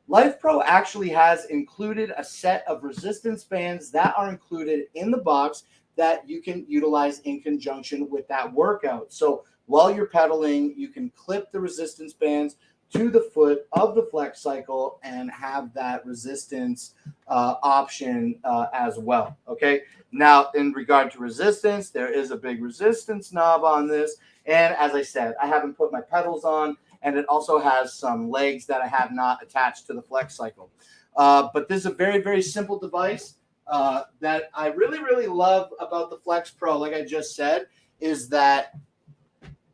Life Pro actually has included a set of resistance bands that are included in the box that you can utilize in conjunction with that workout. So while you're pedaling, you can clip the resistance bands to the foot of the Flex Cycle and have that resistance option as well. Okay. Now, in regard to resistance, there is a big resistance knob on this. And as I said, I haven't put my pedals on, and it also has some legs that I have not attached to the Flex Cycle. But this is a very, very simple device that I really, really love about the Flex Pro, like I just said, is that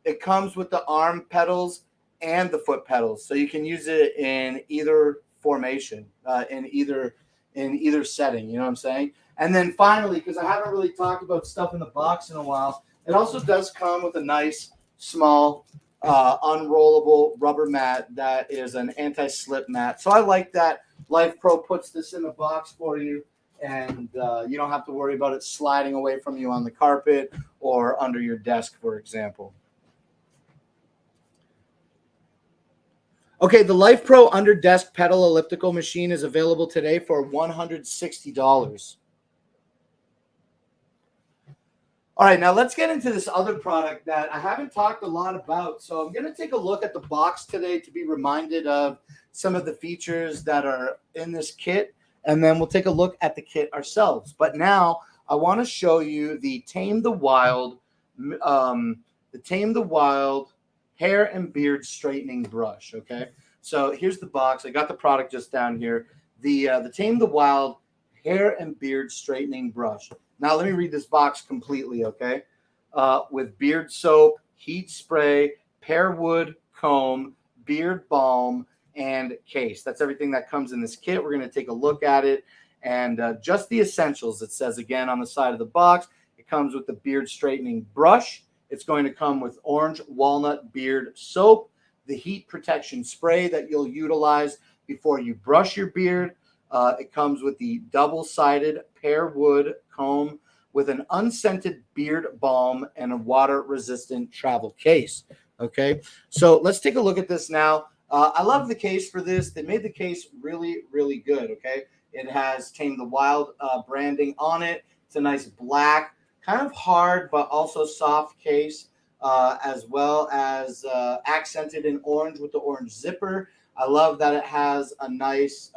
it comes with the arm pedals and the foot pedals. So you can use it in either formation, in either setting, you know what I'm saying? And then finally, because I haven't really talked about stuff in the box in a while, it also does come with a nice, small, unrollable rubber mat that is an anti-slip mat. So I like that Life Pro puts this in the box for you, and you don't have to worry about it sliding away from you on the carpet or under your desk, for example. Okay, the Life Pro under desk pedal elliptical machine is available today for $160. All right, now let's get into this other product that I haven't talked a lot about. So I'm going to take a look at the box today to be reminded of some of the features that are in this kit, and then we'll take a look at the kit ourselves. But now I want to show you the Tame the Wild hair and beard straightening brush. Okay, so here's the box. I got the product just down here. The Tame the Wild hair and beard straightening brush. Now let me read this box completely. Okay, with beard soap, heat spray, pear wood comb, beard balm, and case. That's everything that comes in this kit. We're going to take a look at it, and just the essentials. It says again on the side of the box. It comes with the beard straightening brush. It's going to come with orange walnut beard soap, the heat protection spray that you'll utilize before you brush your beard. It comes with the double-sided pear wood comb with an unscented beard balm and a water-resistant travel case. Okay, so let's take a look at this now. I love the case for this. They made the case really, really good. Okay, it has Tame the Wild branding on it. It's a nice black, kind of hard but also soft case, as well as accented in orange with the orange zipper. I love that it has a nice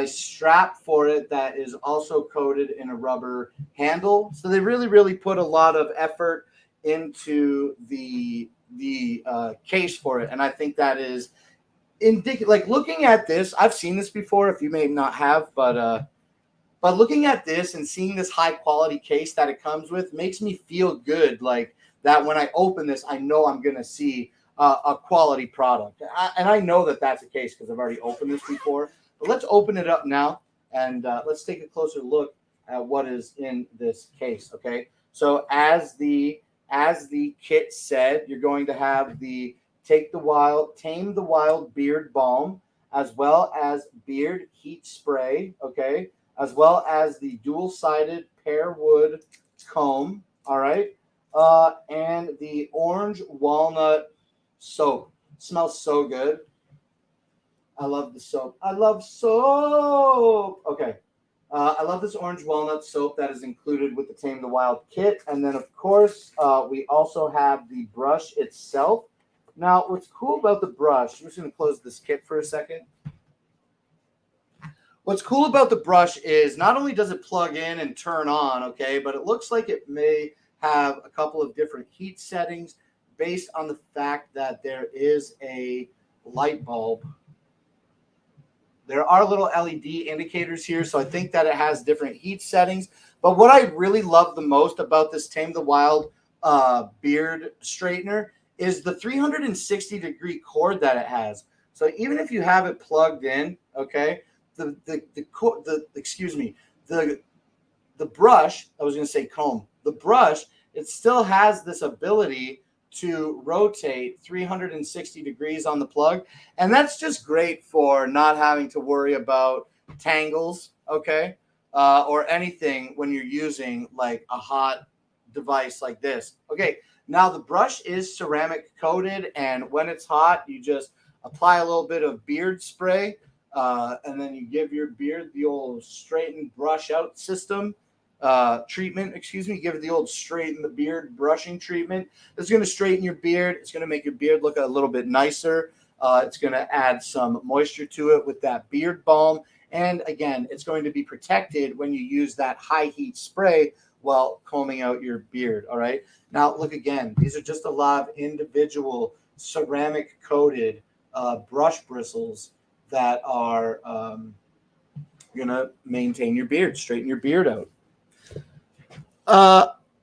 strap for it that is also coated in a rubber handle. So they really, really put a lot of effort into the case for it, and I think that is indicative. Like looking at this, I've seen this before. If you may not have, but looking at this and seeing this high quality case that it comes with makes me feel good. Like that when I open this, I know I'm gonna see a quality product, and I know that that's the case because I've already opened this before. But let's open it up now, and let's take a closer look at what is in this case. Okay, so as the kit said, you're going to have the Tame the Wild beard balm, as well as beard heat spray. Okay, as well as the dual-sided pear wood comb. All right, and the orange walnut soap. Smells so good. I love the soap. I love soap. Okay. I love this orange walnut soap that is included with the Tame the Wild kit. And then, of course, we also have the brush itself. Now, what's cool about the brush, I'm just going to close this kit for a second. What's cool about the brush is not only does it plug in and turn on, okay, but it looks like it may have a couple of different heat settings based on the fact that there is a light bulb. There are little LED indicators here, so I think that it has different heat settings. But what I really love the most about this Tame the Wild beard straightener is the 360-degree cord that it has. So even if you have it plugged in, okay, the brush, I was going to say comb, the brush, it still has this ability to rotate 360 degrees on the plug, and that's just great for not having to worry about tangles, okay, or anything when you're using like a hot device like this. Okay, now the brush is ceramic coated, and when it's hot, you just apply a little bit of beard spray, and then you give your beard the old straighten brush out system. Treatment, give it the old straighten the beard brushing treatment. It's going to straighten your beard. It's going to make your beard look a little bit nicer. It's going to add some moisture to it with that beard balm. And again, it's going to be protected when you use that high heat spray while combing out your beard. All right. Now look again. These are just a lot of individual ceramic coated brush bristles that are going to maintain your beard, straighten your beard out.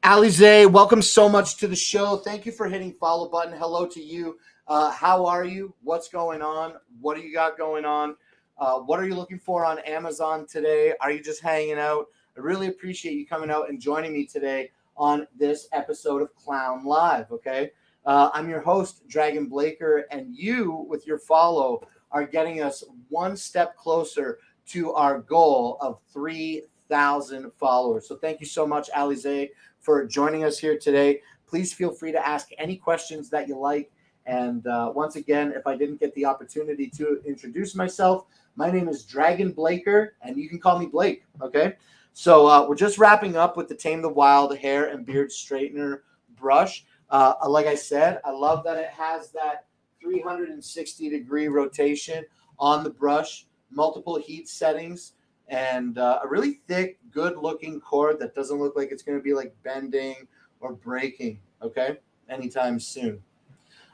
Alize, welcome so much to the show. Thank you for hitting follow button. Hello to you. How are you? What's going on? What do you got going on? What are you looking for on Amazon today? Are you just hanging out? I really appreciate you coming out and joining me today on this episode of Clown Live, okay? I'm your host, Dragon Blaker, and you, with your follow, are getting us one step closer to our goal of 3,000 followers. So thank you so much, Alize, for joining us here today. Please feel free to ask any questions that you like. And once again, if I didn't get the opportunity to introduce myself, my name is Dragon Blaker, and you can call me Blake, okay? So we're just wrapping up with the Tame the Wild hair and beard straightener brush. Like I said, I love that it has that 360-degree rotation on the brush, multiple heat settings, and a really thick, good-looking cord that doesn't look like it's going to be like bending or breaking, okay, anytime soon.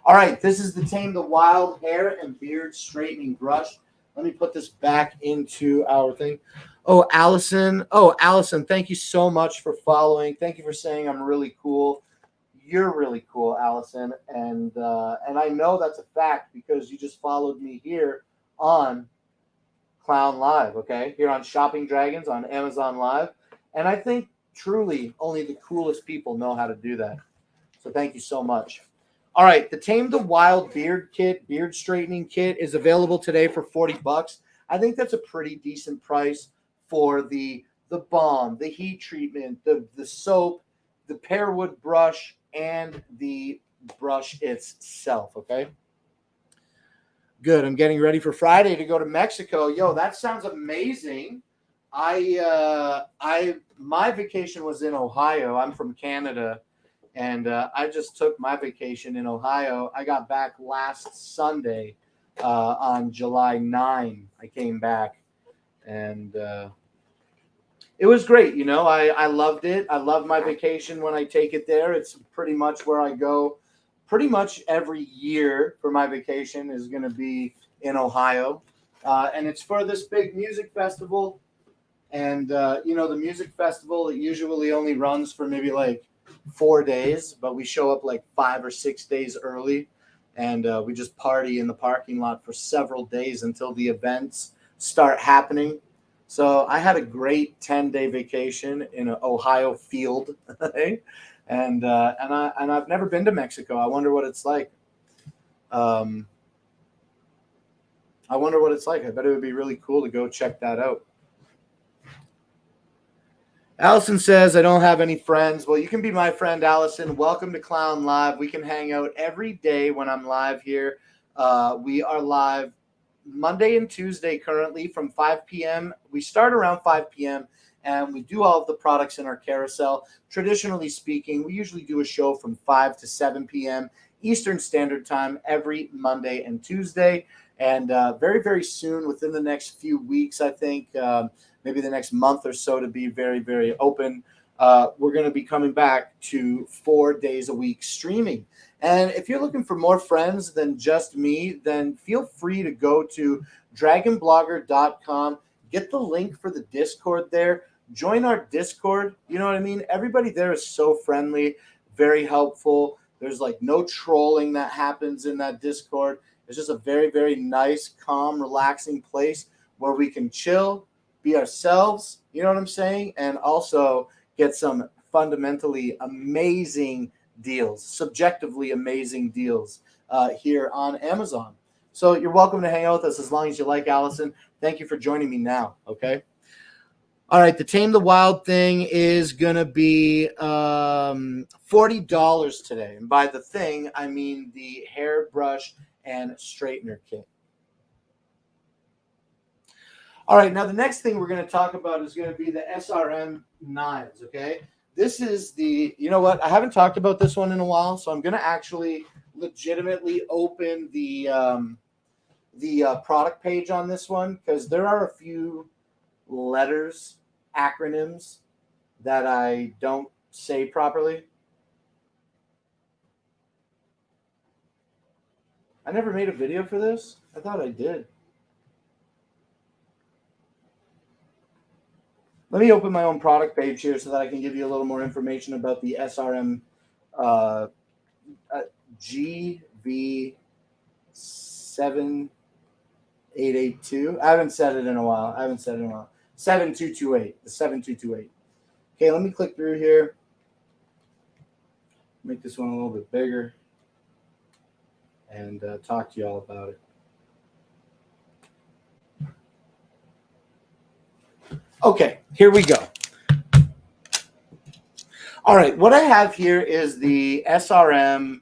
All right, this is the Tame the Wild hair and beard straightening brush. Let me put this back into our thing. Oh, Allison. Oh, Allison, thank you so much for following. Thank you for saying I'm really cool. You're really cool, Allison, and I know that's a fact because you just followed me here on Clown Live, okay? Here on Shopping Dragons on Amazon Live, and I think truly only the coolest people know how to do that. So thank you so much. All right, the Tame the Wild beard kit, beard straightening kit is available today for $40. I think that's a pretty decent price for the balm, the heat treatment, the soap, the pearwood brush, and the brush itself, okay? Good. I'm getting ready for Friday to go to Mexico. Yo, that sounds amazing. My vacation was in Ohio. I'm from Canada. And I just took my vacation in Ohio. I got back last Sunday on July 9. I came back, and it was great. You know, I loved it. I love my vacation when I take it there. It's pretty much where I go pretty much every year for my vacation is going to be in Ohio. And it's for this big music festival. And, you know, the music festival, it usually only runs for maybe like 4 days, but we show up like 5 or 6 days early, and we just party in the parking lot for several days until the events start happening. So I had a great 10-day vacation in an Ohio field, and I've never been to Mexico. I wonder what it's like. I wonder what it's like. I bet it would be really cool to go check that out. Allison says, I don't have any friends. Well, you can be my friend, Allison. Welcome to Clown Live. We can hang out every day when I'm live here. We are live Monday and Tuesday currently from 5 p.m. We start around 5 p.m. and we do all of the products in our carousel. Traditionally speaking, we usually do a show from 5 to 7 p.m. Eastern Standard Time every Monday and Tuesday. And very, very soon, within the next few weeks, I think, maybe the next month or so to be very, very open, we're going to be coming back to 4 days a week streaming. And if you're looking for more friends than just me, then feel free to go to dragonblogger.com, get the link for the Discord there, join our Discord. You know what I mean? Everybody there is so friendly, very helpful. There's like no trolling that happens in that Discord. It's just a very, very nice, calm, relaxing place where we can chill, be ourselves, you know what I'm saying? And also get some fundamentally amazing deals, subjectively amazing deals here on Amazon. So you're welcome to hang out with us as long as you like, Allison. Thank you for joining me now, okay? All right, the Tame the Wild thing is going to be $40 today. And by the thing, I mean the hairbrush and straightener kit. All right, now the next thing we're going to talk about is going to be the SRM knives, okay? This is the, you know what? I haven't talked about this one in a while, so I'm going to actually legitimately open the product page on this one because there are a few letters, acronyms that I don't say properly. I never made a video for this. I thought I did. Let me open my own product page here so that I can give you a little more information about the SRM GV7882. I haven't said it in a while. 7228. The 7228. Okay, let me click through here. Make this one a little bit bigger and talk to you all about it. Okay, here we go. All right, what I have here is the SRM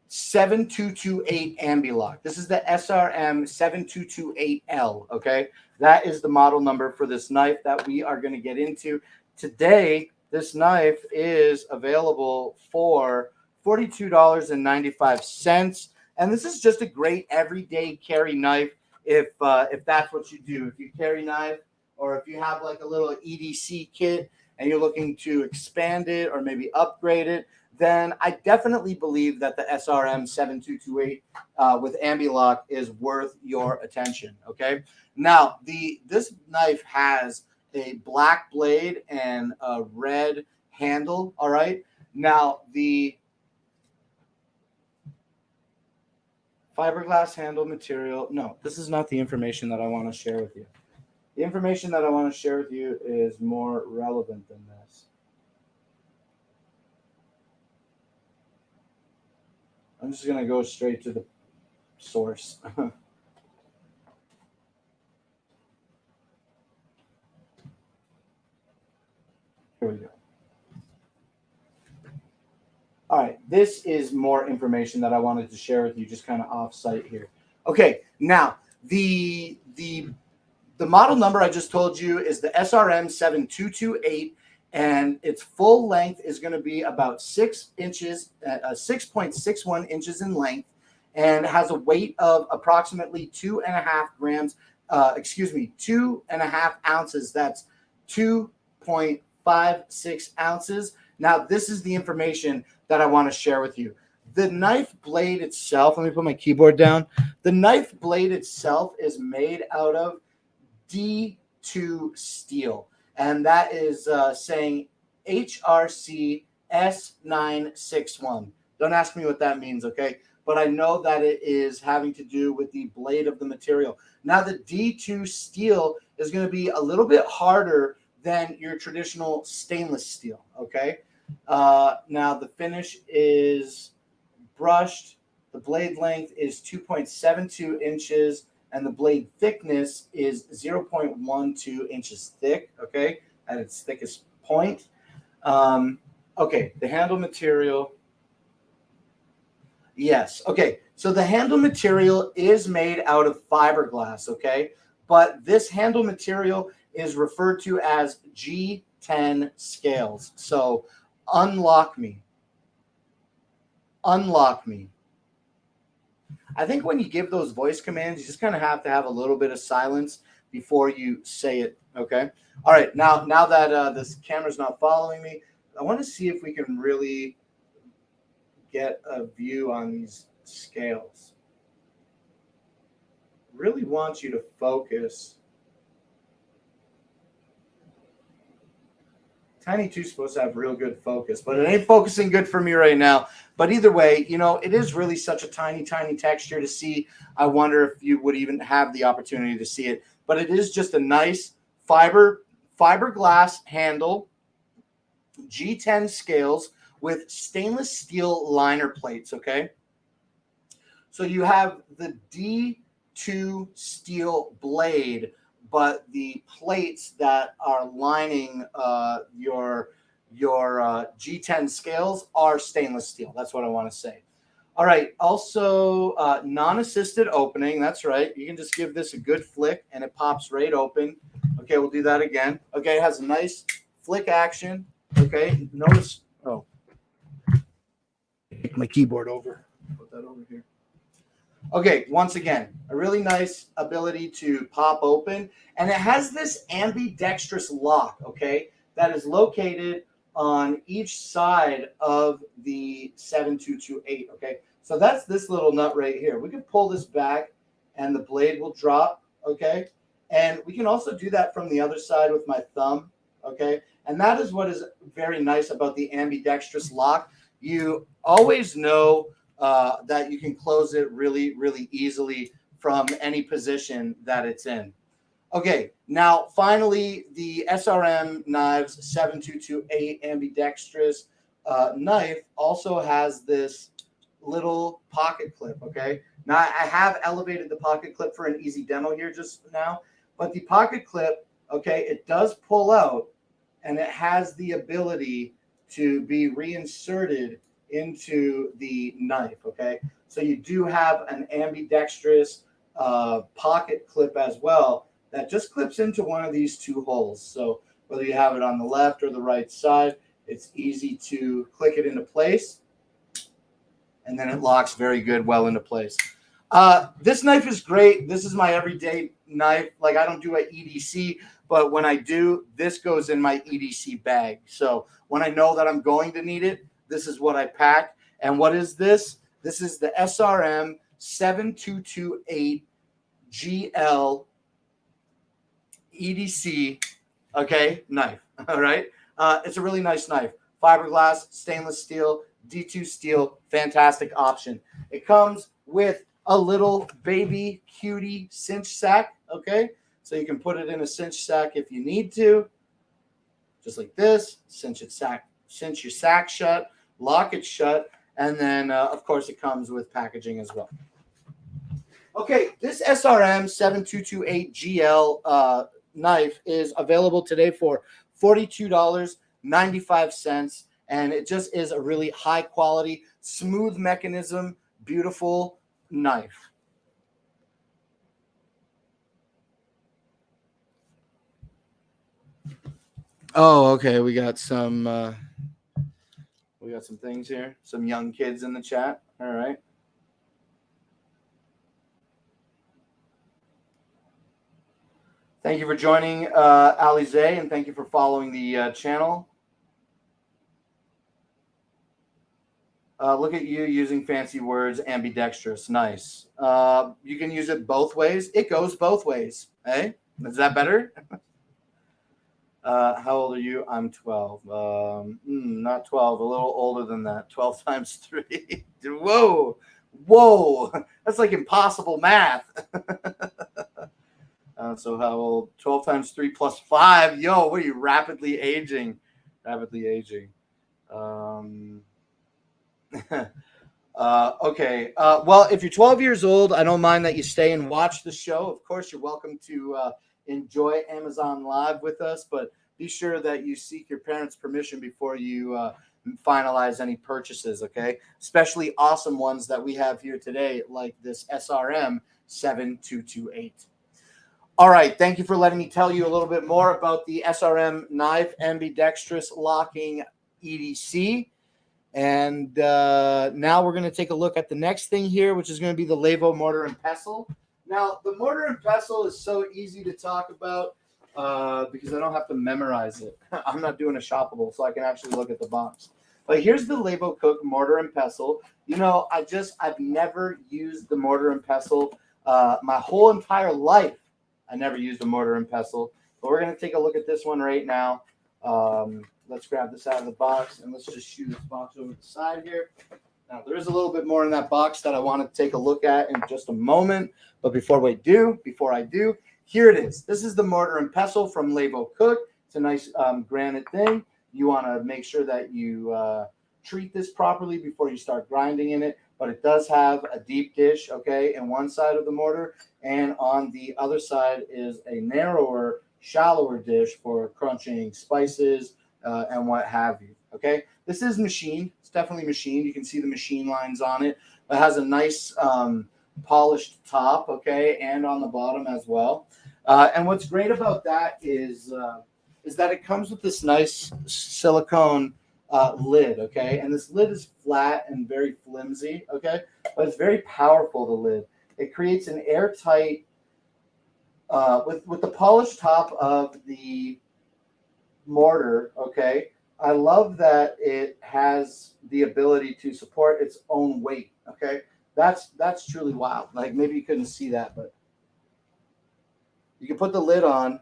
7228 Ambi-Lock. This is the SRM 7228L, okay? that is the model number for this knife that we are going to get into today. This knife is available for $42.95, and this is just a great everyday carry knife. If that's what you do, if you carry knife, or if you have like a little EDC kit and you're looking to expand it or maybe upgrade it, then I definitely believe that the SRM 7228 with Ambi-Lock is worth your attention. Okay, now this knife has a black blade and a red handle. All right, now the fiberglass handle material. No, this is not the information that I want to share with you. The information that I want to share with you is more relevant than this. I'm just going to go straight to the source. Here we go. All right, this is more information that I wanted to share with you, just kind of off-site here. Okay, now the model number I just told you is the SRM 7228, and its full length is going to be about 6 inches, 6.61 inches in length, and has a weight of approximately 2.5 grams. 2.5 ounces. That's 2.56 ounces. Now, this is the information that I want to share with you. The knife blade itself, let me put my keyboard down. The knife blade itself is made out of D2 steel, and that is saying HRC S961. Don't ask me what that means, okay? But I know that it is having to do with the blade of the material. Now, the D2 steel is going to be a little bit harder than your traditional stainless steel, okay? Now, the finish is brushed. The blade length is 2.72 inches, and the blade thickness is 0.12 inches thick, okay, at its thickest point. Okay, the handle material. Yes, okay, so the handle material is made out of fiberglass, okay, but this handle material is referred to as G10 scales. So unlock me. Unlock me. I think when you give those voice commands, you just kind of have to have a little bit of silence before you say it, okay? All right, now that this camera's not following me, I want to see if we can really get a view on these scales. Really want you to focus. Tiny 2 is supposed to have real good focus, but it ain't focusing good for me right now. But either way, you know, it is really such a tiny, tiny texture to see. I wonder if you would even have the opportunity to see it. But it is just a nice fiberglass handle, G10 scales with stainless steel liner plates, okay? So you have the D2 steel blade, but the plates that are lining your G10 scales are stainless steel. That's what I want to say. All right. Also, non-assisted opening. That's right. You can just give this a good flick, and it pops right open. Okay, we'll do that again. Okay, it has a nice flick action. Okay, notice. Oh, take my keyboard over. Put that over here. Okay, once again, a really nice ability to pop open. And it has this ambidextrous lock, okay, that is located on each side of the 7228, okay? So that's this little nut right here. We can pull this back and the blade will drop, okay? And we can also do that from the other side with my thumb, okay? And that is what is very nice about the ambidextrous lock. You always know that you can close it really, really easily from any position that it's in. Okay, now finally, the SRM Knives 7228 ambidextrous knife also has this little pocket clip, okay? Now, I have elevated the pocket clip for an easy demo here just now, but the pocket clip, okay, it does pull out, and it has the ability to be reinserted into the knife, okay? So you do have an ambidextrous pocket clip as well that just clips into one of these two holes. So whether you have it on the left or the right side, it's easy to click it into place, and then it locks very good, well into place. This knife is great. This is my everyday knife. Like, I don't do an EDC, but when I do, this goes in my EDC bag. So when I know that I'm going to need it, this is what I pack. And what is this? This is the SRM 7228 GL EDC, okay, knife. All right. It's a really nice knife. Fiberglass, stainless steel, D2 steel, fantastic option. It comes with a little baby cutie cinch sack, okay? So you can put it in a cinch sack if you need to, just like this. Cinch your sack shut, lock it shut, and then, of course, it comes with packaging as well. Okay, this SRM 7228 GL knife is available today for $42.95, and it just is a really high quality, smooth mechanism, beautiful knife. Oh, okay. We got some things here. Some young kids in the chat. All right. Thank you for joining, Alize, and thank you for following the channel. Look at you using fancy words, ambidextrous. Nice. You can use it both ways. It goes both ways. Hey, is that better? How old are you? I'm 12. Not 12. A little older than that. 12 times 3. Whoa. That's like impossible math. So how old? 12 times 3 plus 5. Yo, what are you? Rapidly aging. Okay. Well, if you're 12 years old, I don't mind that you stay and watch the show. Of course, you're welcome to enjoy Amazon Live with us, but be sure that you seek your parents' permission before you finalize any purchases, okay? Especially awesome ones that we have here today, like this SRM 7228. All right, thank you for letting me tell you a little bit more about the SRM knife ambidextrous locking EDC. And now we're going to take a look at the next thing here, which is going to be the Levo mortar and pestle. Now, the mortar and pestle is so easy to talk about because I don't have to memorize it. I'm not doing a shoppable, so I can actually look at the box. But here's the Levocook mortar and pestle. You know, I've never used the mortar and pestle my whole entire life. I never used a mortar and pestle. But we're going to take a look at this one right now. Let's grab this out of the box, and let's just shoot this box over the side here. Now, there is a little bit more in that box that I want to take a look at in just a moment. But before I do, here it is. This is the mortar and pestle from Levocook. It's a nice granite thing. You want to make sure that you treat this properly before you start grinding in it. But it does have a deep dish, okay, in one side of the mortar. And on the other side is a narrower, shallower dish for crunching spices, and what have you, okay? This is machined. It's definitely machined. You can see the machine lines on it. It has a nice polished top, okay, and on the bottom as well. And what's great about that is that it comes with this nice silicone lid, okay? And this lid is flat and very flimsy, okay? But it's very powerful, the lid. It creates an airtight, with the polished top of the mortar, okay? I love that it has the ability to support its own weight, okay? That's truly wild. Like, maybe you couldn't see that, but you can put the lid on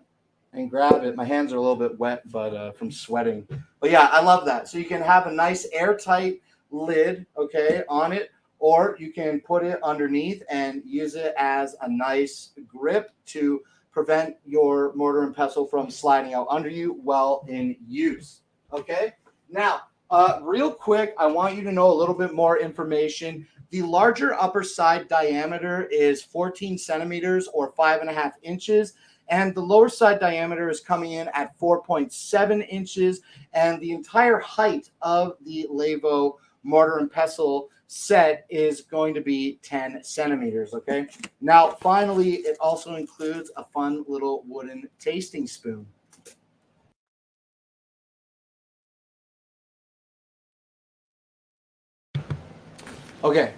and grab it. My hands are a little bit wet, but from sweating. But yeah, I love that. So you can have a nice airtight lid, okay, on it, or you can put it underneath and use it as a nice grip to prevent your mortar and pestle from sliding out under you while in use. Okay. Now, real quick, I want you to know a little bit more information. The larger upper side diameter is 14 centimeters or 5.5 inches. And the lower side diameter is coming in at 4.7 inches. And the entire height of the Levo mortar and pestle set is going to be 10 centimeters, okay? Now, finally, it also includes a fun little wooden tasting spoon. Okay.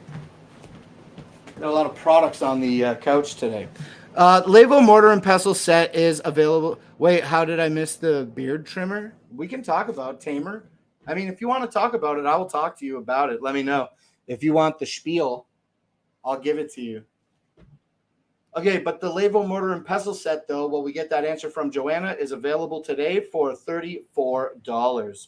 Got a lot of products on the couch today. Levo mortar and pestle set is available. Wait, how did I miss the beard trimmer? We can talk about Tamer. I mean, if you want to talk about it, I will talk to you about it. Let me know. If you want the spiel, I'll give it to you. Okay, but the Levo mortar and pestle set, though, well, we get that answer from Joanna, is available today for $34.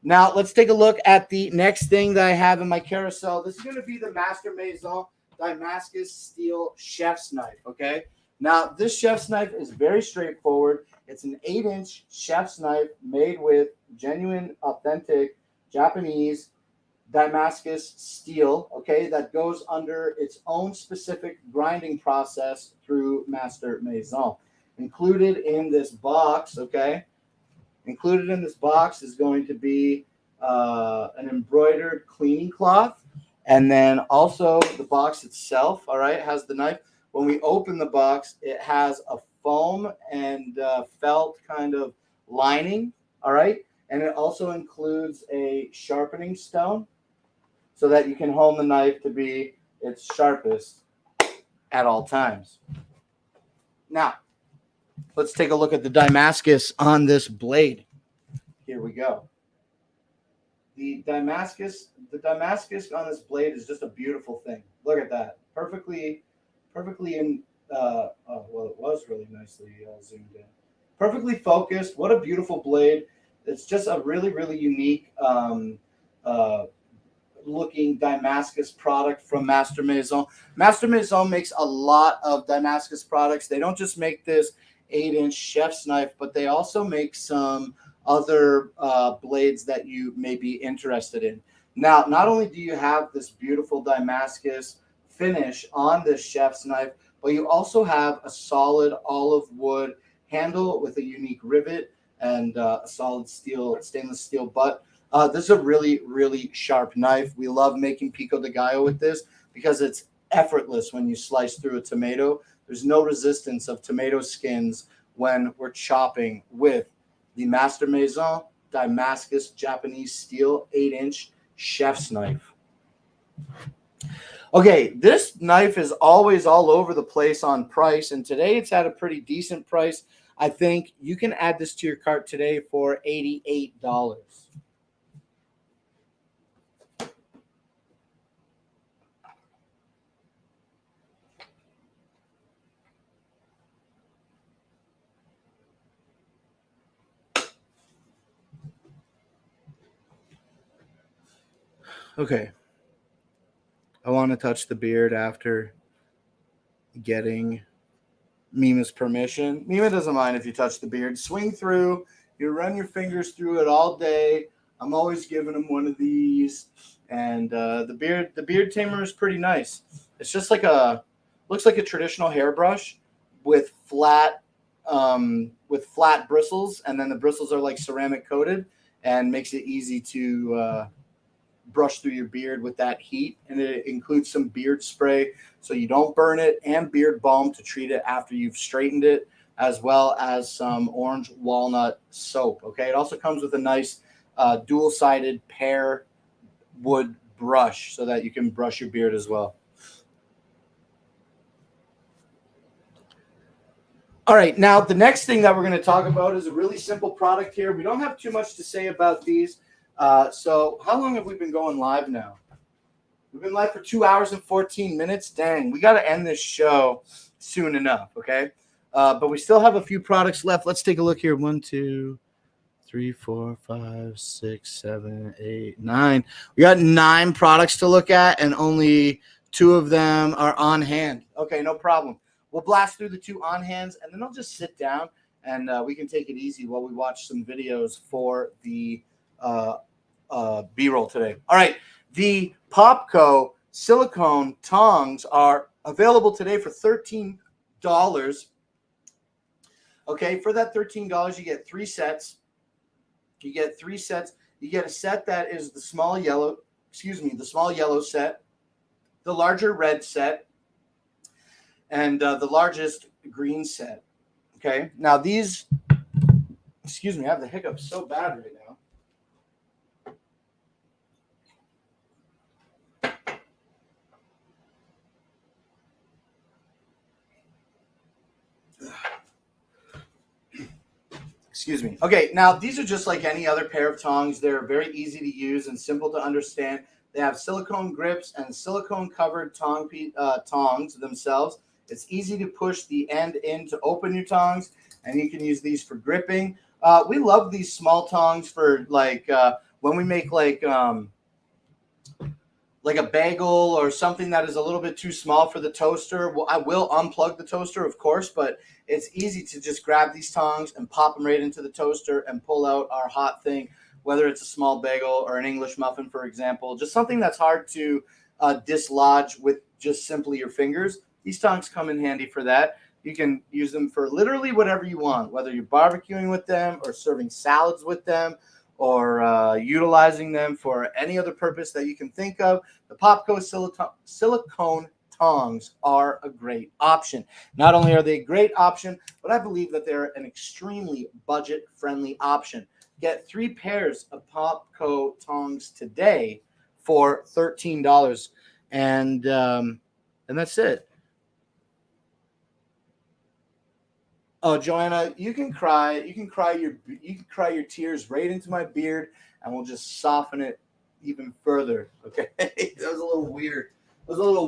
Now, let's take a look at the next thing that I have in my carousel. This is going to be the Master Maison Damascus Steel Chef's Knife, okay? Now, this chef's knife is very straightforward. It's an 8-inch chef's knife made with genuine, authentic Japanese Damascus steel, okay, that goes under its own specific grinding process through Master Maison. Included in this box, okay, included in this box is going to be an embroidered cleaning cloth, and then also the box itself, all right, has the knife. When we open the box, it has a foam and felt kind of lining, all right, and it also includes a sharpening stone so that you can hone the knife to be its sharpest at all times. Now, let's take a look at the Damascus on this blade. Here we go. The Damascus on this blade is just a beautiful thing. Look at that. Perfectly in, well, it was really nicely zoomed in. Perfectly focused. What a beautiful blade. It's just a really, really unique looking Damascus product from Master Maison. Master Maison makes a lot of Damascus products. They don't just make this 8-inch chef's knife, but they also make some other blades that you may be interested in. Now, not only do you have this beautiful Damascus finish on this chef's knife, but you also have a solid olive wood handle with a unique rivet and a solid stainless steel butt. This is a really, really sharp knife. We love making pico de gallo with this because it's effortless when you slice through a tomato. There's no resistance of tomato skins when we're chopping with the Master Maison Damascus Japanese steel 8-inch chef's knife. Okay, this knife is always all over the place on price, and today it's at a pretty decent price. I think you can add this to your cart today for $88. Okay. I want to touch the beard after getting Mima's permission. Mima doesn't mind if you touch the beard. Swing through. You run your fingers through it all day. I'm always giving him one of these. And the beard tamer is pretty nice. It's just like looks like a traditional hairbrush with flat bristles, and then the bristles are like ceramic coated and makes it easy to brush through your beard with that heat. And it includes some beard spray so you don't burn it, and beard balm to treat it after you've straightened it, as well as some orange walnut soap. Okay, it also comes with a nice dual-sided pear wood brush so that you can brush your beard as well. All right, now the next thing that we're going to talk about is a really simple product here. We don't have too much to say about these. So how long have we been going live now? We've been live for 2 hours and 14 minutes. Dang, we got to end this show soon enough, okay? But we still have a few products left. Let's take a look here. 1, 2, 3, 4, 5, 6, 7, 8, 9. We got 9 products to look at, and only 2 of them are on hand. Okay, no problem. We'll blast through the 2 on hands, and then I'll just sit down, and we can take it easy while we watch some videos for the B-roll today. All right, the Popco silicone tongs are available today for $13. Okay, for that $13, you get 3 sets. You get 3 sets. You get a set that is the small yellow the small yellow set, the larger red set, and the largest green set. Okay. Now these, I have the hiccups so bad right now. Excuse me. Okay, now these are just like any other pair of tongs. They're very easy to use and simple to understand. They have silicone grips and silicone covered tongs themselves. It's easy to push the end in to open your tongs, and you can use these for gripping. We love these small tongs for when we make like a bagel or something that is a little bit too small for the toaster. Well, I will unplug the toaster, of course, but it's easy to just grab these tongs and pop them right into the toaster and pull out our hot thing, whether it's a small bagel or an English muffin, for example, just something that's hard to dislodge with just simply your fingers. These tongs come in handy for that. You can use them for literally whatever you want, whether you're barbecuing with them or serving salads with them, or utilizing them for any other purpose that you can think of. The Popco silicone tongs are a great option. Not only are they a great option, but I believe that they're an extremely budget-friendly option. Get 3 pairs of Popco tongs today for $13, and that's it. Oh, Joanna, you can cry your tears right into my beard, and we'll just soften it even further. Okay, that was a little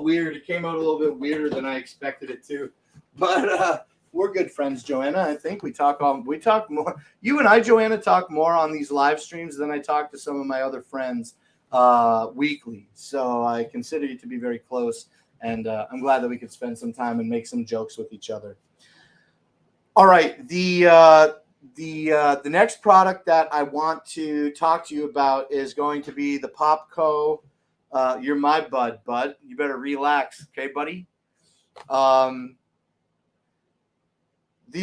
weird. It came out a little bit weirder than I expected it to, but we're good friends, Joanna. I think we talk more. You and I, Joanna, talk more on these live streams than I talk to some of my other friends weekly. So I consider you to be very close, and I'm glad that we could spend some time and make some jokes with each other. All right, the next product that I want to talk to you about is going to be the Popco. You're my bud. You better relax, okay, buddy? The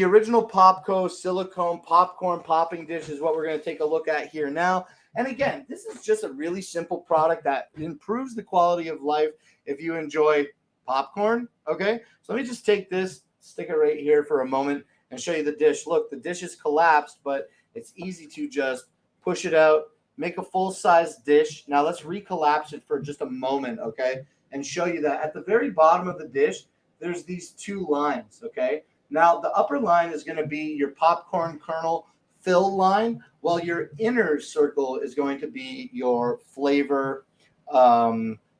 original Popco silicone popcorn popping dish is what we're going to take a look at here now. And again, this is just a really simple product that improves the quality of life if you enjoy popcorn, okay? So let me just take this, stick it right here for a moment, and show you the dish. Look, the dish is collapsed, but it's easy to just push it out, make a full-size dish. Now let's recollapse it for just a moment, okay, and show you that at the very bottom of the dish, there's these 2 lines, okay? Now the upper line is going to be your popcorn kernel fill line, while your inner circle is going to be your flavor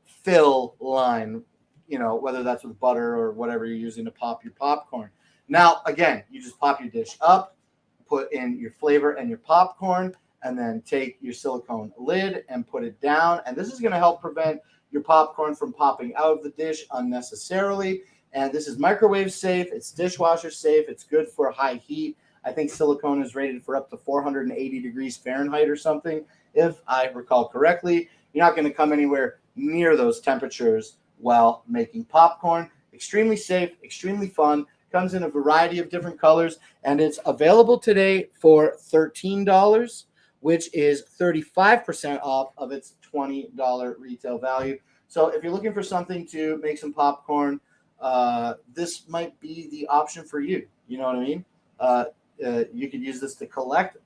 fill line, whether that's with butter or whatever you're using to pop your popcorn. Now, again, you just pop your dish up, put in your flavor and your popcorn, and then take your silicone lid and put it down. And this is going to help prevent your popcorn from popping out of the dish unnecessarily. And this is microwave safe. It's dishwasher safe. It's good for high heat. I think silicone is rated for up to 480 degrees Fahrenheit or something, if I recall correctly. You're not going to come anywhere near those temperatures while making popcorn. Extremely safe, extremely fun. Comes in a variety of different colors, and it's available today for $13, which is 35% off of its $20 retail value. So if you're looking for something to make some popcorn, this might be the option for you. You know what I mean? You could use this to collect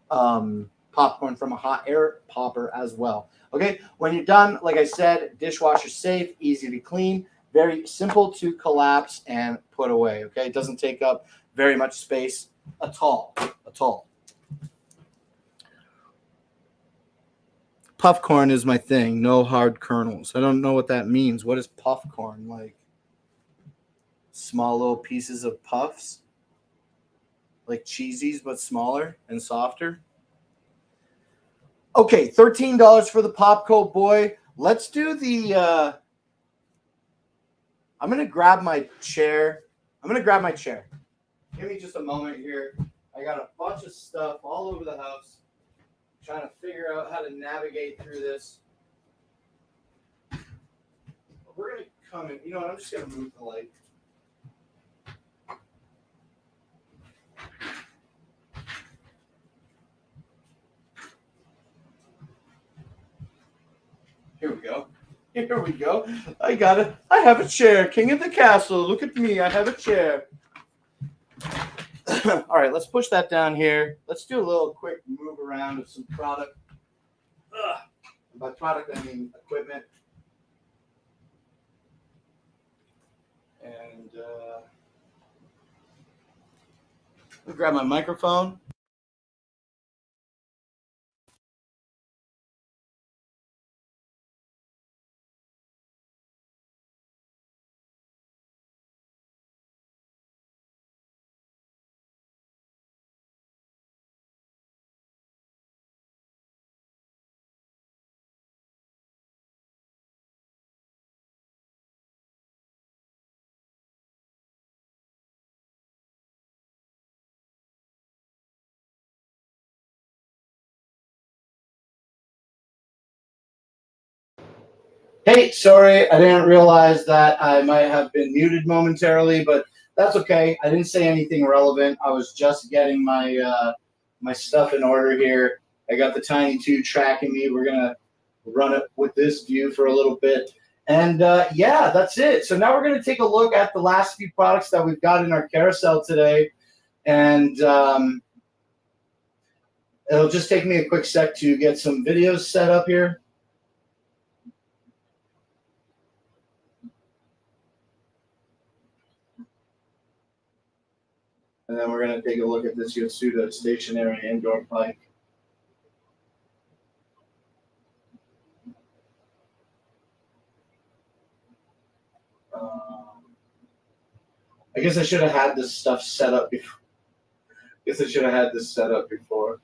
popcorn from a hot air popper as well. Okay, when you're done, like I said, dishwasher safe, easy to clean. Very simple to collapse and put away, okay? It doesn't take up very much space at all. Puffcorn is my thing, no hard kernels. I don't know what that means. What is puffcorn? Like small little pieces of puffs? Like Cheesies, but smaller and softer? Okay, $13 for the Popco boy. Let's do the... I'm going to grab my chair. Give me just a moment here. I got a bunch of stuff all over the house. Trying to figure out how to navigate through this. We're going to come in. You know what? I'm just going to move the light. Here we go. I got it. I have a chair. King of the castle. Look at me. I have a chair. All right, let's push that down here. Let's do a little quick move around of some product. By product, I mean equipment. And let me grab my microphone. Hey, sorry, I didn't realize that I might have been muted momentarily, but that's okay. I didn't say anything relevant. I was just getting my my stuff in order here. I got the Tiny 2 tracking me. We're gonna run it with this view for a little bit, and yeah, that's it. So now we're gonna take a look at the last few products that we've got in our carousel today, and it'll just take me a quick sec to get some videos set up here. And then we're going to take a look at this Yasuda stationary indoor bike. I guess I should have had this stuff set up before. Guess I should have had this set up before.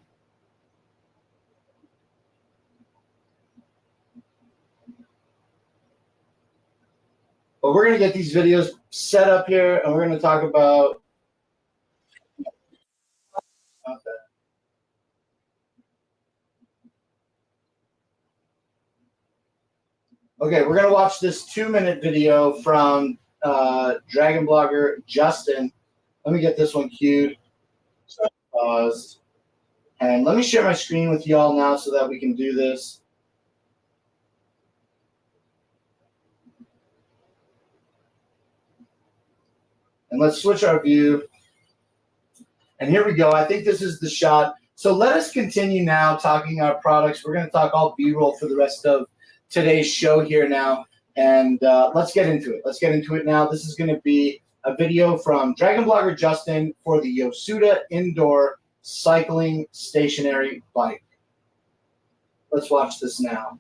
But we're going to get these videos set up here, and we're going to talk about. Okay, we're going to watch this 2-minute video from Dragon Blogger Justin. Let me get this one queued. Paused. And let me share my screen with y'all now so that we can do this. And let's switch our view. And here we go. I think this is the shot. So let us continue now talking our products. We're going to talk all B-roll for the rest of today's show here now. And let's get into it. Let's get into it now. This is going to be a video from Dragon Blogger Justin for the Yasuda Indoor Cycling Stationary Bike. Let's watch this now.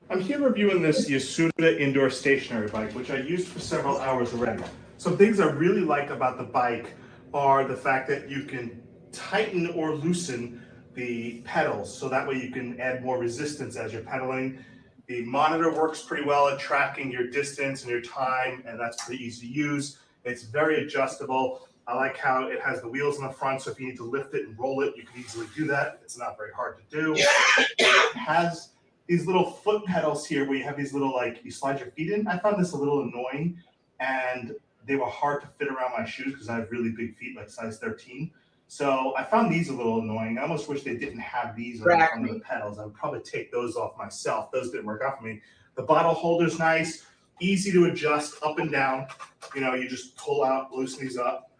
I'm here reviewing this Yasuda Indoor Stationary Bike, which I used for several hours already. Some things I really like about the bike are the fact that you can tighten or loosen the pedals, so that way you can add more resistance as you're pedaling. The monitor works pretty well at tracking your distance and your time, and that's pretty easy to use. It's very adjustable. I like how it has the wheels in the front, so if you need to lift it and roll it, you can easily do that. It's not very hard to do. It has these little foot pedals here where you have these little, like, you slide your feet in. I found this a little annoying, and they were hard to fit around my shoes because I have really big feet, like size 13. So I found these a little annoying. I almost wish they didn't have these on the front of the pedals. I would probably take those off myself. Those didn't work out for me. The bottle holder's nice, easy to adjust up and down. You know, you just pull out, loosen these up,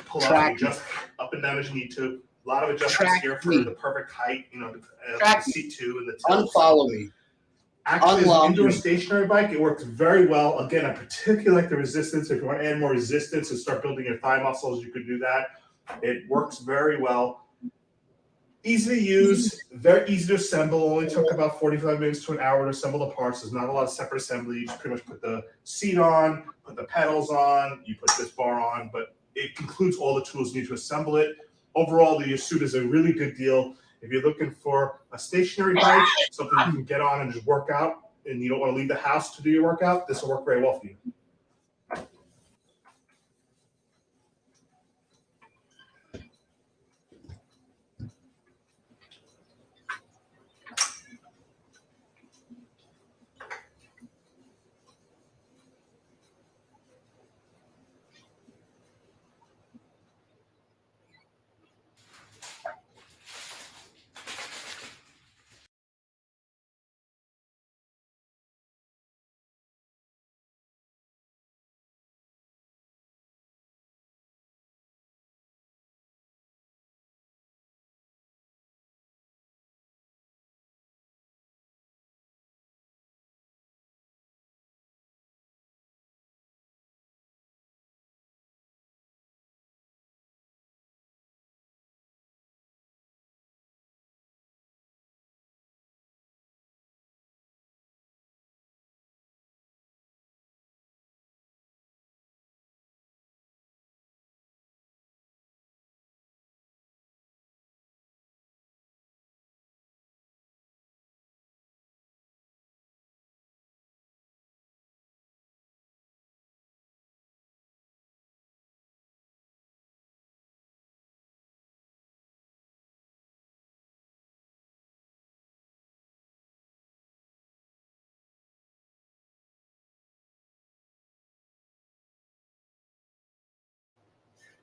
pull out, adjust up and down as you need to. A lot of adjustments here for the perfect height, you know, the C2 and the tilt. Unfollow me. Actually, as an indoor stationary bike, it works very well. Again, I particularly like the resistance. If you want to add more resistance and start building your thigh muscles, you could do that. It works very well. Easy to use, very easy to assemble. Only took about 45 minutes to an hour to assemble the parts. There's not a lot of separate assembly. You just pretty much put the seat on, put the pedals on, you put this bar on, but it includes all the tools you need to assemble it. Overall, the Yasuda is a really good deal. If you're looking for a stationary bike, something you can get on and just work out, and you don't want to leave the house to do your workout, this will work very well for you.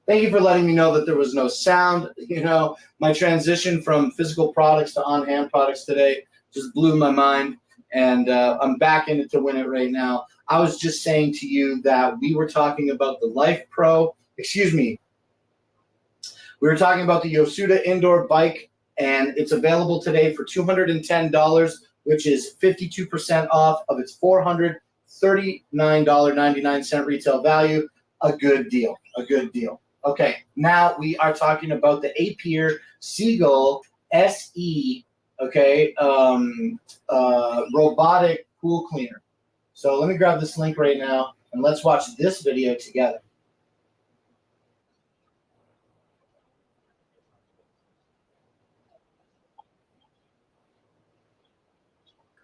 Thank you for letting me know that there was no sound. You know, my transition from physical products to on-hand products today just blew my mind, and I'm back in it to win it right now. I was just saying to you that we were talking about the Life Pro. Excuse me. We were talking about the Yosuda indoor bike, and it's available today for $210, which is 52% off of its $439.99 retail value. A good deal. A good deal. Okay, now we are talking about the Apier Seagull SE, okay, robotic pool cleaner. So let me grab this link right now, and let's watch this video together.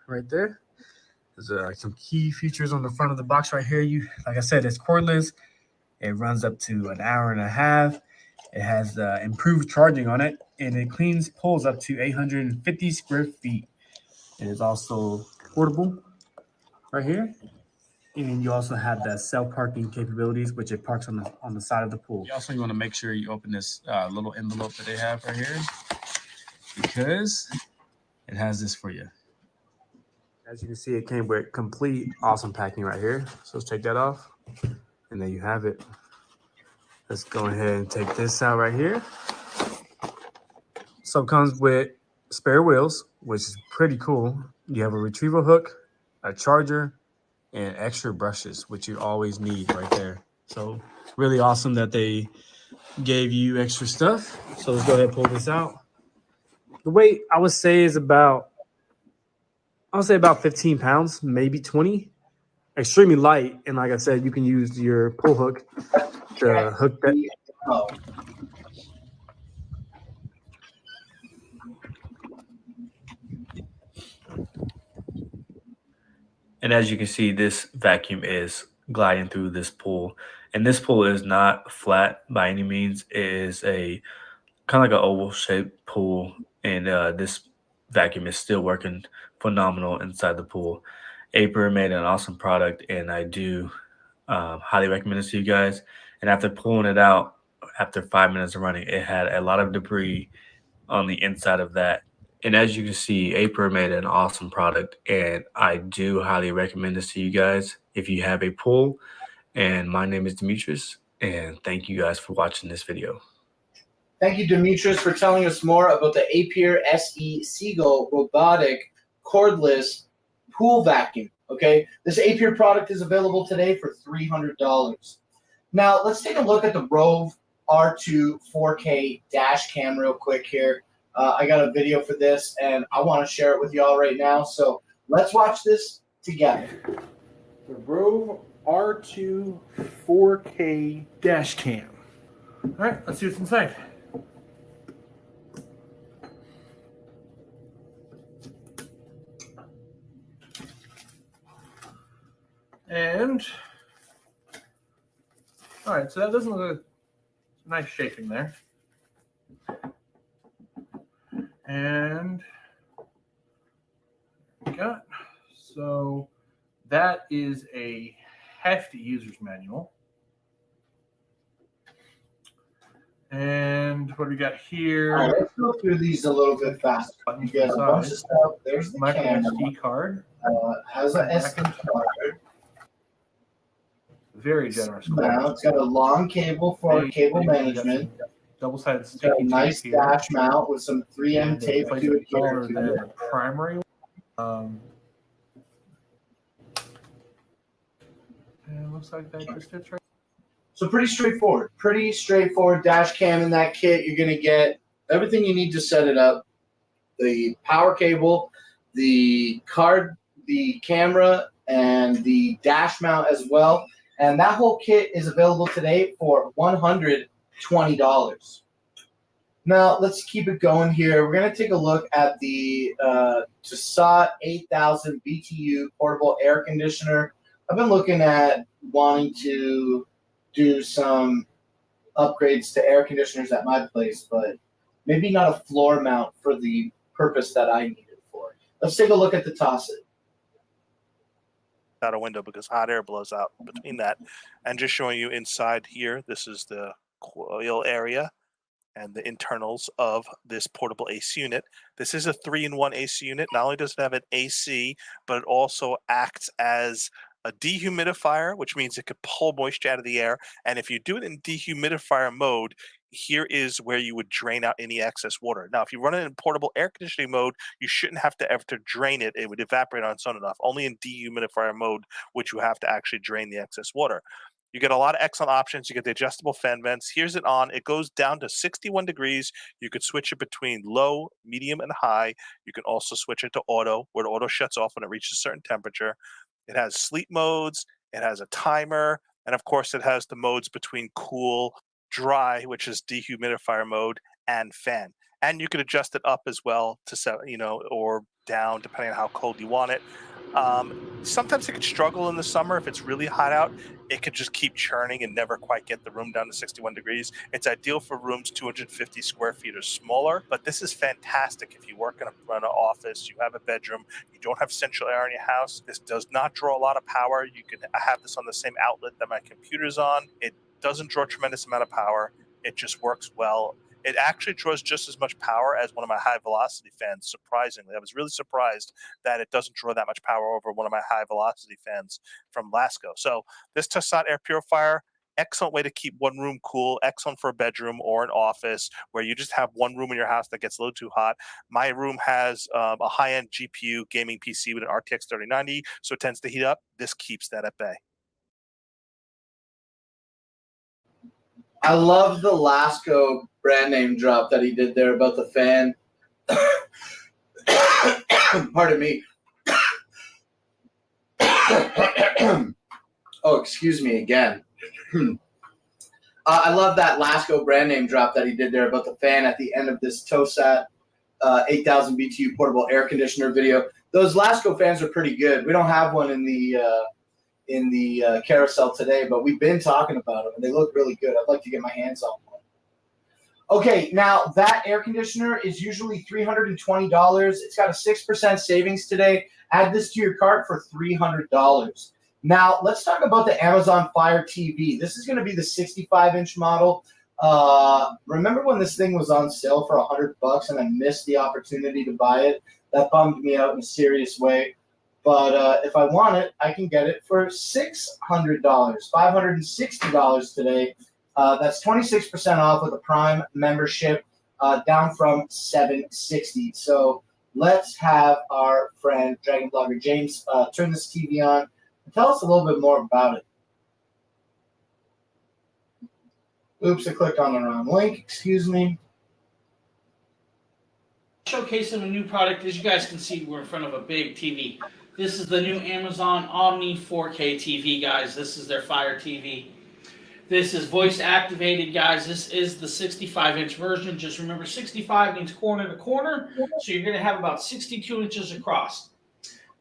Right there. There's like some key features on the front of the box right here. Like I said, it's cordless. It runs up to an hour and a half. It has improved charging on it, and it cleans pools up to 850 square feet. It is also portable right here. And you also have the self-parking capabilities, which it parks on the side of the pool. You also want to make sure you open this little envelope that they have right here, because it has this for you. As you can see, it came with complete awesome packing right here. So let's take that off, and there you have it. Let's go ahead and take this out right here. So it comes with spare wheels, which is pretty cool. You have a retrieval hook, a charger, and extra brushes, which you always need right there. So really awesome that they gave you extra stuff. So let's go ahead and pull this out. The weight, I would say, is about 15 pounds, maybe 20. Extremely light. And like I said, you can use your pull hook to hook that. And as you can see, this vacuum is gliding through this pool. And this pool is not flat by any means. It is a kind of like an oval shaped pool. And this vacuum is still working phenomenal inside the pool. Apier made an awesome product, and I do highly recommend it to you guys. And after pulling it out, after 5 minutes of running, it had a lot of debris on the inside of that. And as you can see, Apier made an awesome product, and I do highly recommend this to you guys if you have a pool. And my name is Demetrius, and thank you guys for watching this video. Thank you, Demetrius, for telling us more about the Apier SE Seagull robotic cordless pool vacuum. Okay, this Apier product is available today for $300. Now let's take a look at the Rove R2 4K dash cam real quick here. I got a video for this, and I want to share it with y'all right now. So let's watch this together. The Rove R2 4K dash cam. All right, let's see what's inside. And all right, so that doesn't look a nice shaping there. And we got, so that is a hefty user's manual. And what do we got here? All right, let's go through these a little bit faster. You get a bunch of stuff. There's the Micro camera. SD card. Has an SD card. Very generous. Now it's got a long cable for cable management. Double-sided It's got a sticky nice tape here. dash mount with some 3M tape Place to it taller adhere than to the primary one. And it looks like that just fits right. So pretty straightforward. Pretty straightforward dash cam in that kit. You're going to get everything you need to set it up. The power cable, the card, the camera, and the dash mount as well. And that whole kit is available today for $120. Now, let's keep it going here. We're going to take a look at the Tissot 8000 BTU portable air conditioner. I've been looking at wanting to do some upgrades to air conditioners at my place, but maybe not a floor mount for the purpose that I need it for. Let's take a look at the Tosset. Out a window because hot air blows out between that. And just showing you inside here, this is the coil area and the internals of this portable AC unit. This is a 3-in-1 AC unit. Not only does it have an AC, but it also acts as a dehumidifier, which means it could pull moisture out of the air. And if you do it in dehumidifier mode, here is where you would drain out any excess water. Now, if you run it in portable air conditioning mode, you shouldn't have to ever drain it. It would evaporate on its own enough. Only in dehumidifier mode would you have to actually drain the excess water. You get a lot of excellent options. You get the adjustable fan vents. Here's it on. It goes down to 61 degrees. You could switch it between low, medium, and high. You can also switch it to auto, where the auto shuts off when it reaches a certain temperature. It has sleep modes. It has a timer. And of course, it has the modes between cool, dry, which is dehumidifier mode, and fan. And you could adjust it up as well to set, or down, depending on how cold you want it. Sometimes it could struggle in the summer if it's really hot out. It could just keep churning and never quite get the room down to 61 degrees. It's ideal for rooms 250 square feet or smaller, but this is fantastic if you work in an office, you have a bedroom, you don't have central air in your house. This does not draw a lot of power. You can have this on the same outlet that my computer's on. It doesn't draw a tremendous amount of power. It just works well. It actually draws just as much power as one of my high velocity fans, surprisingly. I was really surprised that it doesn't draw that much power over one of my high velocity fans from Lasko. So this Tassat air purifier, excellent way to keep one room cool, excellent for a bedroom or an office where you just have one room in your house that gets a little too hot. My room has a high-end GPU gaming PC with an RTX 3090, so it tends to heat up. This keeps that at bay. I love the Lasko brand name drop that he did there about the fan. Pardon me. Oh, excuse me again. I love that Lasko brand name drop that he did there about the fan at the end of this Tosat 8000 BTU portable air conditioner video. Those Lasko fans are pretty good. We don't have one in the carousel today, but we've been talking about them, and they look really good. I'd like to get my hands on one. Okay, now that air conditioner is usually $320. It's got a 6% savings today. Add this to your cart for $300. Now, let's talk about the Amazon Fire TV. This is going to be the 65-inch model. Remember when this thing was on sale for $100 and I missed the opportunity to buy it? That bummed me out in a serious way. But if I want it, I can get it for $600, $560 today. That's 26% off with a Prime membership, down from $760. So let's have our friend Dragon Blogger James turn this TV on and tell us a little bit more about it. Oops, I clicked on the wrong link. Excuse me. Showcasing a new product. As you guys can see, we're in front of a big TV. This is the new Amazon Omni 4K TV, guys. This is their Fire TV. This is voice activated, guys. This is the 65-inch version. Just remember, 65 means corner to corner, so you're going to have about 62 inches across.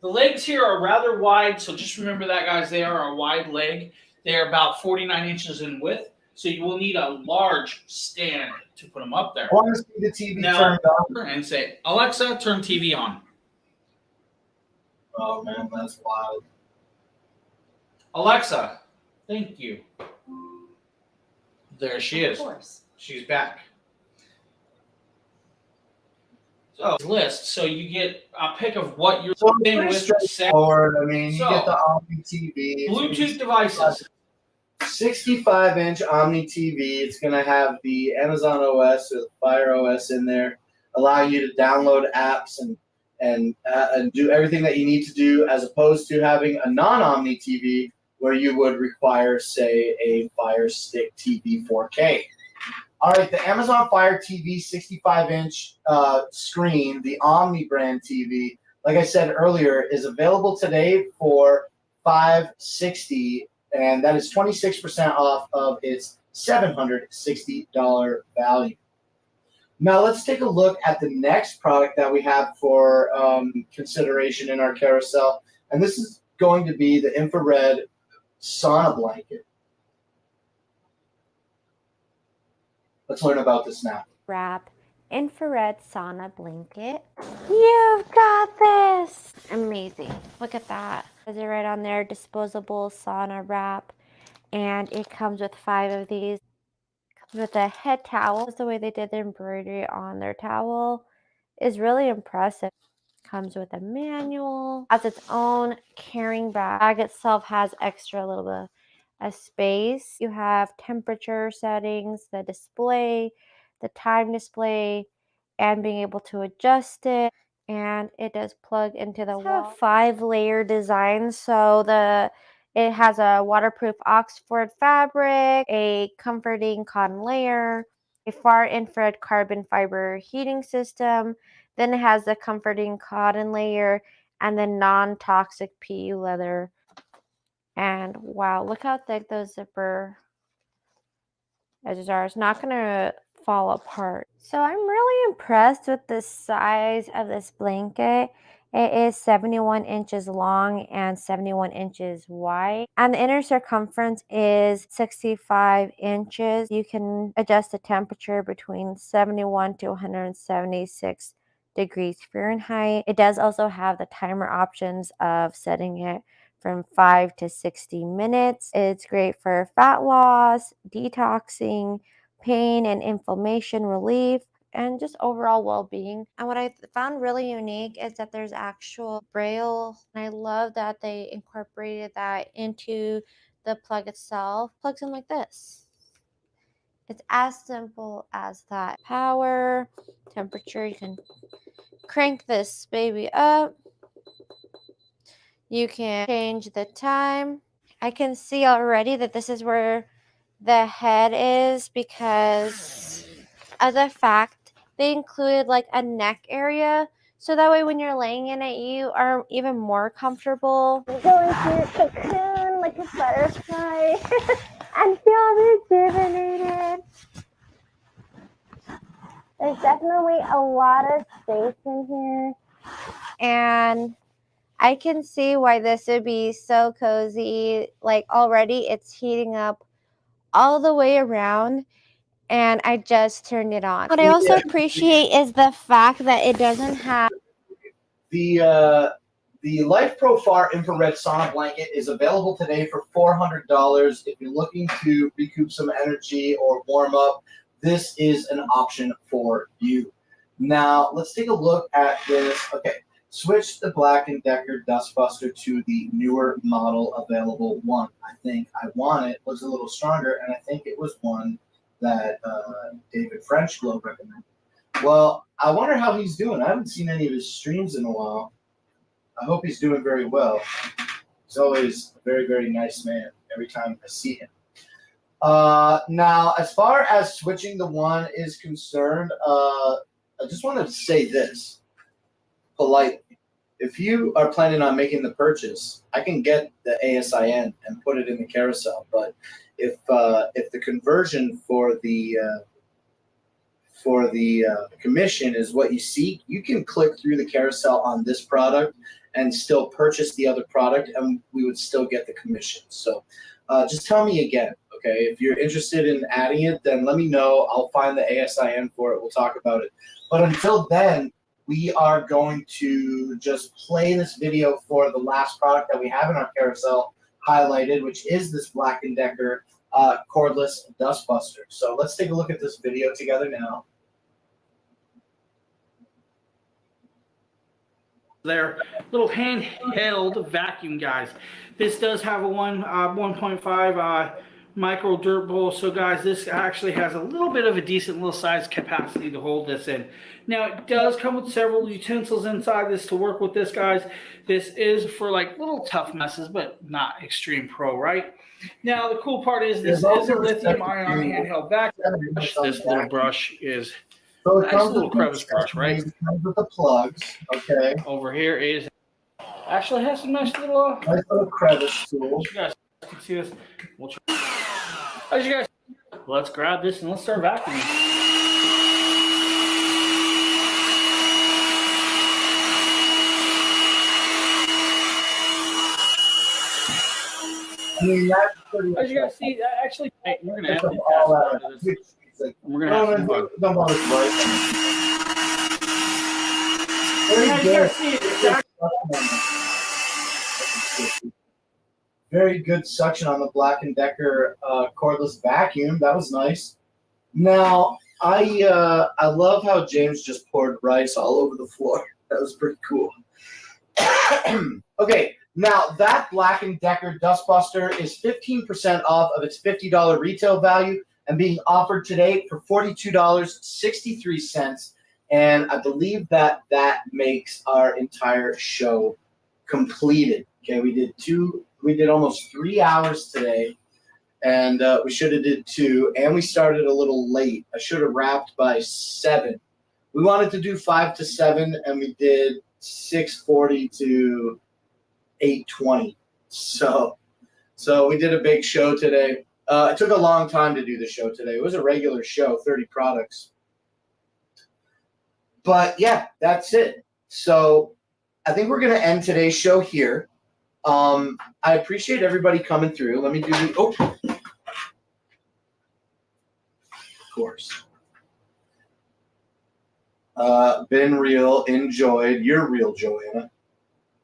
The legs here are rather wide, so just remember that, guys. They are a wide leg. They are about 49 inches in width, so you will need a large stand to put them up there. I want to see the TV now, turned on. and say, Alexa, turn TV on. Oh, man, that's wild. Alexa, thank you. There she is. Of course. She's back. So list. So you get a pick of what you're So playing pretty with. straightforward. I mean, you So, get the Omni TV. Bluetooth devices. 65-inch Omni TV. It's going to have the Amazon OS or the Fire OS in there, allowing you to download apps and do everything that you need to do, as opposed to having a non-Omni TV where you would require, say, a Fire Stick TV 4K. All right, the Amazon Fire TV 65-inch screen, the Omni brand TV, like I said earlier, is available today for $560, and that is 26% off of its $760 value. Now let's take a look at the next product that we have for consideration in our carousel, and this is going to be the infrared sauna blanket. Let's learn about this now. Wrap infrared sauna blanket. You've got this. Amazing. Look at that. Is it right on there? Disposable sauna wrap. And it comes with 5 of these. with the head towel. The way they did the embroidery on their towel is really impressive. Comes with a manual, has its own carrying bag. The bag itself has extra little bit of space. You have temperature settings, the display, the time display, and being able to adjust it. And it does plug into the wall. It's a 5-layer design, so it has a waterproof Oxford fabric, a comforting cotton layer, a far infrared carbon fiber heating system. Then it has the comforting cotton layer and the non-toxic PU leather. And wow, look how thick those zipper edges are. It's not gonna fall apart. So I'm really impressed with the size of this blanket. It is 71 inches long and 71 inches wide. And the inner circumference is 65 inches. You can adjust the temperature between 71 to 176 degrees Fahrenheit. It does also have the timer options of setting it from 5 to 60 minutes. It's great for fat loss, detoxing, pain and inflammation relief, and just overall well-being. And what I found really unique is that there's actual braille, and I love that they incorporated that into the plug itself. Plugs in like this. It's as simple as that. Power, temperature, you can crank this baby up. You can change the time. I can see already that this is where the head is because of the fact they included like a neck area. So that way when you're laying in it, you are even more comfortable. Go into your cocoon like a butterfly and feel rejuvenated. There's definitely a lot of space in here. And I can see why this would be so cozy. Like already it's heating up all the way around and I just turned it on. What I also appreciate is the fact that it doesn't have The Life Pro Far infrared sauna blanket is available today for $400. If you're looking to recoup some energy or warm up, this is an option for you. Now let's take a look at this. Okay, switch the Black & Decker Dustbuster to the newer model available one. I think I want it. Looks a little stronger, and I think it was one that David Frenchglow recommended. Well, I wonder how he's doing. I haven't seen any of his streams in a while. I hope he's doing very well. He's always a very, very nice man every time I see him. Now, as far as switching the one is concerned, I just want to say this politely. If you are planning on making the purchase, I can get the ASIN and put it in the carousel. But if the conversion for the commission is what you seek, you can click through the carousel on this product and still purchase the other product, and we would still get the commission. So just tell me again, okay? If you're interested in adding it, then let me know. I'll find the ASIN for it. We'll talk about it. But until then, we are going to just play this video for the last product that we have in our carousel highlighted, which is this Black & Decker cordless dustbuster. So let's take a look at this video together now. Their little handheld vacuum, guys. This does have a 1.5 micro dirt bowl. So guys, this actually has a little bit of a decent little size capacity to hold this in. Now it does come with several utensils inside this to work with this, guys. This is for like little tough messes, but not extreme pro, right? Now the cool part is this is a lithium ion handheld vacuum brush. This little brush is So it nice comes little with crevice brush, right? It comes with the plugs, okay? Over here is actually has some nice little Nice little crevice tool. you guys can see this. We'll try. As you guys, let's grab this and let's start vacuuming. I mean, that's pretty. As you guys see, actually, we're gonna have to all out. fast forward this. It's like, We're gonna have to move on. don't bother, right? Very As you good. guys see, it's actually Very good suction on the Black & Decker cordless vacuum. That was nice. Now, I love how James just poured rice all over the floor. That was pretty cool. Okay, now that Black & Decker Dustbuster is 15% off of its $50 retail value and being offered today for $42.63. And I believe that makes our entire show completed. Okay, we did almost 3 hours today. And we should have did 2, and we started a little late. I should have wrapped by 7. We wanted to do 5 to 7, and we did 6:40 to 8:20. So we did a big show today. It took a long time to do the show today. It was a regular show, 30 products. But yeah, that's it. So I think we're going to end today's show here. I appreciate everybody coming through. Let me do the of course. Been real, enjoyed. You're real, Joanna.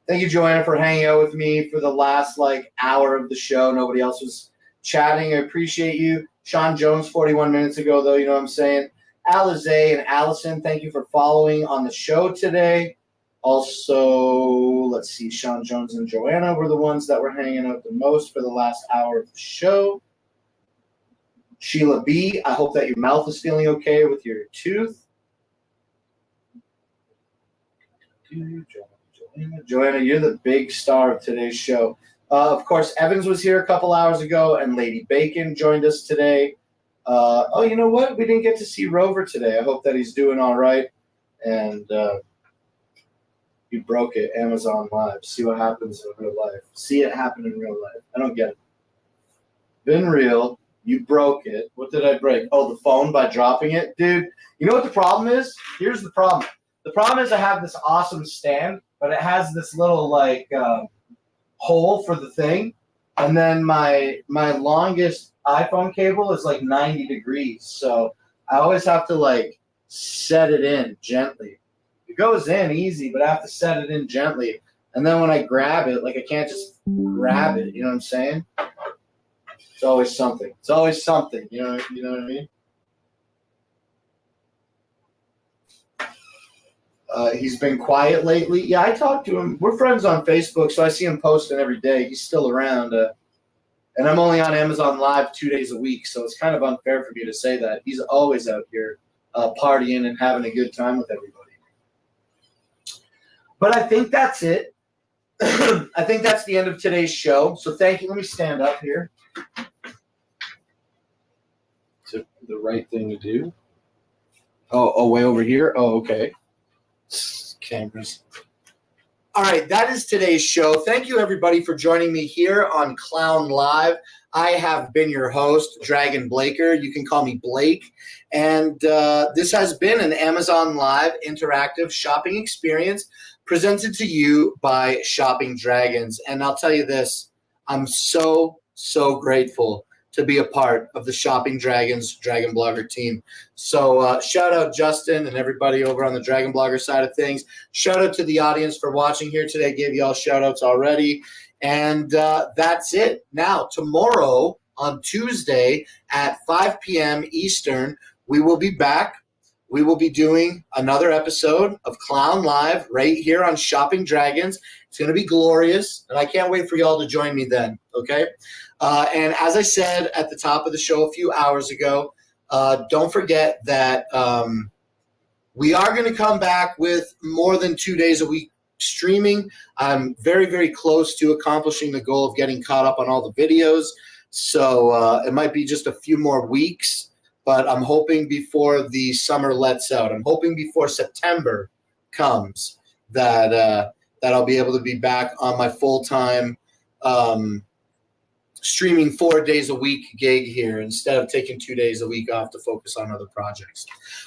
Thank you, Joanna, for hanging out with me for the last hour of the show. Nobody else was chatting. I appreciate you. Sean Jones, 41 minutes ago, though, you know what I'm saying? Alize and Allison, thank you for following on the show today. Also, let's see, Sean Jones and Joanna were the ones that were hanging out the most for the last hour of the show. Sheila B., I hope that your mouth is feeling okay with your tooth. Joanna, you're the big star of today's show. Of course, Evans was here a couple hours ago, and Lady Bacon joined us today. Oh, you know what? We didn't get to see Rover today. I hope that he's doing all right. And you broke it, Amazon Live. See what happens in real life. See it happen in real life. I don't get it. Been real. You broke it. What did I break? Oh, the phone by dropping it? Dude, you know what the problem is? Here's the problem. The problem is I have this awesome stand, but it has this little, hole for the thing. And then my longest iPhone cable is 90 degrees. So I always have to, set it in gently. It goes in easy, but I have to set it in gently. And then when I grab it, I can't just grab it. You know what I'm saying? It's always something. It's always something. You know what I mean? He's been quiet lately. Yeah, I talked to him. We're friends on Facebook, so I see him posting every day. He's still around. And I'm only on Amazon Live 2 days a week, so it's kind of unfair for me to say that. He's always out here partying and having a good time with everybody. But I think that's it. I think that's the end of today's show. So thank you. Let me stand up here. It's the right thing to do. Oh, way over here? Oh, okay. Cameras. All right, that is today's show. Thank you, everybody, for joining me here on Clown Live. I have been your host, Dragon Blaker. You can call me Blake. And this has been an Amazon Live interactive shopping experience presented to you by Shopping Dragons. And I'll tell you this, I'm so grateful to be a part of the Shopping Dragons Dragon Blogger team. So shout out Justin and everybody over on the Dragon Blogger side of things. Shout out to the audience for watching here today. Gave you all shout outs already. And that's it. Now, tomorrow on Tuesday at 5 p.m. Eastern, we will be back. We will be doing another episode of Clown Live right here on Shopping Dragons. It's going to be glorious, and I can't wait for y'all to join me then, okay? And as I said at the top of the show a few hours ago, don't forget that we are going to come back with more than 2 days a week streaming. I'm very, very close to accomplishing the goal of getting caught up on all the videos. So it might be just a few more weeks, but I'm hoping before the summer lets out, I'm hoping before September comes that I'll be able to be back on my full-time streaming 4 days a week gig here instead of taking 2 days a week off to focus on other projects.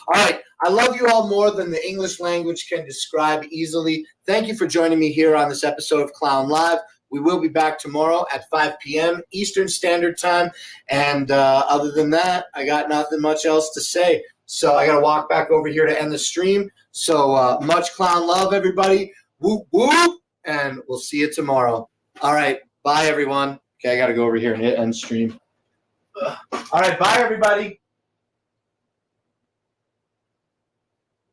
All right. I love you all more than the English language can describe easily. Thank you for joining me here on this episode of Clown Live. We will be back tomorrow at 5 p.m. Eastern Standard Time. And other than that, I got nothing much else to say. So I got to walk back over here to end the stream. So much clown love, everybody. Whoop, whoop. And we'll see you tomorrow. All right. Bye, everyone. Okay, I got to go over here and hit end stream. All right. Bye, everybody.